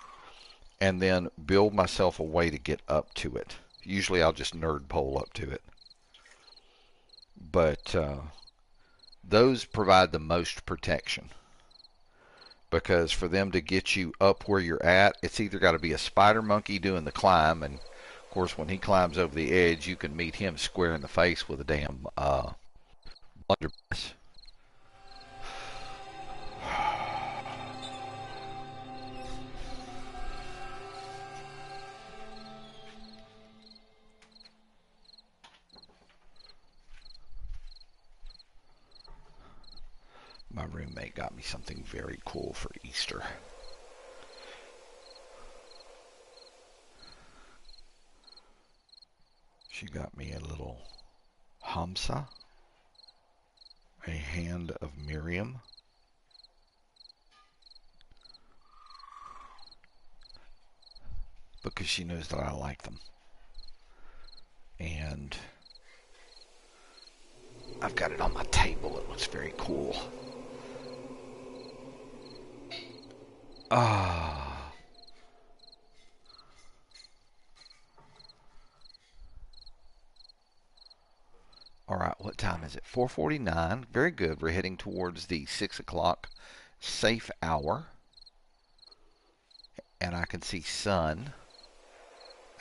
and then build myself a way to get up to it. Usually I'll just nerd pole up to it. But those provide the most protection. Because for them to get you up where you're at, it's either got to be a spider monkey doing the climb, and of course when he climbs over the edge, you can meet him square in the face with a damn blunderbuss. My roommate got me something very cool for Easter. She got me a little Hamsa, a hand of Miriam. Because she knows that I like them. And I've got it on my table. It looks very cool. Ah. All right, what time is it? 4:49. Very good. We're heading towards the 6 o'clock safe hour. And I can see sun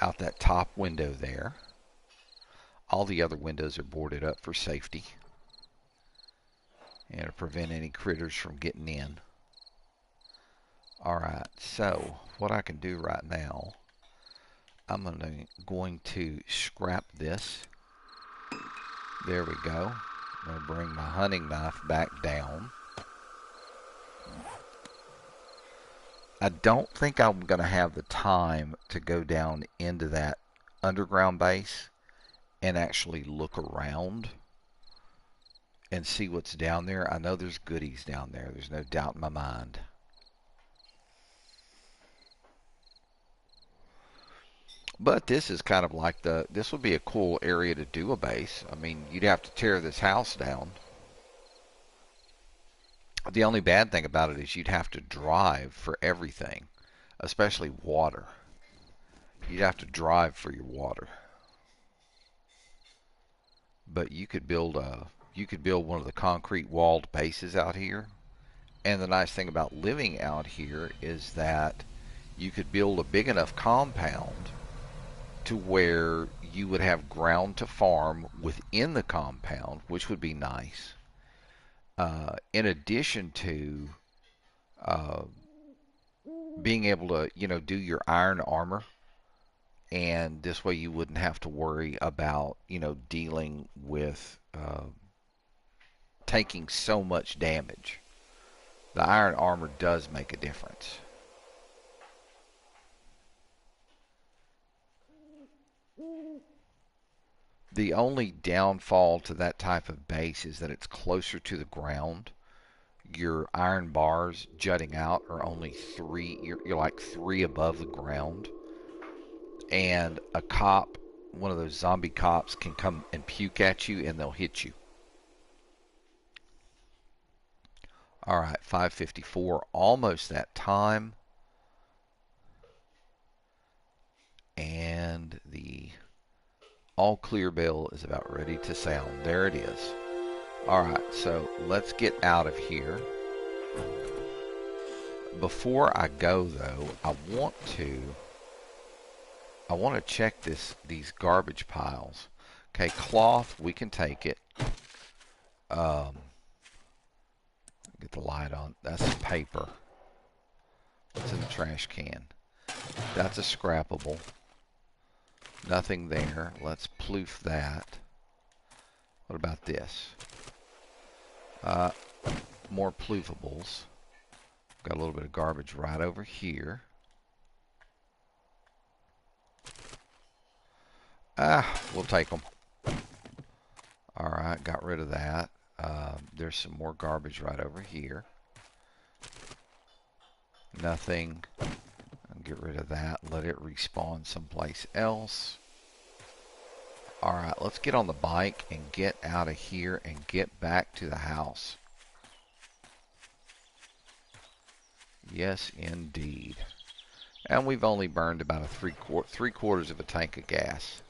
out that top window there. All the other windows are boarded up for safety and to prevent any critters from getting in. Alright, so what I can do right now, I'm going to scrap this. There we go. I'm going to bring my hunting knife back down. I don't think I'm going to have the time to go down into that underground base and actually look around and see what's down there. I know there's goodies down there. There's no doubt in my mind. But this is kind of like this would be a cool area to do a base. I mean, you'd have to tear this house down. The only bad thing about it is you'd have to drive for everything, especially water. You'd have to drive for your water. But you could build one of the concrete walled bases out here. And the nice thing about living out here is that you could build a big enough compound to where you would have ground to farm within the compound, which would be nice. In addition to being able to, do your iron armor, and this way you wouldn't have to worry about, dealing with taking so much damage. The iron armor does make a difference. The only downfall to that type of base is that it's closer to the ground. Your iron bars jutting out are only three, you're like three above the ground. And a cop, one of those zombie cops, can come and puke at you and they'll hit you. Alright, 5:54, almost that time. And the all clear bell is about ready to sound. There it is. Alright, so let's get out of here. Before I go though, I want to check these garbage piles. Okay, cloth, we can take it. Get the light on. That's some paper. What's in the trash can? That's a scrappable. Nothing there. Let's ploof that. What about this? More ploofables. Got a little bit of garbage right over here. We'll take them. Alright, got rid of that. There's some more garbage right over here. Nothing. I'll get rid of that. Let it respawn someplace else. Alright, let's get on the bike and get out of here and get back to the house. Yes, indeed. And we've only burned about a three quarters of a tank of gas.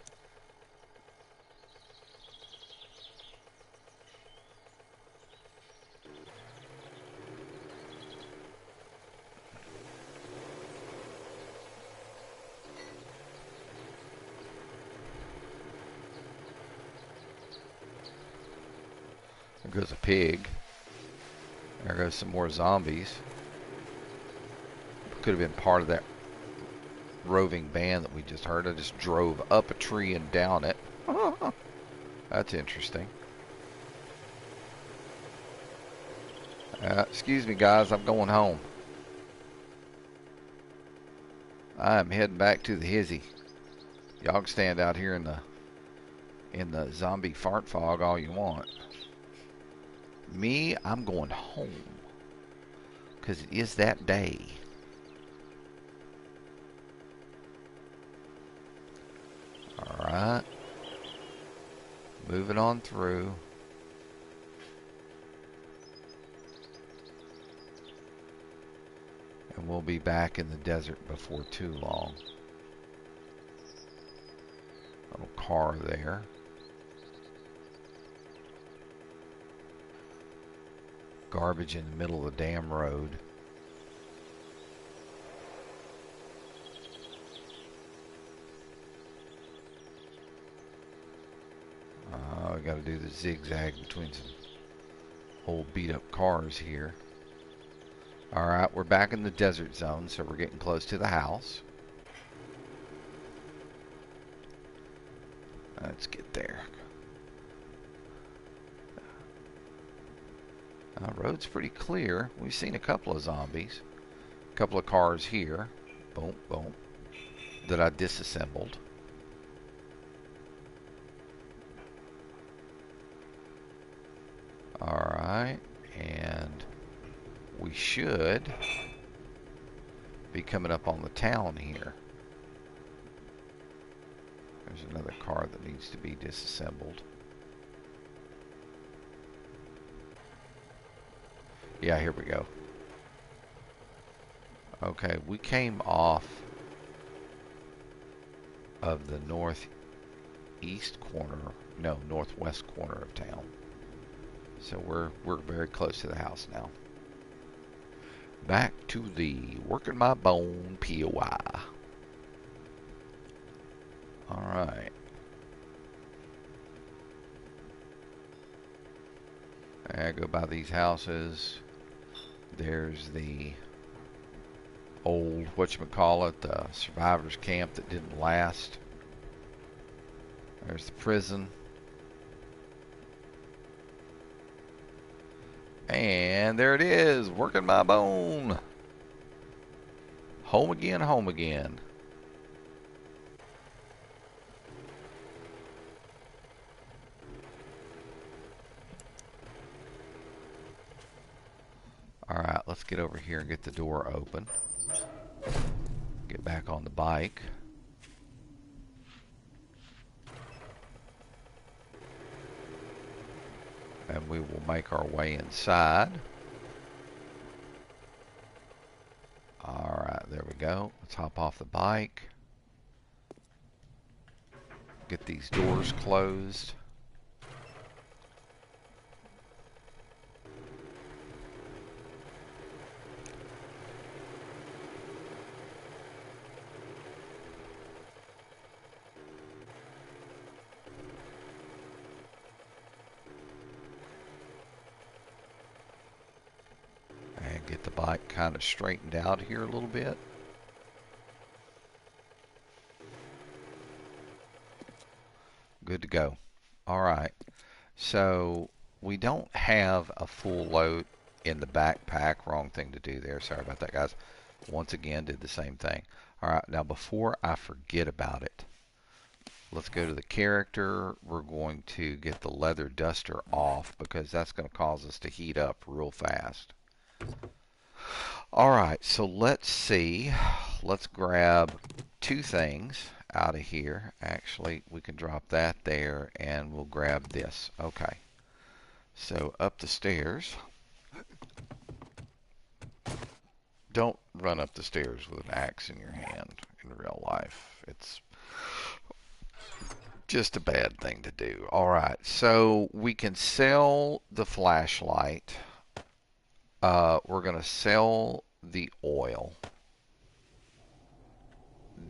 There goes a pig. There goes some more zombies. Could have been part of that roving band that we just heard. I just drove up a tree and down it. That's interesting. Excuse me, guys. I'm going home. I'm heading back to the hizzy. Y'all can stand out here in the zombie fart fog all you want. Me, I'm going home. Because it is that day. Alright. Moving on through. And we'll be back in the desert before too long. Little car there. Garbage in the middle of the damn road. I got to do the zigzag between some old beat up cars here. Alright, we're back in the desert zone, so we're getting close to the house. Let's get there. Road's pretty clear. We've seen a couple of zombies. A couple of cars here. Boom, boom. That I disassembled. Alright, and we should be coming up on the town here. There's another car that needs to be disassembled. Yeah, here we go. Okay, we came off of the northeast corner, no, northwest corner of town. So we're very close to the house now. Back to the working my bone POI. Alright. I go by these houses. There's the old, whatchamacallit, the survivors camp that didn't last. There's the prison. And there it is, working my bone. Home again, home again. Alright, let's get over here and get the door open. Get back on the bike. And we will make our way inside. Alright, there we go. Let's hop off the bike. Get these doors closed. And get the bike kind of straightened out here a little bit. Good to go. All right. So we don't have a full load in the backpack. Wrong thing to do there. Sorry about that, guys. Once again, did the same thing. All right. Now, before I forget about it, let's go to the character. We're going to get the leather duster off because that's going to cause us to heat up real fast. All right. So let's see. Let's grab two things out of here. Actually, we can drop that there and we'll grab this. Okay. So up the stairs. Don't run up the stairs with an axe in your hand in real life. It's just a bad thing to do. All right. So we can sell the flashlight. We're going to sell the oil.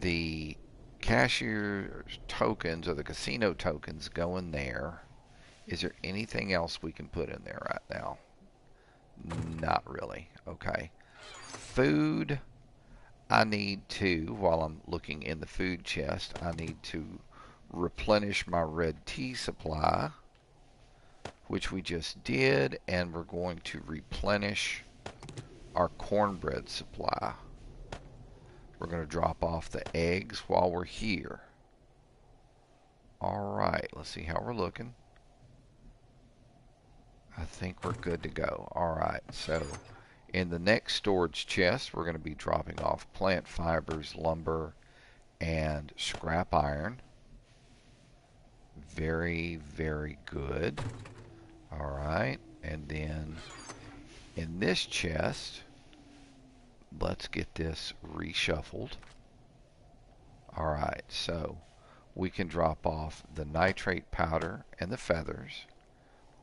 The cashier's tokens or the casino tokens go in there. Is there anything else we can put in there right now? Not really. Okay. Food. I need to, while I'm looking in the food chest, I need to replenish my red tea supply, which we just did, and we're going to replenish our cornbread supply. We're going to drop off the eggs while we're here. Alright, let's see how we're looking. I think we're good to go. Alright, so in the next storage chest, we're going to be dropping off plant fibers, lumber, and scrap iron. Very, very good. Alright, and then in this chest, let's get this reshuffled. Alright, so we can drop off the nitrate powder and the feathers.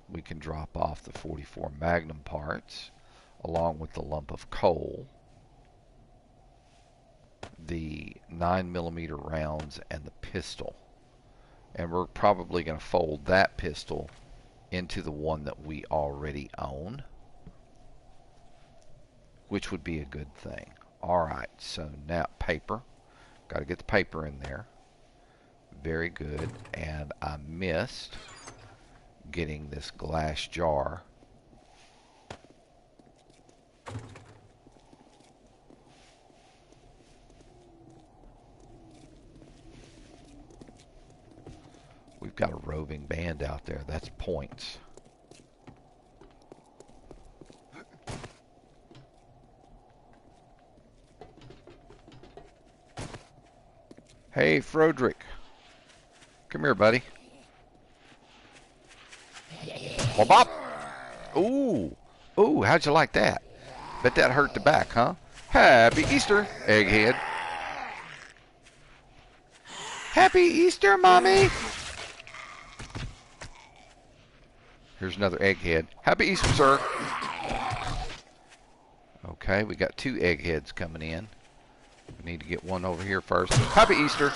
We can drop off the 44 Magnum parts along with the lump of coal, the 9mm rounds, and the pistol. And we're probably going to fold that pistol into the one that we already own, which would be a good thing. Alright, so now paper. Got to get the paper in there. Very good. And I missed getting this glass jar. We've got a roving band out there. That's points. Hey, Froderick. Come here, buddy. Bop, bop. Ooh. Ooh, how'd you like that? Bet that hurt the back, huh? Happy Easter, egghead. Happy Easter, Mommy. Here's another egghead. Happy Easter, sir. Okay, we got two eggheads coming in. We need to get one over here first. Happy Easter.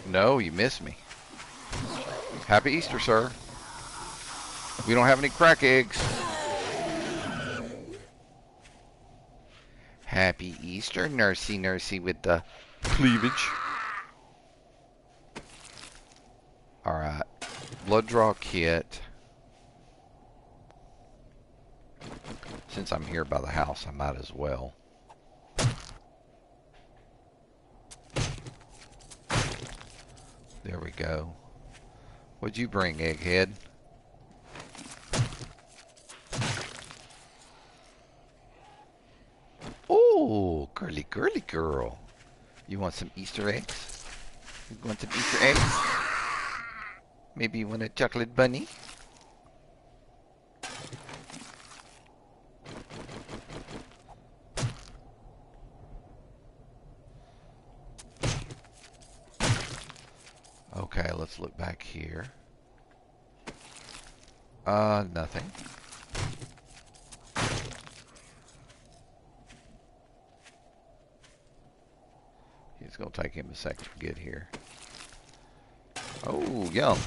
No, you missed me. Happy Easter, sir. We don't have any crack eggs. Happy Easter, Nursey, Nursey with the cleavage. Alright. Blood draw kit. Since I'm here by the house, I might as well. There we go. What'd you bring, egghead? Oh, girly, girly girl. You want some Easter eggs? You want some Easter eggs? Maybe you want a chocolate bunny? let's look back here. Nothing. It's gonna take him a second to get here. Oh, yum.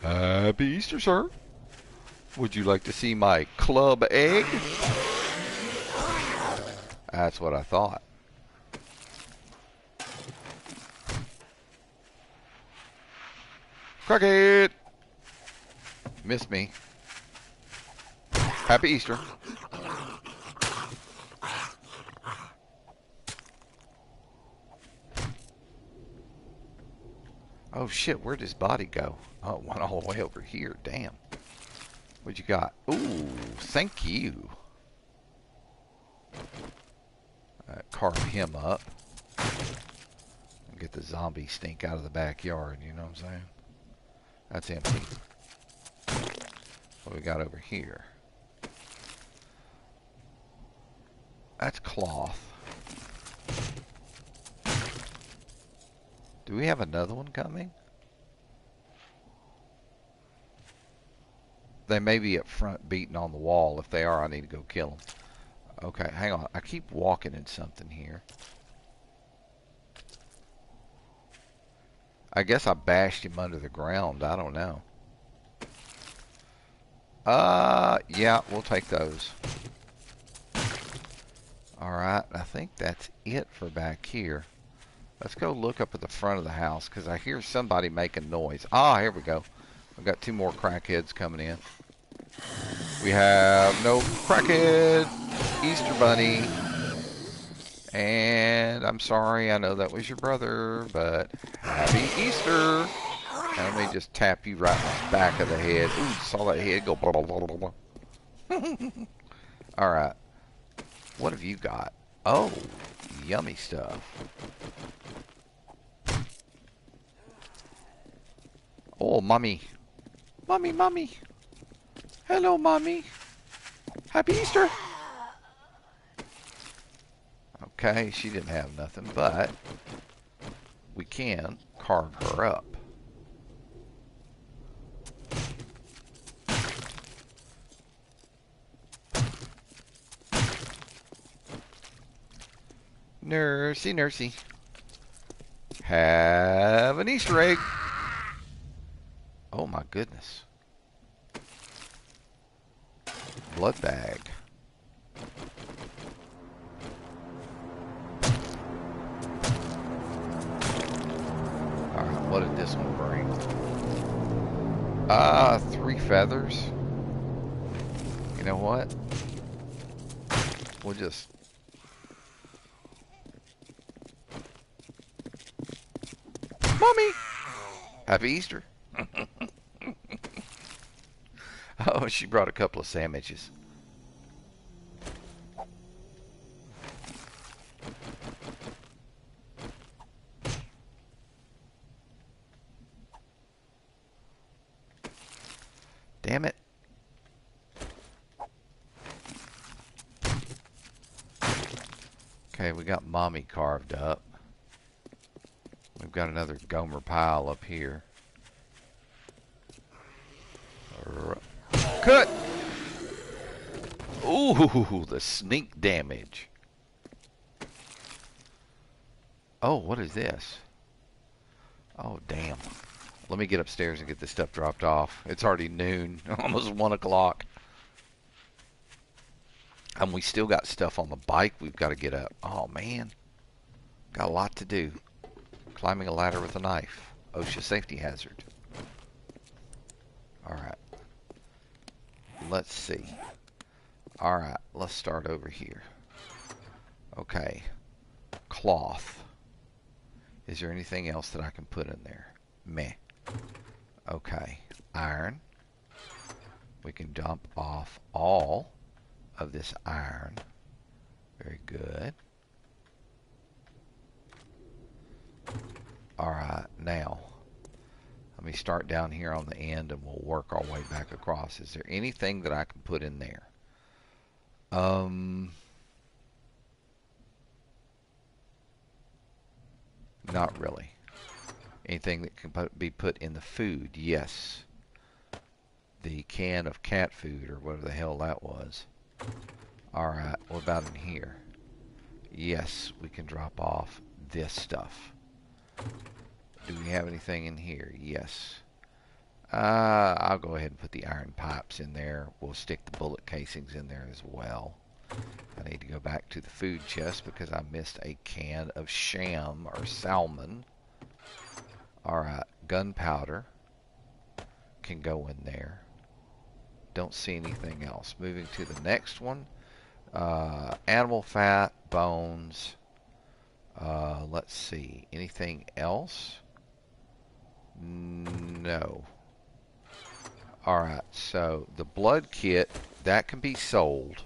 Happy Easter, sir. Would you like to see my club egg? That's what I thought. Cricket! Missed me. Happy Easter. Oh shit, where'd his body go? Oh, it went all the way over here. Damn. What you got? Ooh, thank you. Carve him up. Get the zombie stink out of the backyard, you know what I'm saying? That's empty. What we got over here? That's cloth. Do we have another one coming? They may be up front beating on the wall. If they are, I need to go kill them. Okay, hang on. I keep walking in something here. I guess I bashed him under the ground. I don't know. Yeah, we'll take those. Alright, I think that's it for back here. Let's go look up at the front of the house, because I hear somebody making noise. Ah, here we go. We've got 2 more crackheads coming in. We have no crackhead Easter bunny. And I'm sorry, I know that was your brother, but happy Easter. And let me just tap you right in the back of the head. Ooh, saw that head go blah, blah, blah, blah, blah. Alright. What have you got? Oh, yummy stuff. Oh, mommy. Mommy, mommy. Hello, mommy. Happy Easter. Okay, she didn't have nothing, but we can carve her up. Nursey, nursey. Have an Easter egg. Oh my goodness. Blood bag. Alright, what did this one bring? 3 feathers. You know what? We'll just... Mommy! Happy Easter. Oh, she brought a couple of sandwiches. Damn it. Okay, we got mommy carved up. We've got another Gomer pile up here. Cut! Ooh, the sneak damage. Oh, what is this? Oh, damn. Let me get upstairs and get this stuff dropped off. It's already noon, almost 1 o'clock. And we still got stuff on the bike we've got to get up. Oh, man. Got a lot to do. Climbing a ladder with a knife. OSHA safety hazard. Alright. Let's see. Alright, let's start over here. Okay. Cloth. Is there anything else that I can put in there? Meh. Okay. Iron. We can dump off all of this iron. Very good. Alright, now let me start down here on the end and we'll work our way back across. Is there anything that I can put in there? Not really. Anything that can be put in the food, yes. The can of cat food or whatever the hell that was. Alright, what about in here? Yes, we can drop off this stuff. Do we have anything in here? Yes. I'll go ahead and put the iron pipes in there. We'll stick the bullet casings in there as well. I need to go back to the food chest because I missed a can of sham or salmon. Alright, gunpowder can go in there. Don't see anything else. Moving to the next one. Animal fat, bones. Let's see. Anything else? No. Alright, so the blood kit, that can be sold.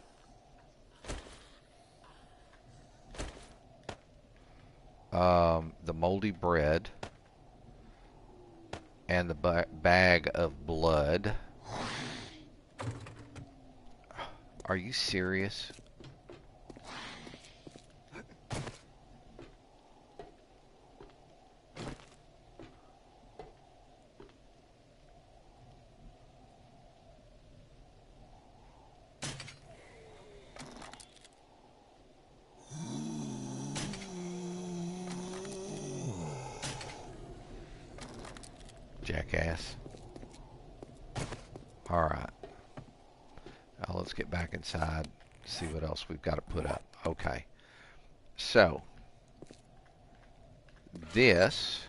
The moldy bread and the bag of blood. Are you serious? Jackass. Alright. Now let's get back inside, see what else we've got to put up. Okay. So, this,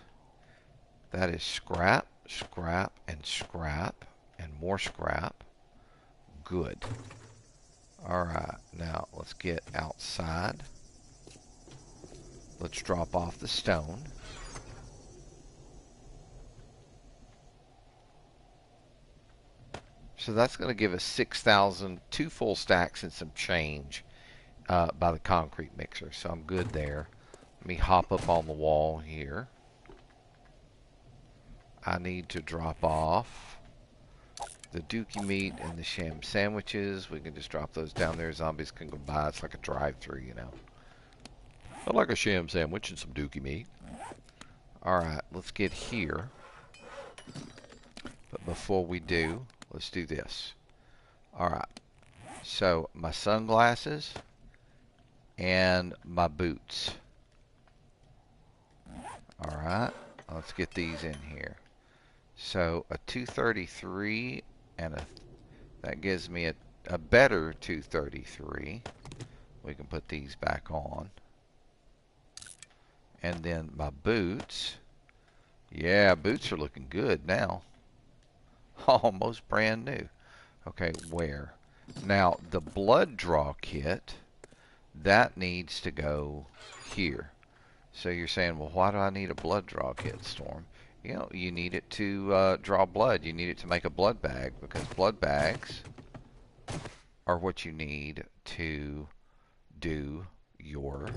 that is scrap, scrap, and scrap, and more scrap. Good. Alright, now let's get outside. Let's drop off the stone. So that's going to give us 6,000, 2 full stacks and some change by the concrete mixer. So I'm good there. Let me hop up on the wall here. I need to drop off the dookie meat and the sham sandwiches. We can just drop those down there. Zombies can go by. It's like a drive-through, you know. I like a sham sandwich and some dookie meat. Alright, let's get here. But before we do, let's do this. Alright, so my sunglasses and my boots. Alright, let's get these in here. So a 233 and that gives me a better 233. We can put these back on. And then my boots. Yeah, boots are looking good now. Almost brand new. Okay, where? Now, the blood draw kit, that needs to go here. So you're saying, well, why do I need a blood draw kit, Storm? You know, you need it to draw blood. You need it to make a blood bag, because blood bags are what you need to do your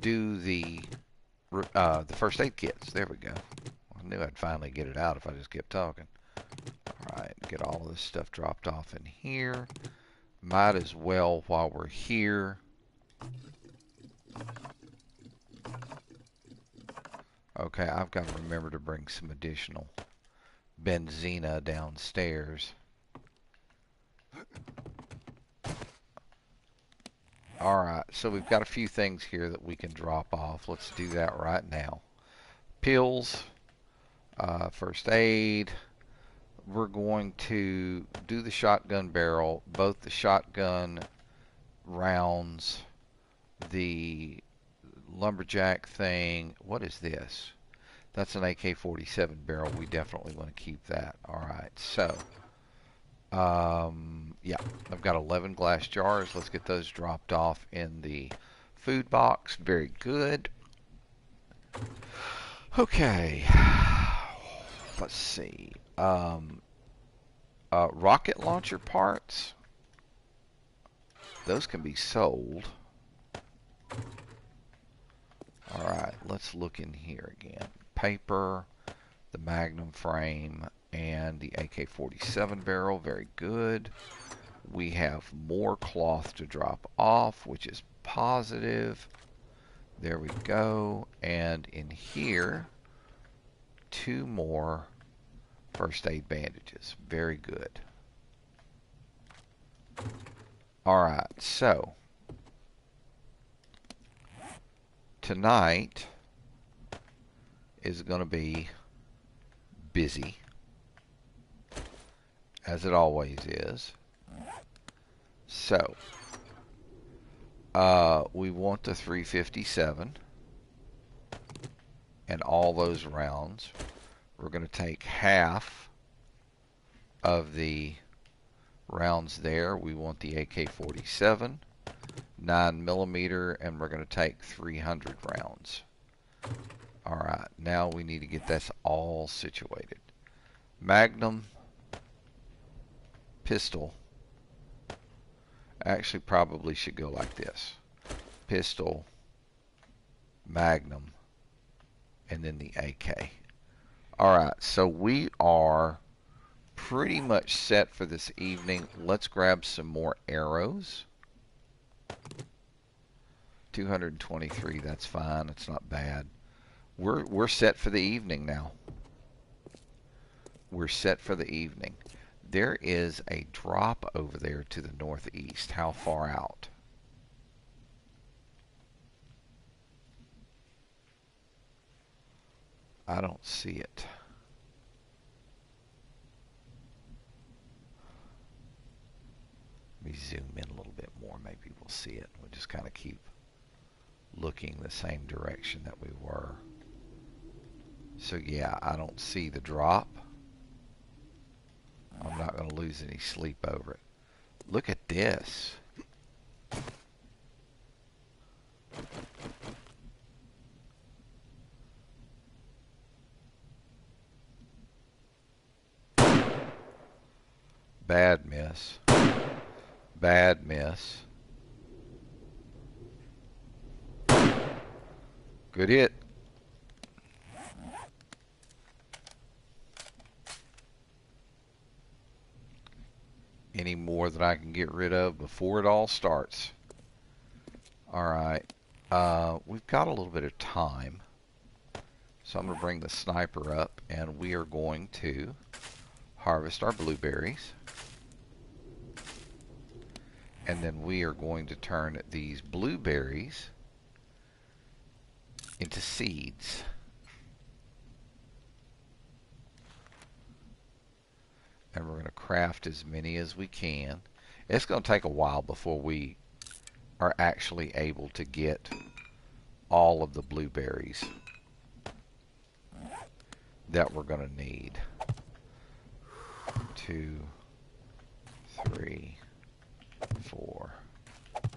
do the first aid kits. There we go. I knew I'd finally get it out if I just kept talking. Alright, get all of this stuff dropped off in here. Might as well, while we're here, okay, I've got to remember to bring some additional benzina downstairs. Alright, so we've got a few things here that we can drop off. Let's do that right now. Pills, first aid. We're going to do the shotgun barrel, both the shotgun rounds, the lumberjack thing. What is this? That's an AK-47 barrel. We definitely want to keep that. Alright, so yeah, I've got 11 glass jars. Let's get those dropped off in the food box. Very good. Okay, let's see. Rocket launcher parts, those can be sold. Alright, let's look in here again. Paper, the Magnum frame, and the AK-47 barrel. Very good. We have more cloth to drop off, which is positive. There we go. And in here, 2 more first aid bandages. Very good. Alright, so tonight is going to be busy, as it always is. So, we want the 357 and all those rounds. We're going to take half of the rounds there. We want the AK-47, 9mm, and we're going to take 300 rounds. Alright, now we need to get this all situated. Magnum, pistol. Actually, probably should go like this. Pistol, Magnum, and then the AK. Alright, so we are pretty much set for this evening. Let's grab some more arrows. 223, that's fine. It's not bad. We're set for the evening now. We're set for the evening. There is a drop over there to the northeast. How far out? I don't see it. Let me zoom in a little bit more. Maybe we'll see it. We'll just kind of keep looking the same direction that we were. So yeah, I don't see the drop. I'm not going to lose any sleep over it. Look at this. Bad miss. Bad miss. Good hit. Any more that I can get rid of before it all starts. Alright. We've got a little bit of time. So I'm going to bring the sniper up and we are going to harvest our blueberries. And then we are going to turn these blueberries into seeds. And we're going to craft as many as we can. It's going to take a while before we are actually able to get all of the blueberries that we're going to need. 2, 3, 4,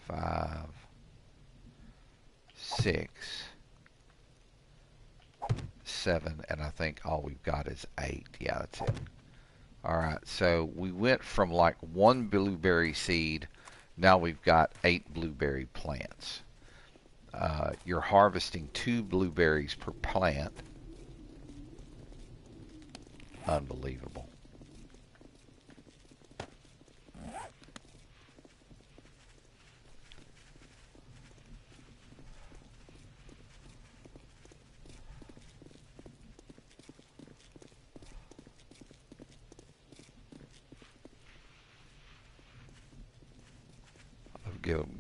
5, 6, 7, and I think all we've got is 8. Yeah, that's it. Alright, so we went from like 1 blueberry seed, now we've got 8 blueberry plants. You're harvesting 2 blueberries per plant. Unbelievable.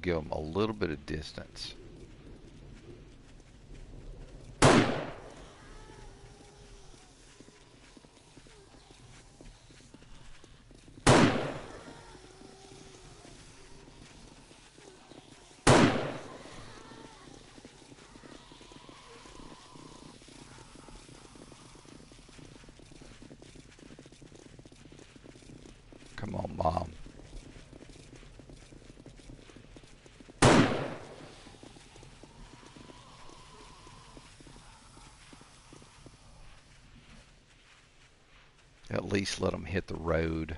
Give them a little bit of distance. Come on, Mom. At least let them hit the road.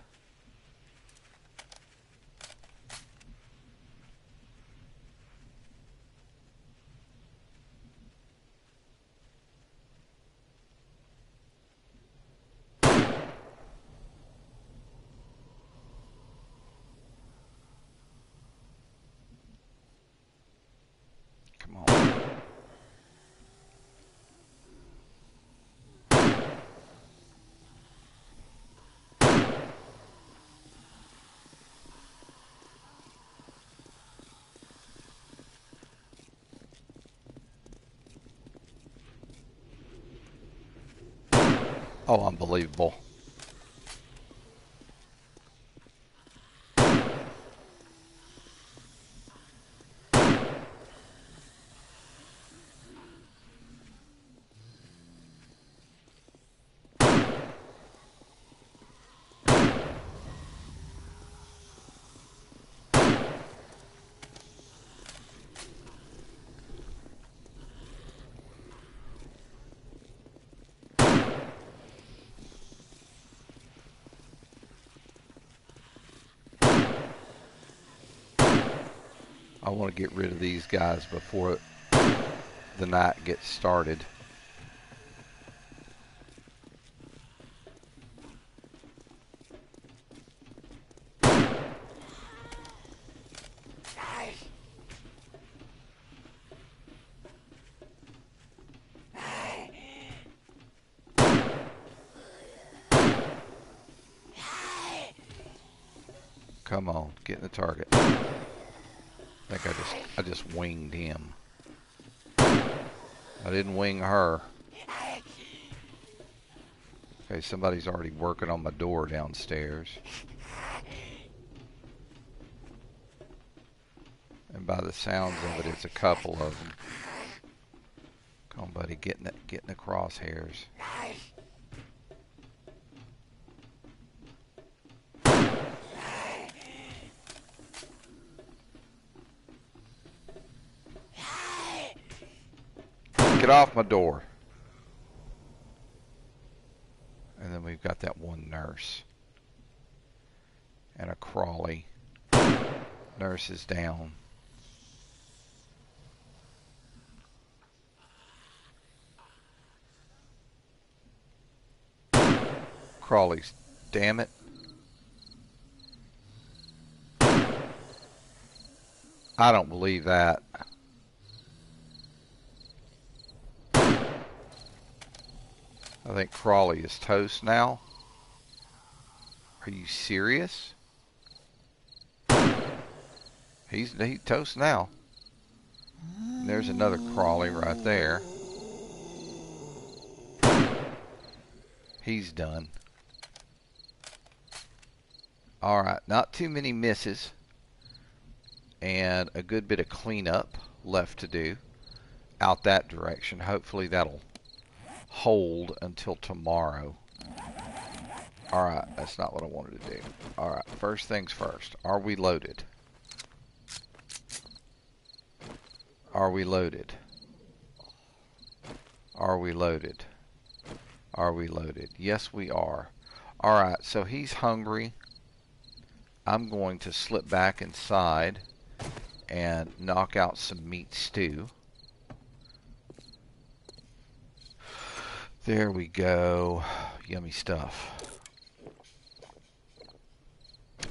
Oh, unbelievable. I want to get rid of these guys before the night gets started. Come on, get in the target. I think I just winged him. I didn't wing her. Okay, somebody's already working on my door downstairs. And by the sounds of it, it's a couple of them. Come on, buddy, get in the crosshairs. Get off my door. And then we've got that one nurse. And a Crawley. Nurse is down. Crawley's, damn it. I don't believe that. I think Crawley is toast now. Are you serious? He's toast now. And there's another Crawley right there. He's done. Alright, not too many misses. And a good bit of cleanup left to do out that direction. Hopefully that'll hold until tomorrow. Alright, that's not what I wanted to do. Alright, first things first. Are we loaded? Are we loaded? Are we loaded? Are we loaded? Yes, we are. Alright, so he's hungry. I'm going to slip back inside and knock out some meat stew. There we go. Yummy stuff.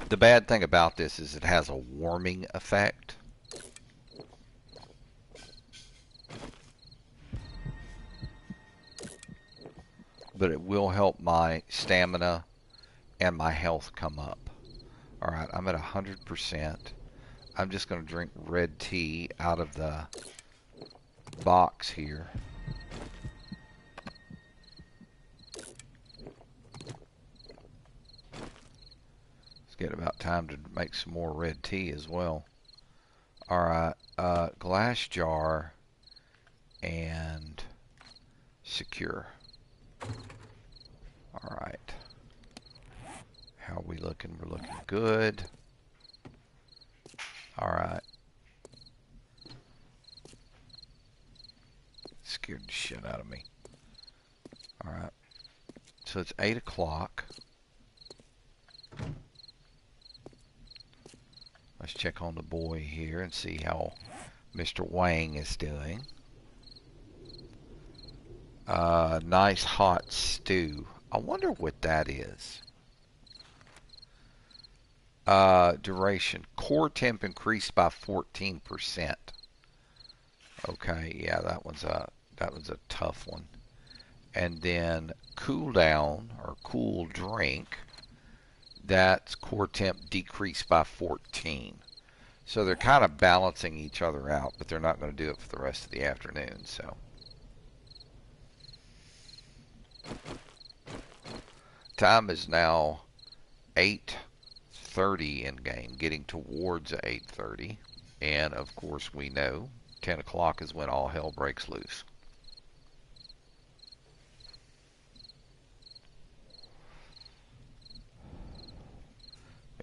The bad thing about this is it has a warming effect. But it will help my stamina and my health come up. Alright, I'm at 100%. I'm just going to drink red tea out of the box here. It's getting about time to make some more red tea as well. Alright, glass jar and secure. Alright. How are we looking? We're looking good. Alright. Scared the shit out of me. Alright. So it's 8 o'clock. Let's check on the boy here and see how Mr. Wang is doing. Nice hot stew. I wonder what that is. Duration. Core temp increased by 14%. Okay, yeah, that one's a tough one. And then cool down or cool drink. That's core temp decreased by 14. So they're kind of balancing each other out, but they're not going to do it for the rest of the afternoon. So Time is now 8:30 in game, getting towards 8:30. And of course, we know 10 o'clock is when all hell breaks loose.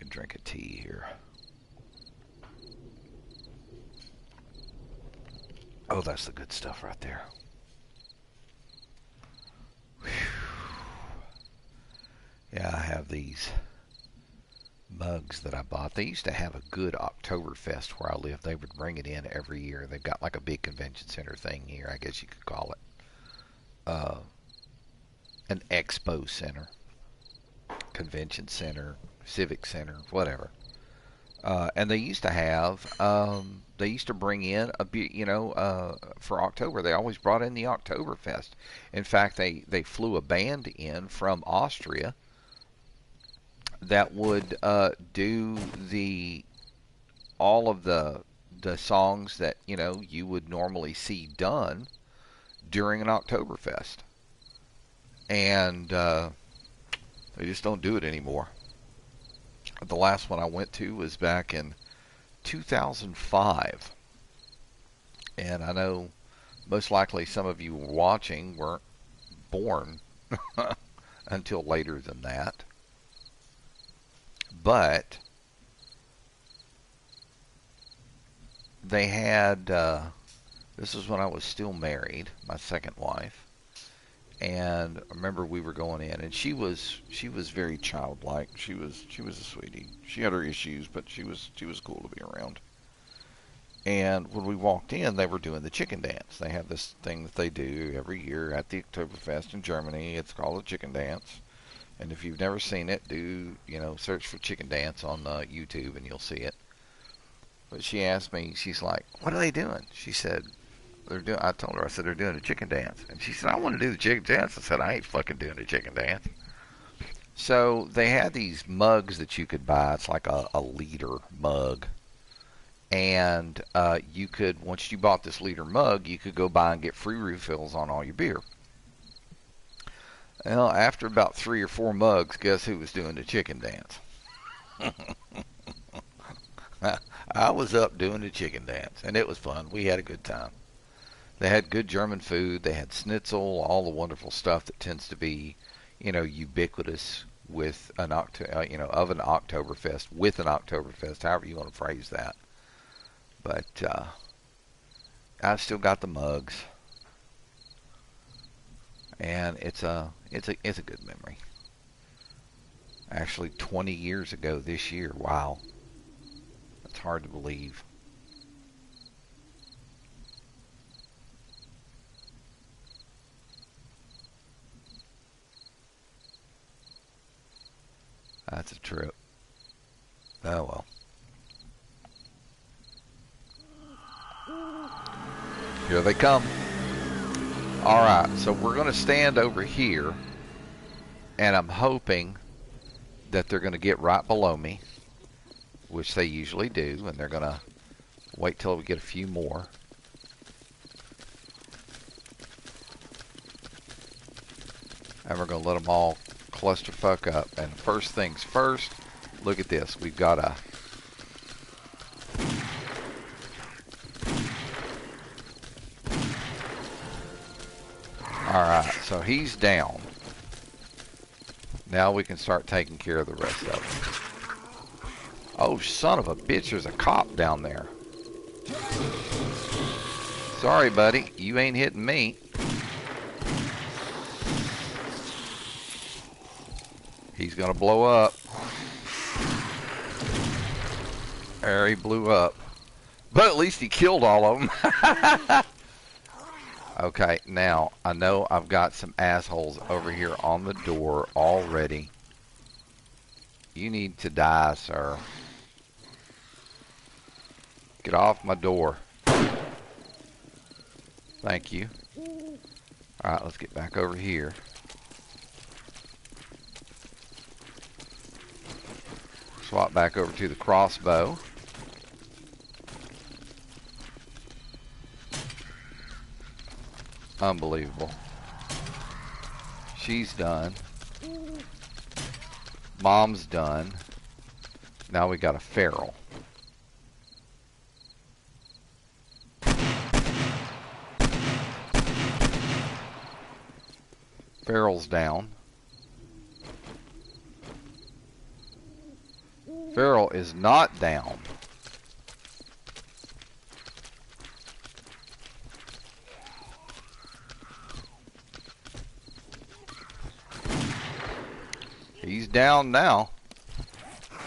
And drink a tea here. Oh, that's the good stuff right there. Whew. Yeah, I have these mugs that I bought. They used to have a good Oktoberfest where I live. They would bring it in every year. They've got like a big convention center thing here, I guess you could call it. Uh, an expo center, convention center, civic center, whatever. And they used to have, they used to bring in a bit, for October. They always brought in the Oktoberfest. In fact, they flew a band in from Austria that would do the all of the songs that you would normally see done during an Oktoberfest, and they just don't do it anymore. The last one I went to was back in 2005, and I know most likely some of you watching weren't born until later than that, but they had this was when I was still married, my second wife, and I remember we were going in, and she was very childlike. She was a sweetie. She had her issues, but she was cool to be around. And when we walked in, they were doing the chicken dance. They have this thing that they do every year at the Oktoberfest in Germany. It's called the chicken dance. And if you've never seen it, search for chicken dance on YouTube and you'll see it. But she asked me, she's like, "What are they doing?" She said, I told her, I said, "They're doing a chicken dance." And she said, "I want to do the chicken dance." I said, "I ain't fucking doing the chicken dance." So they had these mugs that you could buy. It's like a liter mug. And you could, once you bought this liter mug, you could go buy and get free refills on all your beer. Well, after about 3 or 4 mugs, guess who was doing the chicken dance? I was up doing the chicken dance, and it was fun. We had a good time. They had good German food. They had schnitzel, all the wonderful stuff that tends to be, ubiquitous with of an Oktoberfest, with an Oktoberfest, however you want to phrase that. But I've still got the mugs, and it's a good memory. Actually, 20 years ago this year. Wow, that's hard to believe. That's a trip. Oh well. Here they come. All right, so we're going to stand over here, and I'm hoping that they're going to get right below me, which they usually do, and they're going to wait till we get a few more. And we're going to let them all clusterfuck up. And first things first, look at this. We've got a Alright, so he's down. Now we can start taking care of the rest of them. Oh, son of a bitch, there's a cop down there. Sorry, buddy, you ain't hitting me. He's gonna blow up. There, he blew up. But at least he killed all of them. Okay, now, I know I've got some assholes over here on the door already. You need to die, sir. Get off my door. Thank you. Alright, let's get back over here. Swap back over to the crossbow. Unbelievable. She's done. Mom's done. Now we got a feral. Feral's down. Feral is not down. He's down now.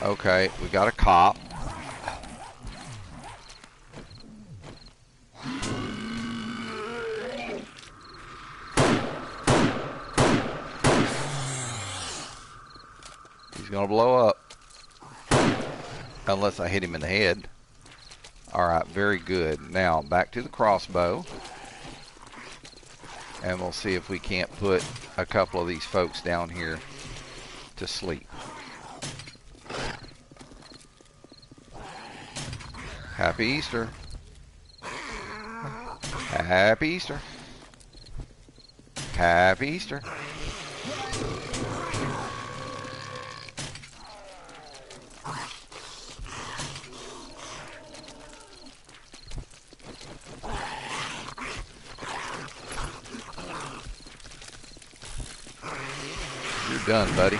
Okay, we got a cop. He's gonna blow up. Unless I hit him in the head. Alright, very good. Now, back to the crossbow. And we'll see if we can't put a couple of these folks down here to sleep. Happy Easter. Happy Easter. Happy Easter. You're done, buddy.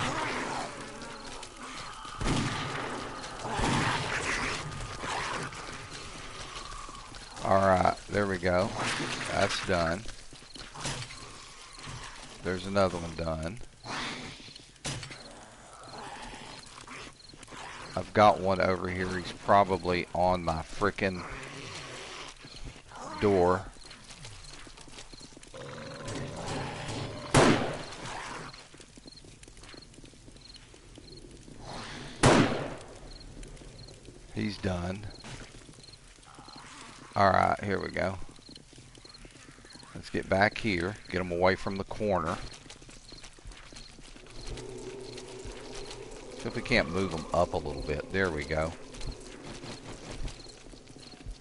Alright, there we go. That's done. There's another one done. I've got one over here. He's probably on my frickin' door. He's done. Alright, here we go. Let's get back here. Get him away from the corner. See if we can't move them up a little bit. There we go.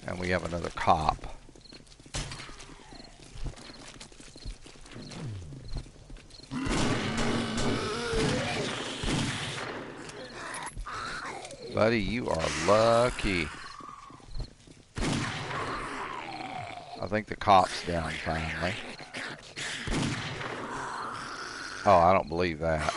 And we have another cop. Buddy, you are lucky. I think the cop's down finally. Oh, I don't believe that.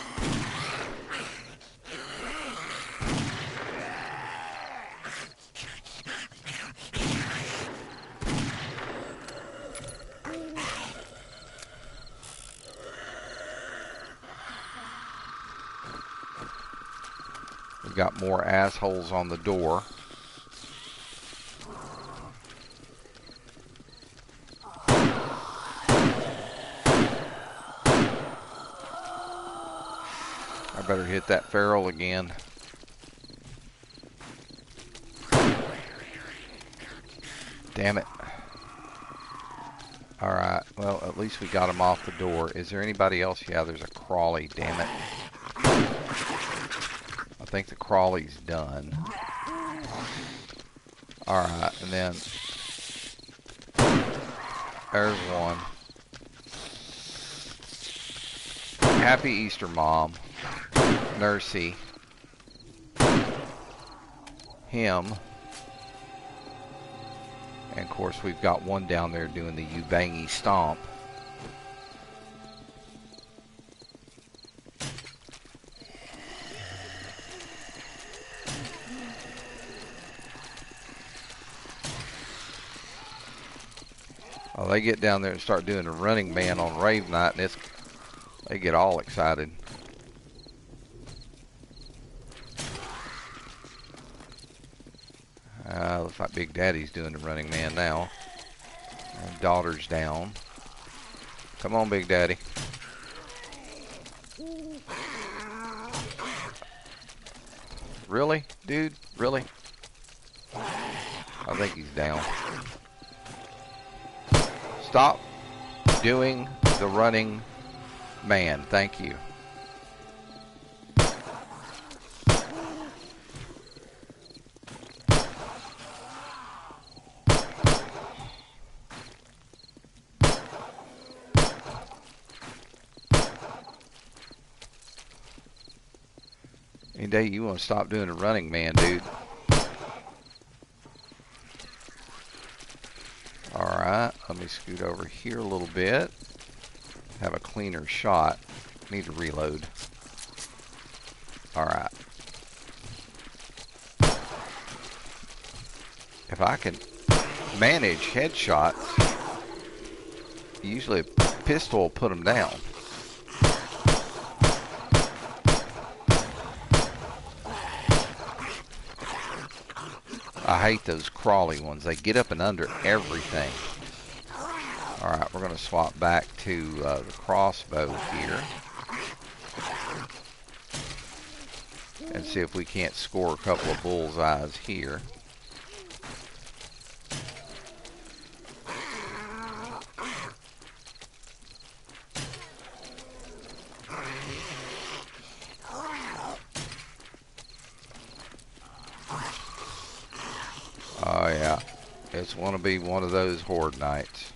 We got more assholes on the door. I better hit that feral again. Damn it. Alright, well, at least we got him off the door. Is there anybody else? Yeah, there's a crawly, damn it. I think the crawly's done. Alright, and then there's one. Happy Easter, Mom. Nursey. Him. And of course we've got one down there doing the you bangy stomp. Oh, they get down there and start doing the running man on rave night, and they get all excited. Looks like Big Daddy's doing the running man now. And daughter's down. Come on, Big Daddy. Really? Dude? Really? I think he's down. Stop doing the running man. Thank you. Any day you want to stop doing the running man, dude. Alright, let me scoot over here a little bit. Have a cleaner shot. Need to reload. Alright. If I can manage headshots, usually a pistol will put them down. I hate those crawly ones. They get up and under everything. Alright, we're going to swap back to the crossbow here. And see if we can't score a couple of bullseyes here. Oh yeah, it's going to be one of those horde nights.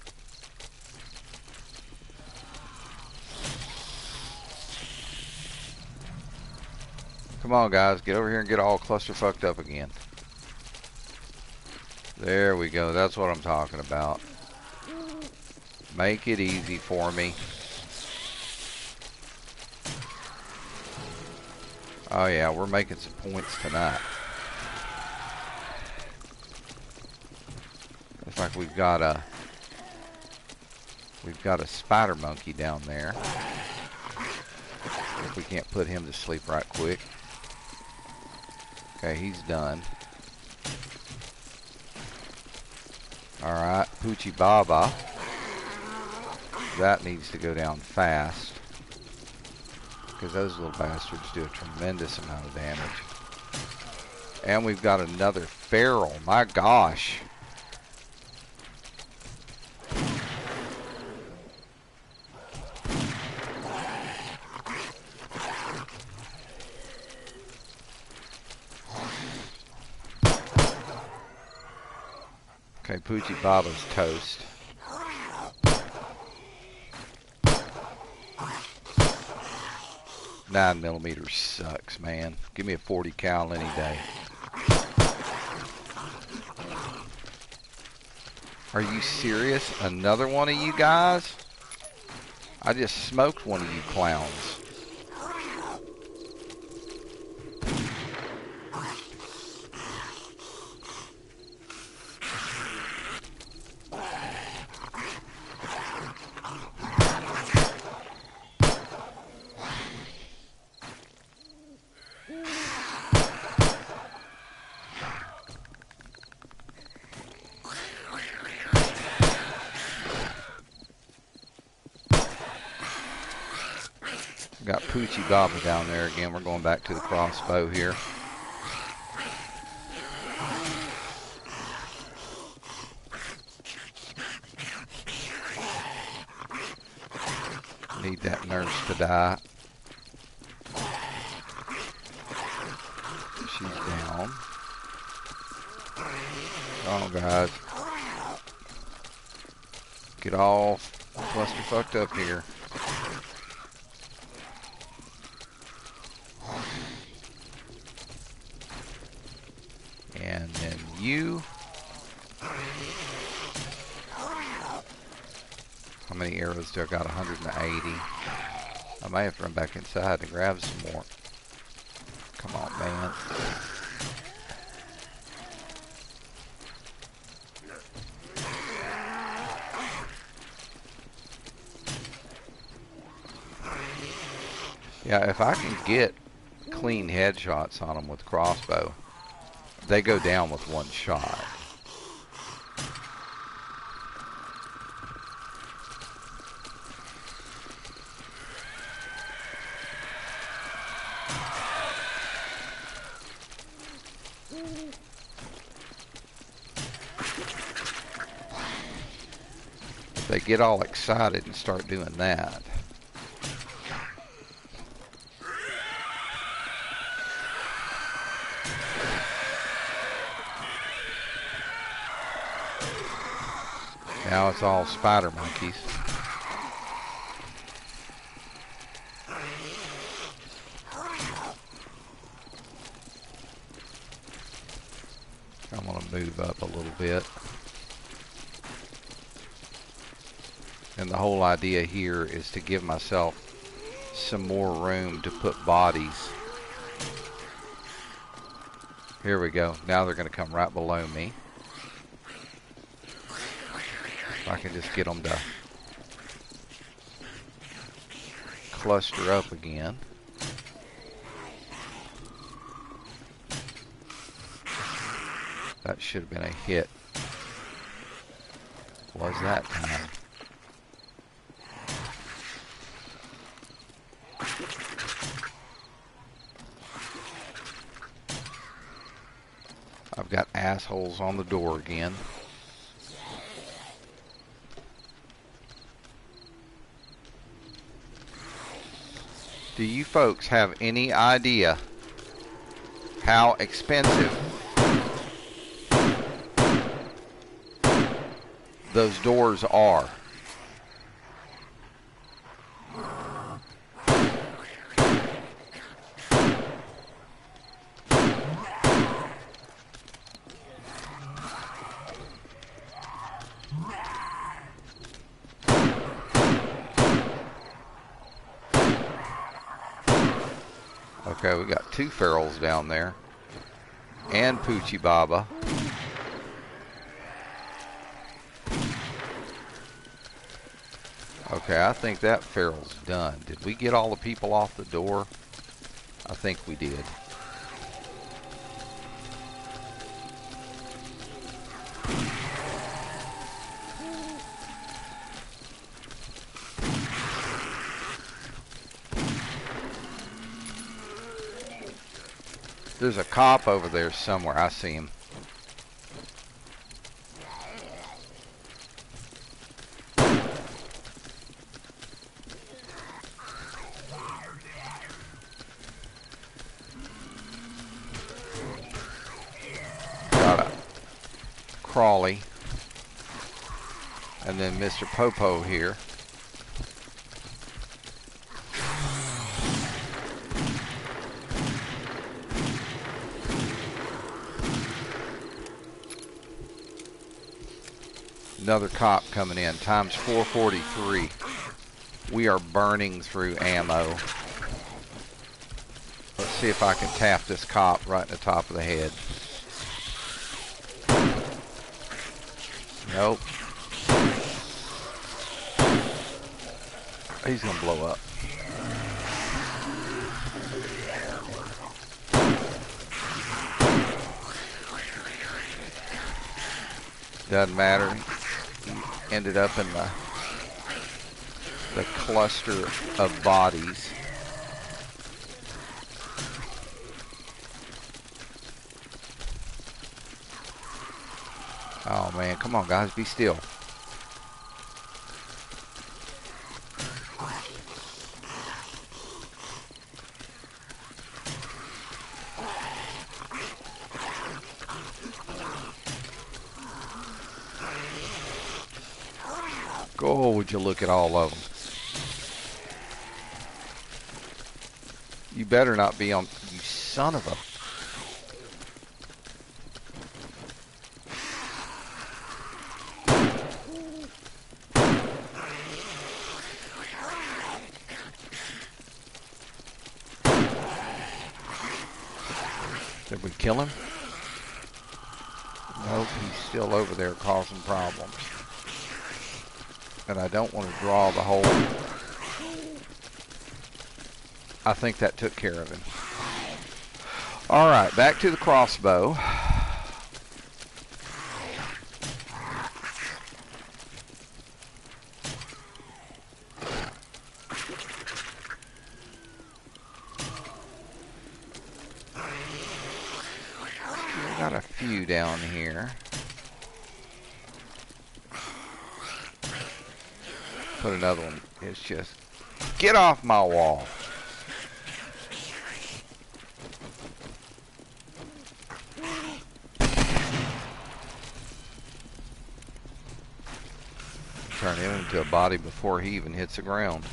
Come on guys, get over here and get all cluster fucked up again. There we go, that's what I'm talking about. Make it easy for me. Oh yeah, we're making some points tonight. Looks like we've got a spider monkey down there. If we can't put him to sleep right quick. Okay, he's done. Alright, Poochie Baba. That needs to go down fast. Because those little bastards do a tremendous amount of damage. And we've got another feral. My gosh. Okay, Poochie Baba's toast. Nine millimeter sucks, man. Give me a 40 cal any day. Are you serious? Another one of you guys? I just smoked one of you clowns. Got Poochie Baba down there again. We're going back to the crossbow here. Need that nurse to die. She's down. Come on, guys. Get all cluster fucked up here. And then you. How many arrows do I got? 180. I may have to run back inside to grab some more. Come on, man. Yeah, if I can get clean headshots on them with crossbow, they go down with one shot. If they get all excited and start doing that. Now it's all spider monkeys. move up a little bit. And the whole idea here is to give myself some more room to put bodies. Here we go. Now they're going to come right below me. If I can just get them to cluster up again. That should have been a hit. Was that time? I've got assholes on the door again. Do you folks have any idea how expensive those doors are? Okay, we got two ferals down there. And Poochie Baba. Okay, I think that feral's done. Did we get all the people off the door? I think we did. There's a cop over there somewhere. I see him. Got a Crawley. And then Mr. Popo here. Another cop coming in, times 443. We are burning through ammo. Let's see if I can tap this cop right in the top of the head. Nope. He's gonna blow up. Doesn't matter. Ended up in the cluster of bodies. Oh man, come on guys, be still. Oh, would you look at all of them. You better not be on, you son of a... Did we kill him? Nope, he's still over there causing problems. And I don't want to draw the whole... I think that took care of him. Alright, back to the crossbow. We got a few down here. Put another one. It's just, get off my wall. Turn him into a body before he even hits the ground.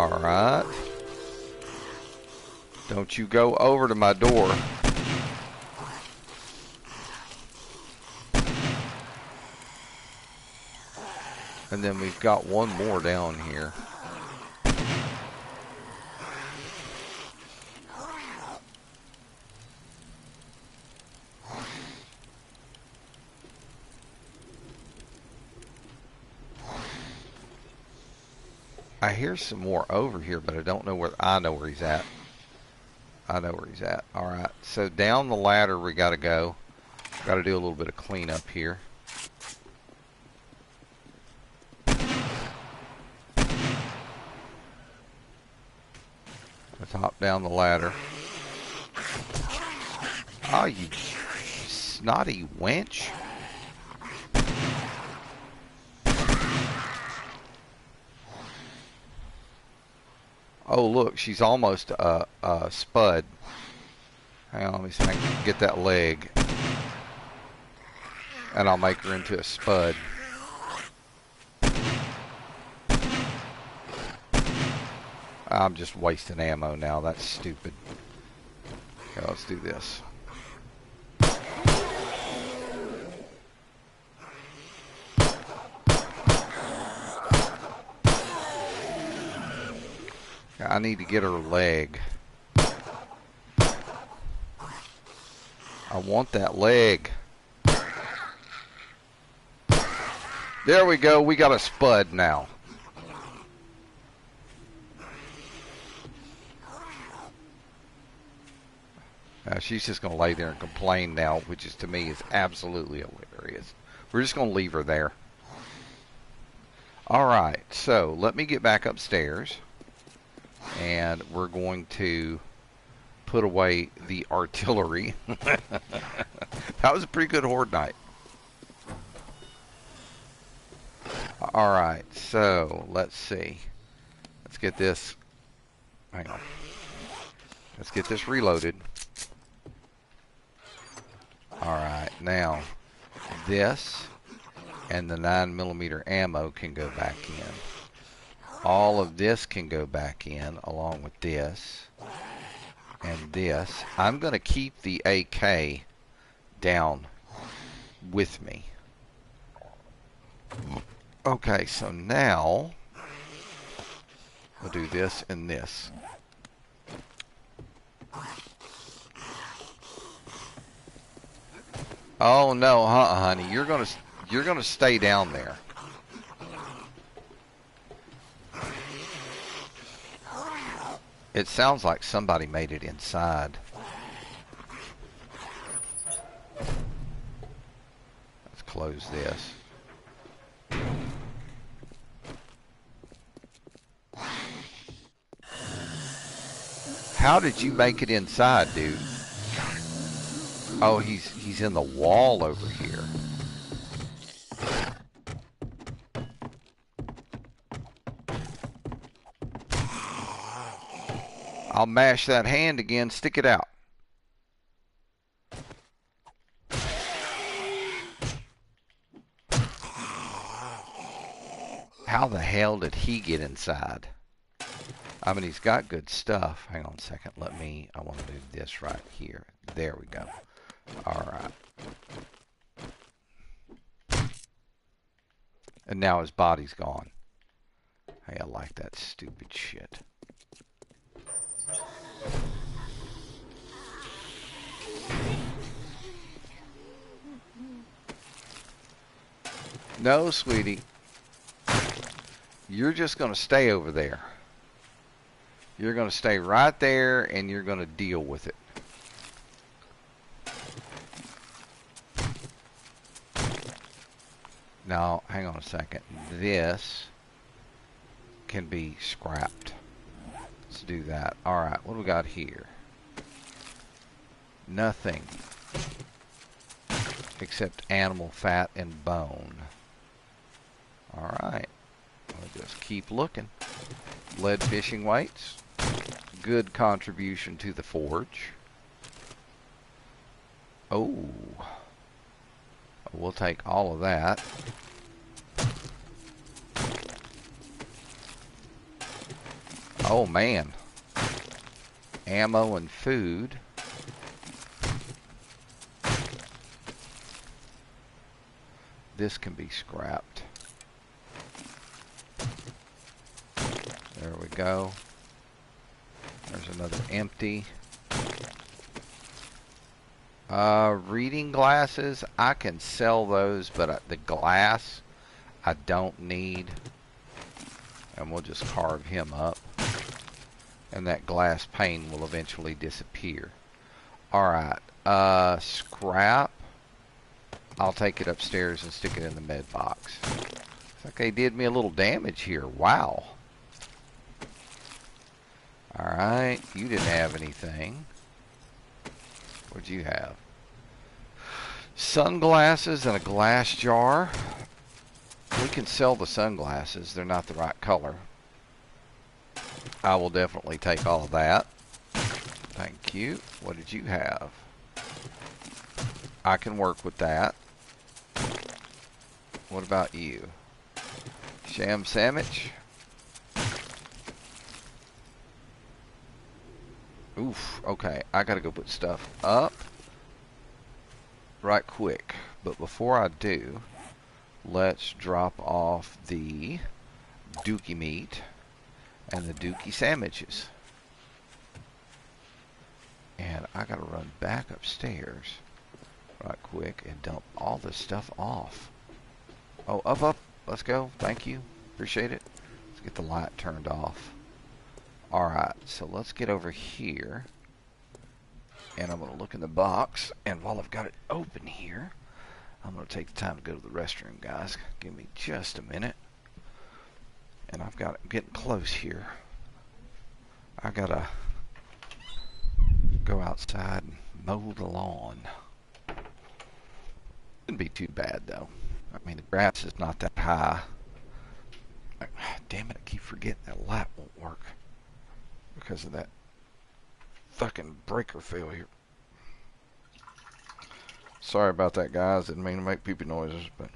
Alright. Don't you go over to my door. And then we've got one more down here. I hear some more over here, but I don't know where. I know where he's at. I know where he's at. Alright, so down the ladder we gotta go. Gotta do a little bit of cleanup here. Let's hop down the ladder. Oh, you snotty wench. Oh, look, she's almost a spud. Hang on, let me see if I can get that leg. And I'll make her into a spud. I'm just wasting ammo now. That's stupid. Okay, let's do this. I need to get her leg. I want that leg. There we go. We got a spud now. She's just going to lay there and complain now, which is to me is absolutely hilarious. We're just going to leave her there. Alright, so let me get back upstairs. And we're going to put away the artillery. That was a pretty good horde night. Alright, so let's see. Let's get this. Hang on. Let's get this reloaded. Alright, now this and the 9mm ammo can go back in. All of this can go back in along with this and this. I'm going to keep the AK down with me. Okay, so now we'll do this and this. Oh no, honey, you're gonna stay down there. It sounds like somebody made it inside. Let's close this. How did you make it inside, dude? Oh, he's in the wall over here. I'll mash that hand again. Stick it out. How the hell did he get inside? I mean, he's got good stuff. Hang on a second. I want to do this right here. There we go. All right. And now his body's gone. Hey, I like that stupid shit. No, sweetie. You're just going to stay over there. You're going to stay right there and you're going to deal with it. Now, hang on a second. This can be scrapped. Let's do that. Alright, what do we got here? Nothing. Except animal fat and bone. Alright. We'll just keep looking. Lead fishing weights. Good contribution to the forge. Oh. We'll take all of that. Oh man. Ammo and food. This can be scrapped. There we go. There's another empty. Reading glasses, I can sell those, but the glass I don't need. And we'll just carve him up. And that glass pane will eventually disappear. Alright, scrap. I'll take it upstairs and stick it in the med box. Looks like they did me a little damage here. Wow. Alright, you didn't have anything. What'd you have? Sunglasses and a glass jar. We can sell the sunglasses. They're not the right color. I will definitely take all of that. Thank you. What did you have? I can work with that. What about you? Sham sandwich? Oof, okay. I gotta go put stuff up right quick. But before I do, let's drop off the dookie meat and the dookie sandwiches. And I gotta run back upstairs right quick and dump all this stuff off. Oh, up. Let's go. Thank you. Appreciate it. Let's get the light turned off. Alright, so let's get over here. And I'm going to look in the box. And while I've got it open here, I'm going to take the time to go to the restroom, guys. Give me just a minute. And I'm getting close here. I got to go outside and mow the lawn. Wouldn't be too bad, though. I mean, the grass is not that high. Damn it, I keep forgetting that light won't work because of that fucking breaker failure. Sorry about that, guys. Didn't mean to make peepee noises, but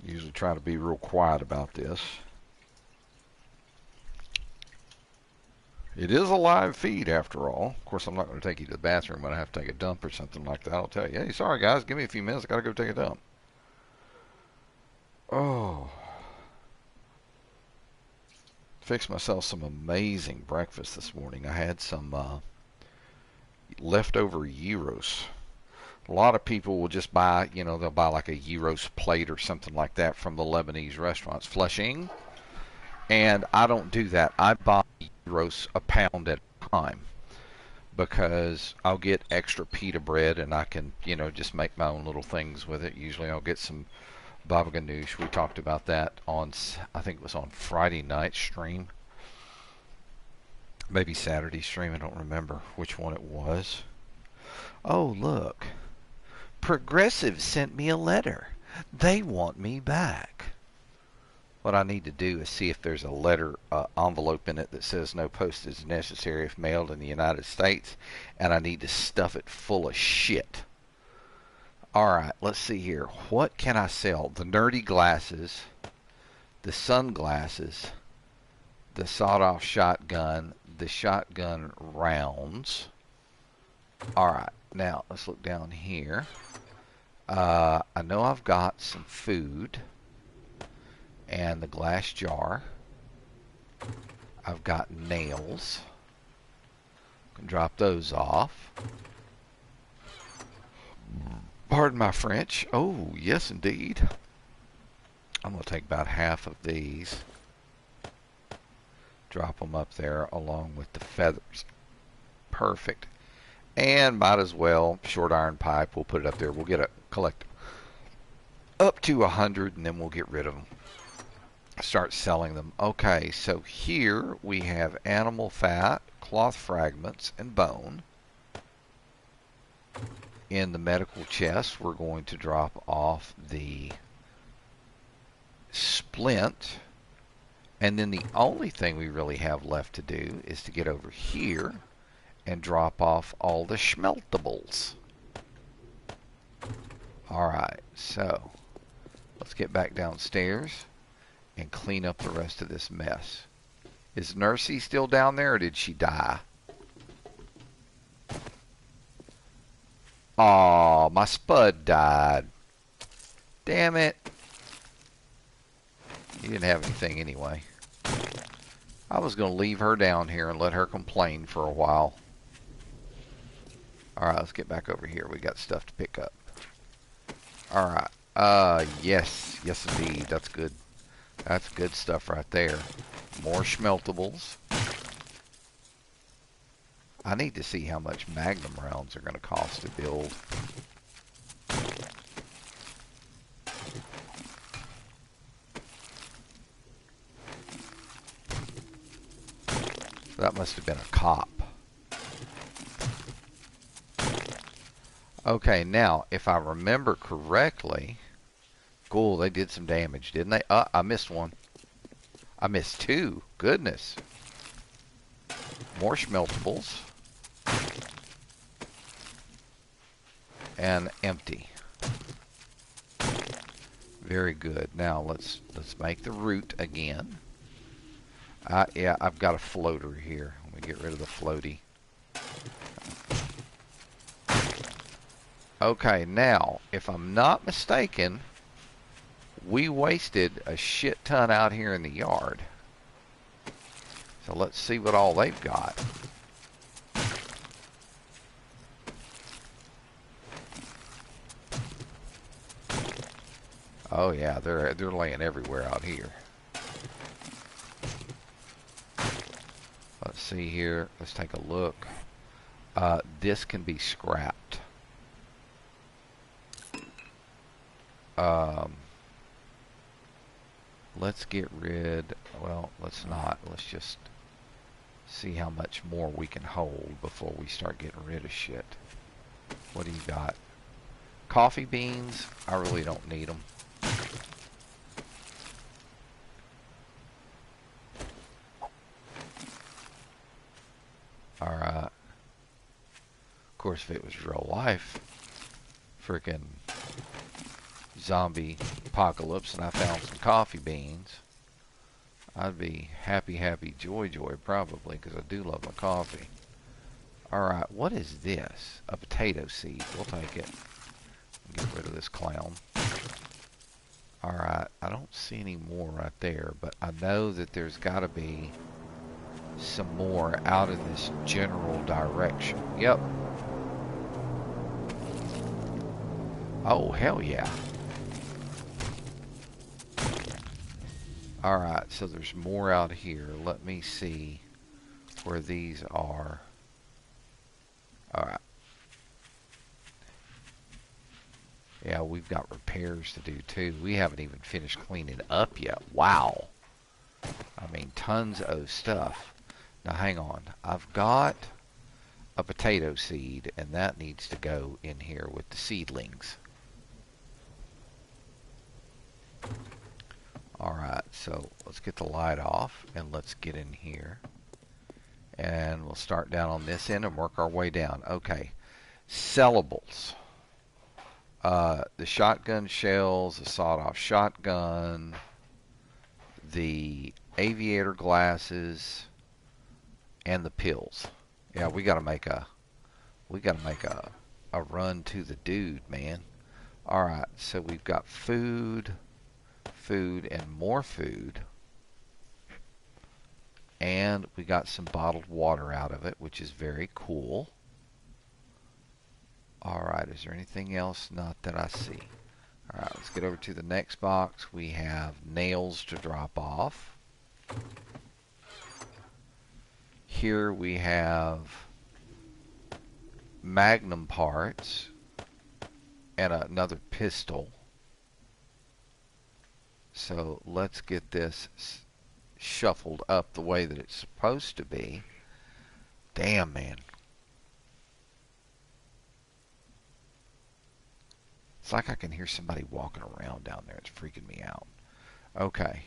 usually try to be real quiet about this. It is a live feed, after all. Of course, I'm not going to take you to the bathroom when I have to take a dump or something like that. I'll tell you, hey, sorry, guys, give me a few minutes. I got to go take a dump. Oh. Fixed myself some amazing breakfast this morning. I had some leftover gyros. A lot of people will just buy, they'll buy like a gyros plate or something like that from the Lebanese restaurants. Flushing. And I don't do that. I buy gyros a pound at a time because I'll get extra pita bread and I can, just make my own little things with it. Usually I'll get some baba ganoush. We talked about that on, I think it was on Friday night stream. Maybe Saturday stream. I don't remember which one it was. Oh, look. Progressive sent me a letter. They want me back. What I need to do is see if there's a letter envelope in it that says no postage necessary if mailed in the United States, and I need to stuff it full of shit. Alright, let's see here. What can I sell? The nerdy glasses, the sunglasses, the sawed-off shotgun, the shotgun rounds. Alright, now let's look down here. I know I've got some food and the glass jar. I've got nails. Can drop those off. Pardon my French. Oh, yes indeed. I'm going to take about half of these. Drop them up there along with the feathers. Perfect. And might as well, short iron pipe, we'll put it up there. We'll collect up to 100 and then we'll get rid of them. Start selling them. Okay, so here we have animal fat, cloth fragments, and bone. In the medical chest, we're going to drop off the splint. And then the only thing we really have left to do is to get over here and drop off all the schmeltables. Alright, so let's get back downstairs and clean up the rest of this mess. Is Nursey still down there, or did she die? Aw, my Spud died. Damn it. You didn't have anything anyway. I was going to leave her down here and let her complain for a while. Alright, let's get back over here. We got stuff to pick up. Alright. Yes. Yes, indeed. That's good. That's good stuff right there. More schmeltables. I need to see how much Magnum rounds are going to cost to build. That must have been a cop. Okay, now, if I remember correctly... Cool, they did some damage, didn't they? I missed one. I missed two. Goodness. More schmeltables. And empty. Very good. Now, let's make the route again. Yeah, I've got a floater here. Let me get rid of the floaty. Okay, now, if I'm not mistaken, we wasted a shit ton out here in the yard. So let's see what all they've got. Oh yeah, they're laying everywhere out here. Let's see here. Let's take a look. This can be scrapped. Let's get rid... Well, let's not. Let's just see how much more we can hold before we start getting rid of shit. What do you got? Coffee beans? I really don't need them. Alright. Of course, if it was real life, freaking zombie apocalypse, and I found some coffee beans, I'd be happy, happy, joy, joy, probably, because I do love my coffee. Alright, what is this? A potato seed. We'll take it. Get rid of this clown. Alright, I don't see any more right there, but I know that there's got to be some more out in this general direction. Yep. Oh, hell yeah. Alright, so there's more out here. Let me see where these are. Alright. Yeah, we've got repairs to do too. We haven't even finished cleaning up yet. Wow. I mean, tons of stuff. Now, hang on. I've got a potato seed, and that needs to go in here with the seedlings. Alright, so let's get the light off, and let's get in here. And we'll start down on this end and work our way down. Okay. Sellables. The shotgun shells, the sawed-off shotgun, the aviator glasses, and the pills. Yeah, we gotta make a run to the dude, man. Alright, so we've got food, and more food. And we got some bottled water out of it, which is very cool. Alright, is there anything else? Not that I see. Alright, let's get over to the next box. We have nails to drop off. Here we have magnum parts and another pistol. So let's get this shuffled up the way that it's supposed to be. Damn, man. It's like I can hear somebody walking around down there. It's freaking me out. Okay.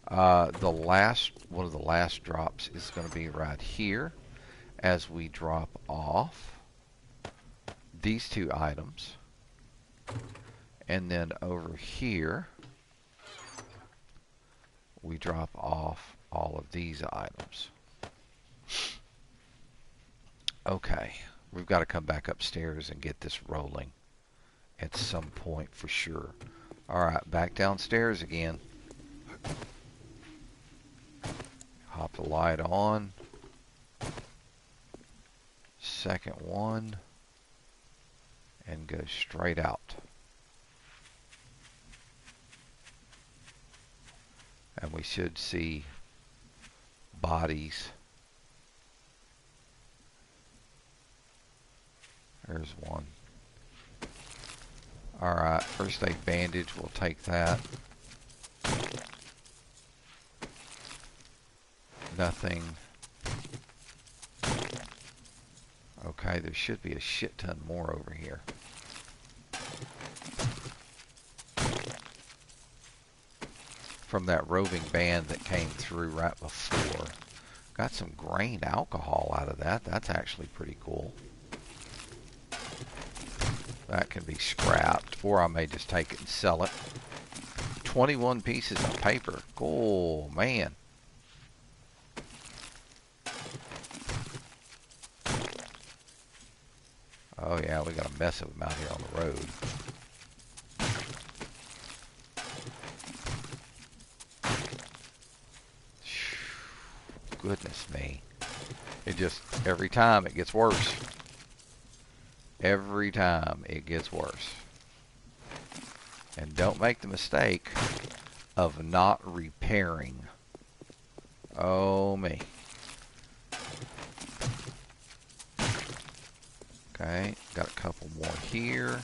One of the last drops is going to be right here as we drop off these two items. And then over here, we drop off all of these items. Okay, we've got to come back upstairs and get this rolling at some point for sure. Alright, back downstairs again. Hop the light on. Second one. And go straight out. And we should see bodies. There's one. Alright, first aid bandage, we'll take that. Nothing. Okay, there should be a shit ton more over here. From that roving band that came through right before. Got some grain alcohol out of that. That's actually pretty cool. That can be scrapped, or I may just take it and sell it. 21 pieces of paper. Oh, man. Oh, yeah, we got a mess of them out here on the road. Goodness me. It just, every time it gets worse. Every time it gets worse. And don't make the mistake of not repairing. Oh me. Okay, got a couple more here.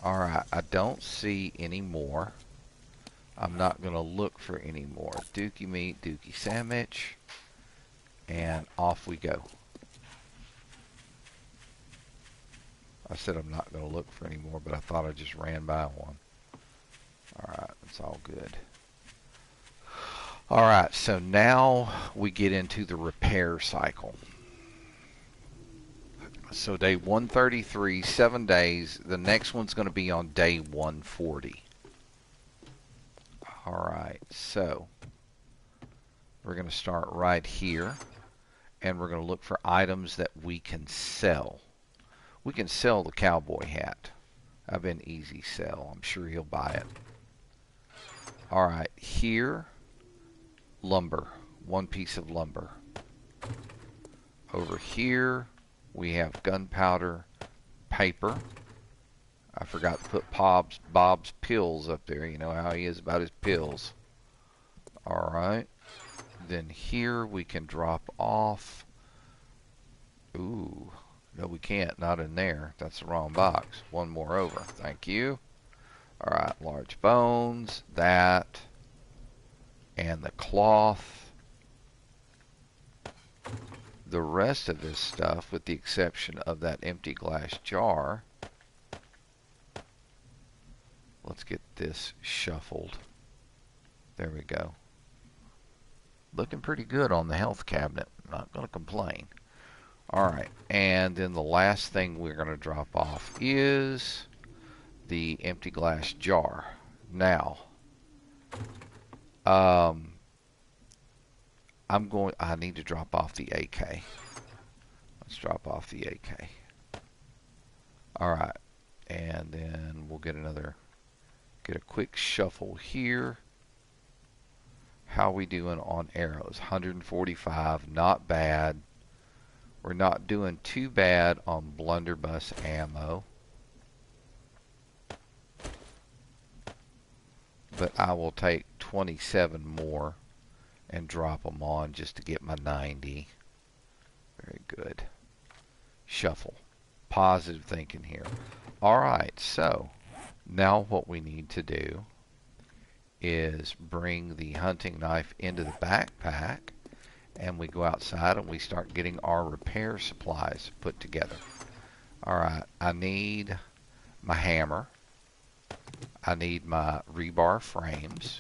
Alright, I don't see any more. I'm not going to look for any more. Dookie meat, dookie sandwich. And off we go. I said I'm not going to look for any more, but I thought I just ran by one. Alright, it's all good. Alright, so now we get into the repair cycle. So day 133, 7 days. The next one's going to be on day 140. Alright, so we're going to start right here. And we're going to look for items that we can sell. We can sell the cowboy hat. I've been easy sell. I'm sure he'll buy it. Alright, here, lumber. One piece of lumber. Over here, we have gunpowder, paper. I forgot to put Bob's pills up there. You know how he is about his pills. Alright. Then here we can drop off. Ooh. No, we can't. Not in there. That's the wrong box. One more over. Thank you. Alright, large bones. That. And the cloth. The rest of this stuff, with the exception of that empty glass jar. Let's get this shuffled. There we go. Looking pretty good on the health cabinet. Not going to complain. Alright, and then the last thing we're going to drop off is the empty glass jar. Now, I need to drop off the AK. Let's drop off the AK. Alright, and then we'll get a quick shuffle here. How we doing on arrows? 145, not bad. We're not doing too bad on blunderbuss ammo. But I will take 27 more and drop them on just to get my 90. Very good. Shuffle. Positive thinking here. Alright, so now what we need to do is bring the hunting knife into the backpack, and we go outside and we start getting our repair supplies put together. Alright, I need my hammer, I need my rebar frames,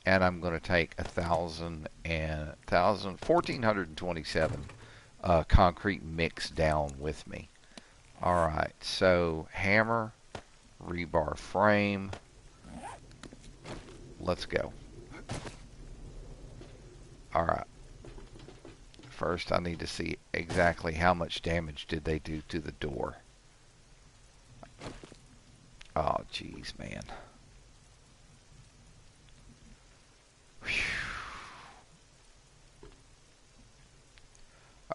and I'm going to take 1,427 concrete mix down with me. Alright, so hammer, rebar frame, let's go. Alright. First, I need to see exactly how much damage did they do to the door. Oh, jeez, man.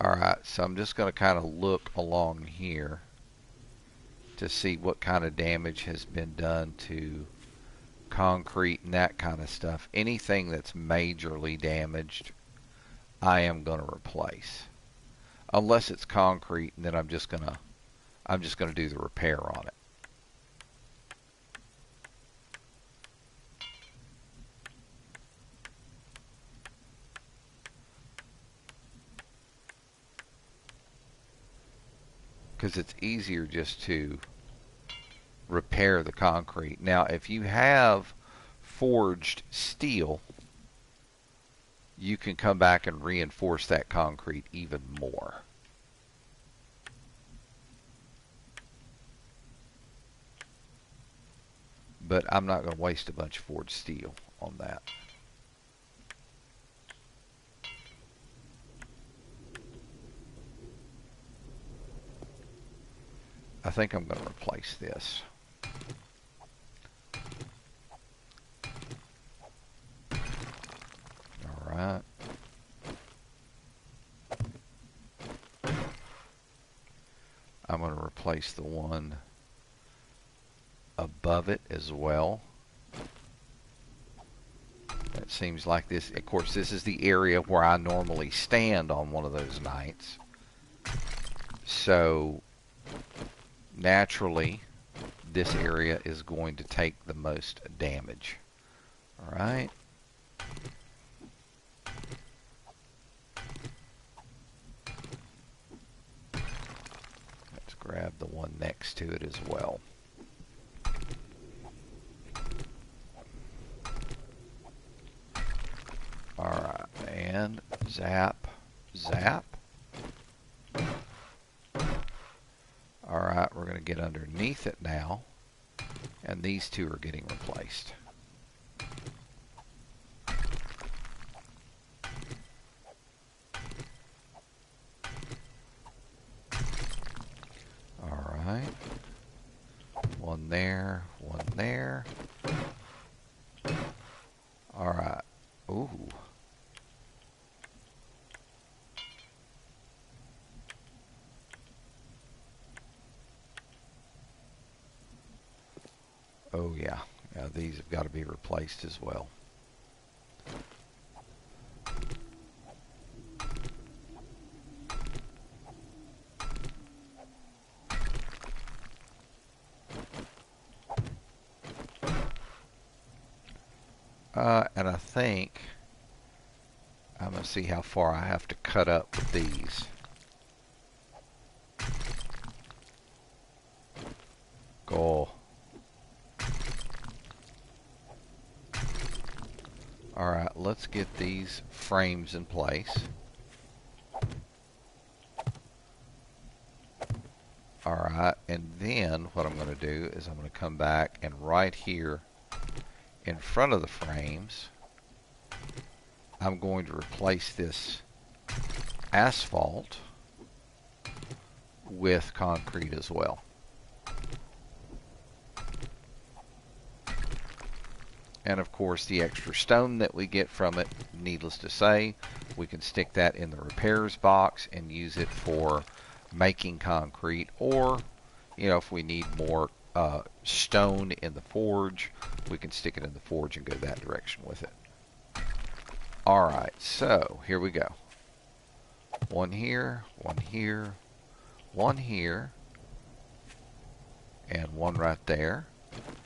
Alright, so I'm just going to kind of look along here to see what kind of damage has been done to concrete and that kind of stuff. Anything that's majorly damaged, I am going to replace. Unless it's concrete, and then I'm just going to do the repair on it. Because it's easier just to repair the concrete. Now, if you have forged steel, you can come back and reinforce that concrete even more. But I'm not going to waste a bunch of forged steel on that. I think I'm going to replace this. Alright. I'm going to replace the one above it as well. It seems like this, of course, this is the area where I normally stand on one of those nights. So, naturally, this area is going to take the most damage. Alright. Let's grab the one next to it as well. Alright, and zap, zap. Alright, we're going to get underneath it now, and these two are getting replaced. Alright, one there, one there. Alright, ooh. Oh yeah, these have got to be replaced as well. And I think I'm going to see how far I have to cut up with these. Go. Alright, let's get these frames in place. Alright, and then what I'm going to do is I'm going to come back and right here in front of the frames, I'm going to replace this asphalt with concrete as well. And of course, the extra stone that we get from it, needless to say, we can stick that in the repairs box and use it for making concrete, or, you know, if we need more stone in the forge, we can stick it in the forge and go that direction with it. Alright, so here we go. One here, one here, one here, and one right there.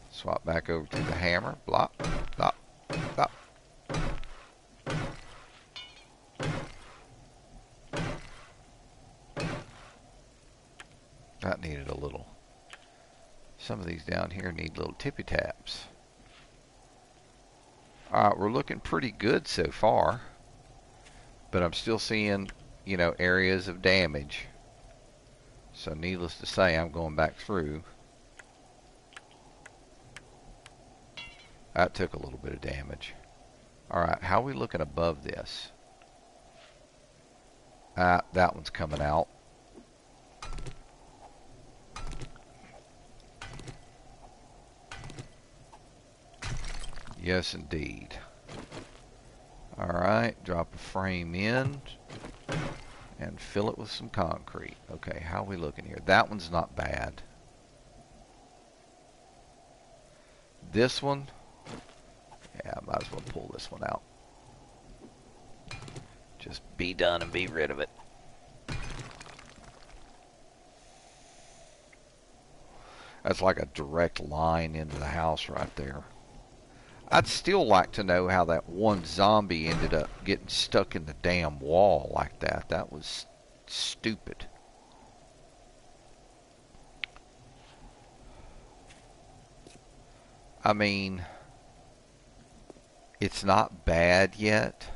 Swap back over to the hammer. Blop, blop, blop. That needed a little. Some of these down here need little tippy taps. Alright, we're looking pretty good so far. But I'm still seeing, you know, areas of damage. So needless to say, I'm going back through. That took a little bit of damage. Alright, how are we looking above this? That one's coming out. Yes, indeed. Alright, drop a frame in and fill it with some concrete. Okay, how are we looking here? That one's not bad. This one, yeah, I might as well pull this one out. Just be done and be rid of it. That's like a direct line into the house right there. I'd still like to know how that one zombie ended up getting stuck in the damn wall like that. That was stupid. I mean, it's not bad yet.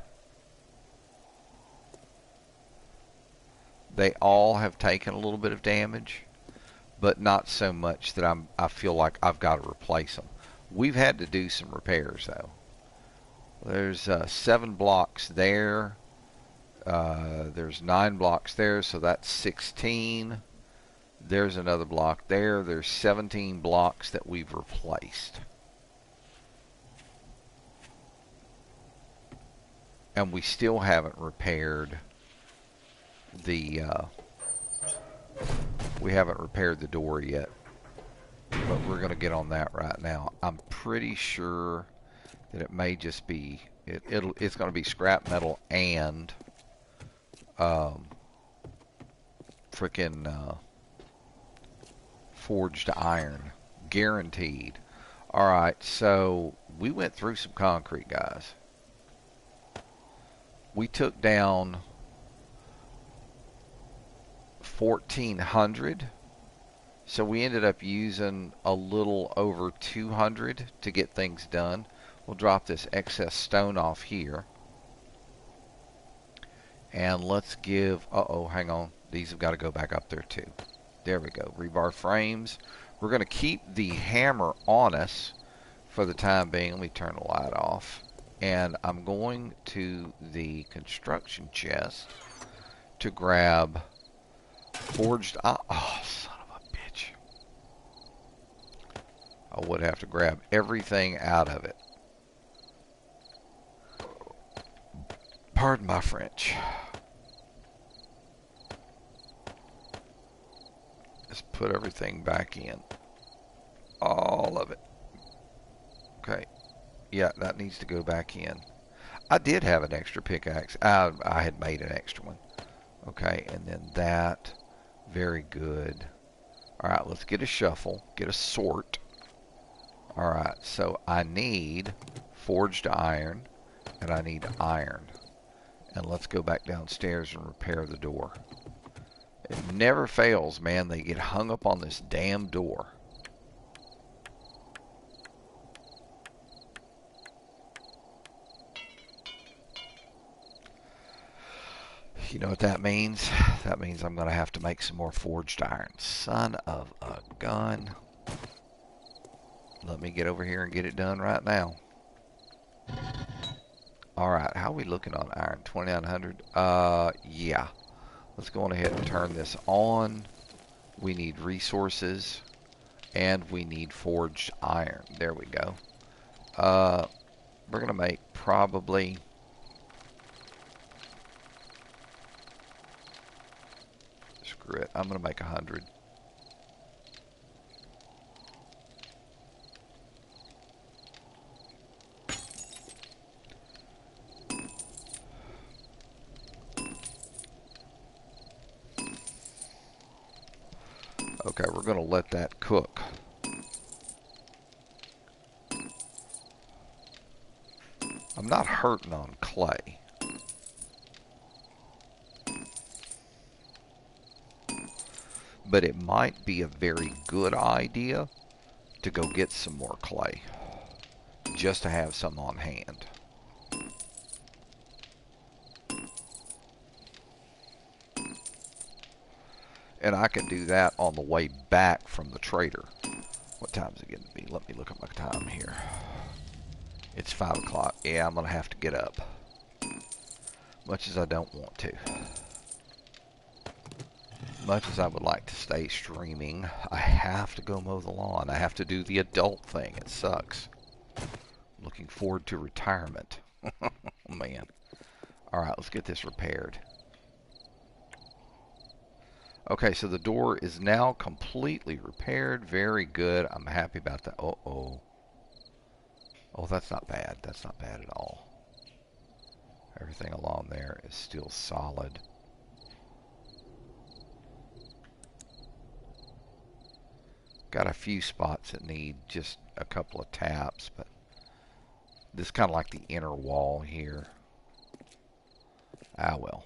They all have taken a little bit of damage, but not so much that I feel like I've got to replace them. We've had to do some repairs though. There's 7 blocks there. There's 9 blocks there, so that's 16. There's another block there. There's 17 blocks that we've replaced. And we still haven't repaired the door yet. But we're going to get on that right now. I'm pretty sure that it may just be it's going to be scrap metal and frickin' forged iron, guaranteed. All right, so we went through some concrete, guys. We took down 1,400. So we ended up using a little over 200 to get things done. We'll drop this excess stone off here. And let's give, hang on. These have got to go back up there too. There we go, rebar frames. We're going to keep the hammer on us for the time being. Let me turn the light off. And I'm going to the construction chest to grab forged, son of a bitch. I would have to grab everything out of it. Pardon my French. Just put everything back in. All of it. Okay. Yeah, that needs to go back in. I did have an extra pickaxe. I had made an extra one. Okay, and then that. Very good. Alright, let's get a shuffle. Get a sort. Alright, so I need forged iron. And I need iron. And let's go back downstairs and repair the door. It never fails, man. They get hung up on this damn door. You know what that means? That means I'm going to have to make some more forged iron. Son of a gun. Let me get over here and get it done right now. Alright, how are we looking on iron? 2,900? Yeah. Let's go on ahead and turn this on. We need resources. And we need forged iron. There we go. We're going to make probably... Screw it. I'm going to make 100. Okay, we're going to let that cook. I'm not hurting on clay. But it might be a very good idea to go get some more clay. Just to have some on hand. And I can do that on the way back from the trader. What time is it getting to be? Let me look at my time here. It's 5 o'clock. Yeah, I'm going to have to get up. Much as I don't want to. Much as I would like to stay streaming, I have to go mow the lawn. I have to do the adult thing. It sucks. Looking forward to retirement. Oh, man. Alright, let's get this repaired. Okay, so the door is now completely repaired. Very good. I'm happy about that. Uh-oh. Oh, that's not bad. That's not bad at all. Everything along there is still solid. Got a few spots that need just a couple of taps, but this is kind of like the inner wall here. Ah, well.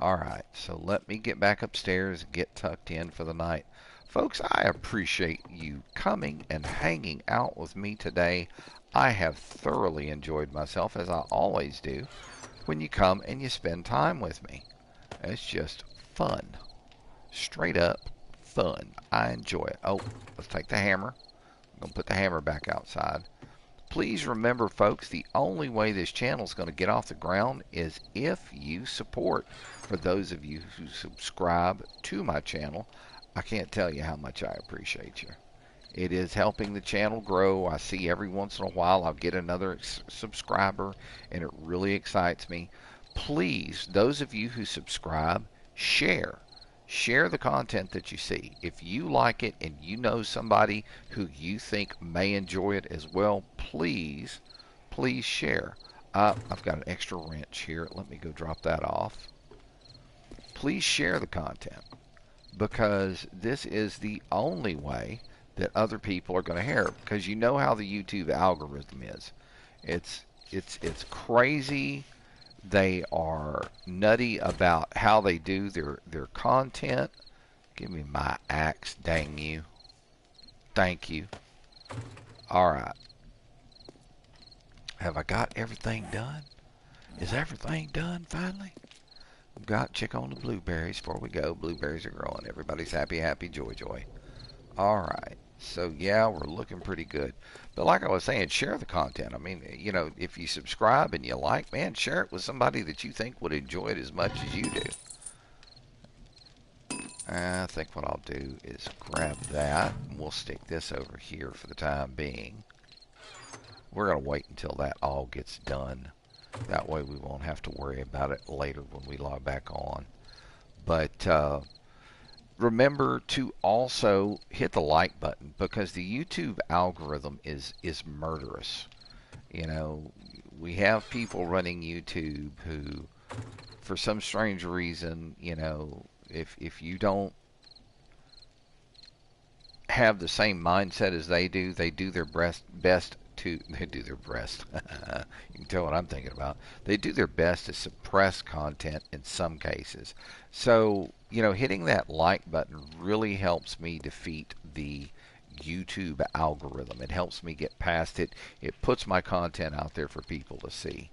Alright, so let me get back upstairs and get tucked in for the night. Folks, I appreciate you coming and hanging out with me today. I have thoroughly enjoyed myself, as I always do, when you come and you spend time with me. It's just fun. Straight up fun. I enjoy it. Oh, let's take the hammer. I'm going to put the hammer back outside. Please remember, folks, the only way this channel is going to get off the ground is if you support. For those of you who subscribe to my channel, I can't tell you how much I appreciate you. It is helping the channel grow. I see every once in a while I'll get another subscriber, and it really excites me. Please, those of you who subscribe, share. Share the content that you see. If you like it and you know somebody who you think may enjoy it as well, please, please share. I've got an extra wrench here. Let me go drop that off. Please share the content, because this is the only way that other people are going to hear it, because you know how the YouTube algorithm is. It's crazy. They are nutty about how they do their content. Give me my axe, dang you. Thank you. Alright. Have I got everything done? Is everything done finally? We've got check on the blueberries before we go. Blueberries are growing. Everybody's happy, happy, joy, joy. Alright. So, yeah, we're looking pretty good. But like I was saying, share the content. I mean, you know, if you subscribe and you like, man, share it with somebody that you think would enjoy it as much as you do. I think what I'll do is grab that, and we'll stick this over here for the time being. We're going to wait until that all gets done. That way we won't have to worry about it later when we log back on. But, remember to also hit the like button, because the YouTube algorithm is murderous. You know, we have people running YouTube who, for some strange reason, you know, if you don't have the same mindset as they do their best to, they do their best. You can tell what I'm thinking about. They do their best to suppress content in some cases. So, you know, hitting that like button really helps me defeat the YouTube algorithm. It helps me get past it. It puts my content out there for people to see.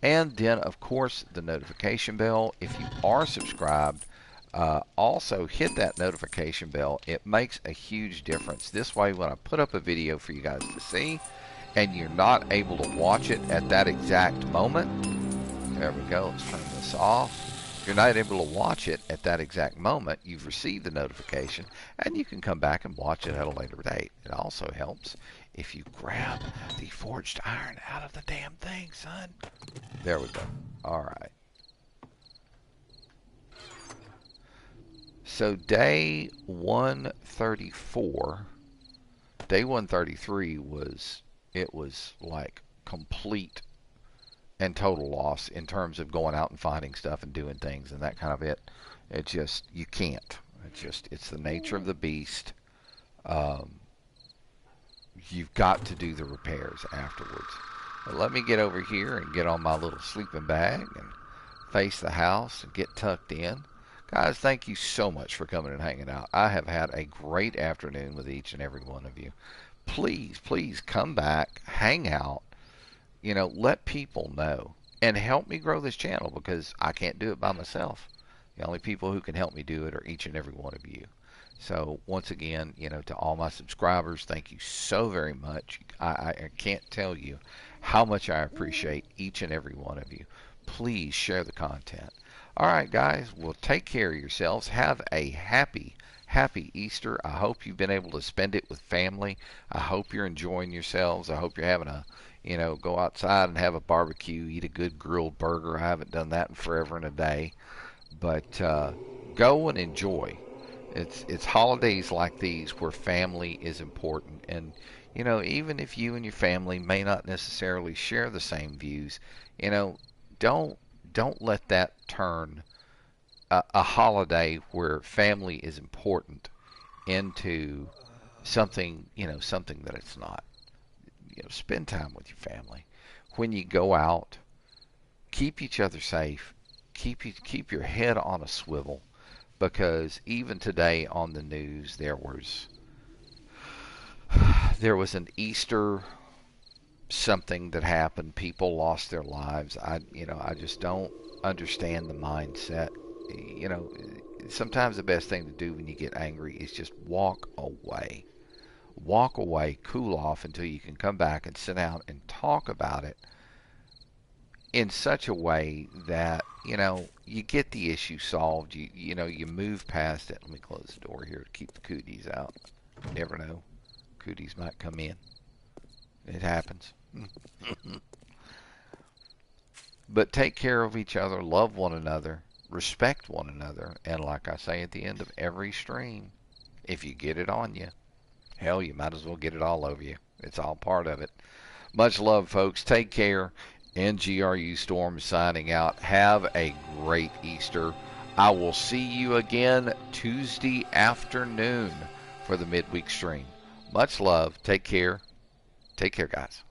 And then, of course, the notification bell. If you are subscribed, also hit that notification bell. It makes a huge difference. This way, when I put up a video for you guys to see, and you're not able to watch it at that exact moment, there we go, let's turn this off. If you're not able to watch it at that exact moment, you've received the notification, and you can come back and watch it at a later date. It also helps if you grab the forged iron out of the damn thing, son. There we go. Alright. So day 134, day 133 was, it was like complete and total loss in terms of going out and finding stuff and doing things and that kind of it. It just, you can't. It's the nature of the beast. You've got to do the repairs afterwards. But let me get over here and get on my little sleeping bag and face the house and get tucked in. Guys, thank you so much for coming and hanging out. I have had a great afternoon with each and every one of you. Please, please come back, hang out, you know, let people know, and help me grow this channel, because I can't do it by myself. The only people who can help me do it are each and every one of you. So once again, to all my subscribers, thank you so very much. I can't tell you how much I appreciate each and every one of you. Please share the content. All right, guys, well, take care of yourselves. Have a happy Easter. I hope you've been able to spend it with family. I hope you're enjoying yourselves. I hope you're having go outside and have a barbecue, eat a good grilled burger. I haven't done that in forever and a day. But go and enjoy. It's holidays like these where family is important, and even if you and your family may not necessarily share the same views, you know, don't don't let that turn a holiday where family is important into something that it's not. Spend time with your family. When you go out, keep each other safe. Keep your head on a swivel, because even today on the news there was an Easter something that happened. People lost their lives. I just don't understand the mindset. You know, Sometimes the best thing to do when you get angry is just walk away. Walk away, cool off until you can come back and sit down and talk about it in such a way that you get the issue solved. You move past it. Let me close the door here to keep the cooties out. You never know, cooties might come in. It happens. But take care of each other, love one another, respect one another, and like I say at the end of every stream, if you get it on you, hell, you might as well get it all over you. It's all part of it. Much love, folks. Take care. NGRU Storm signing out. Have a great Easter. I will see you again Tuesday afternoon for the midweek stream. Much love. Take care. Take care, guys.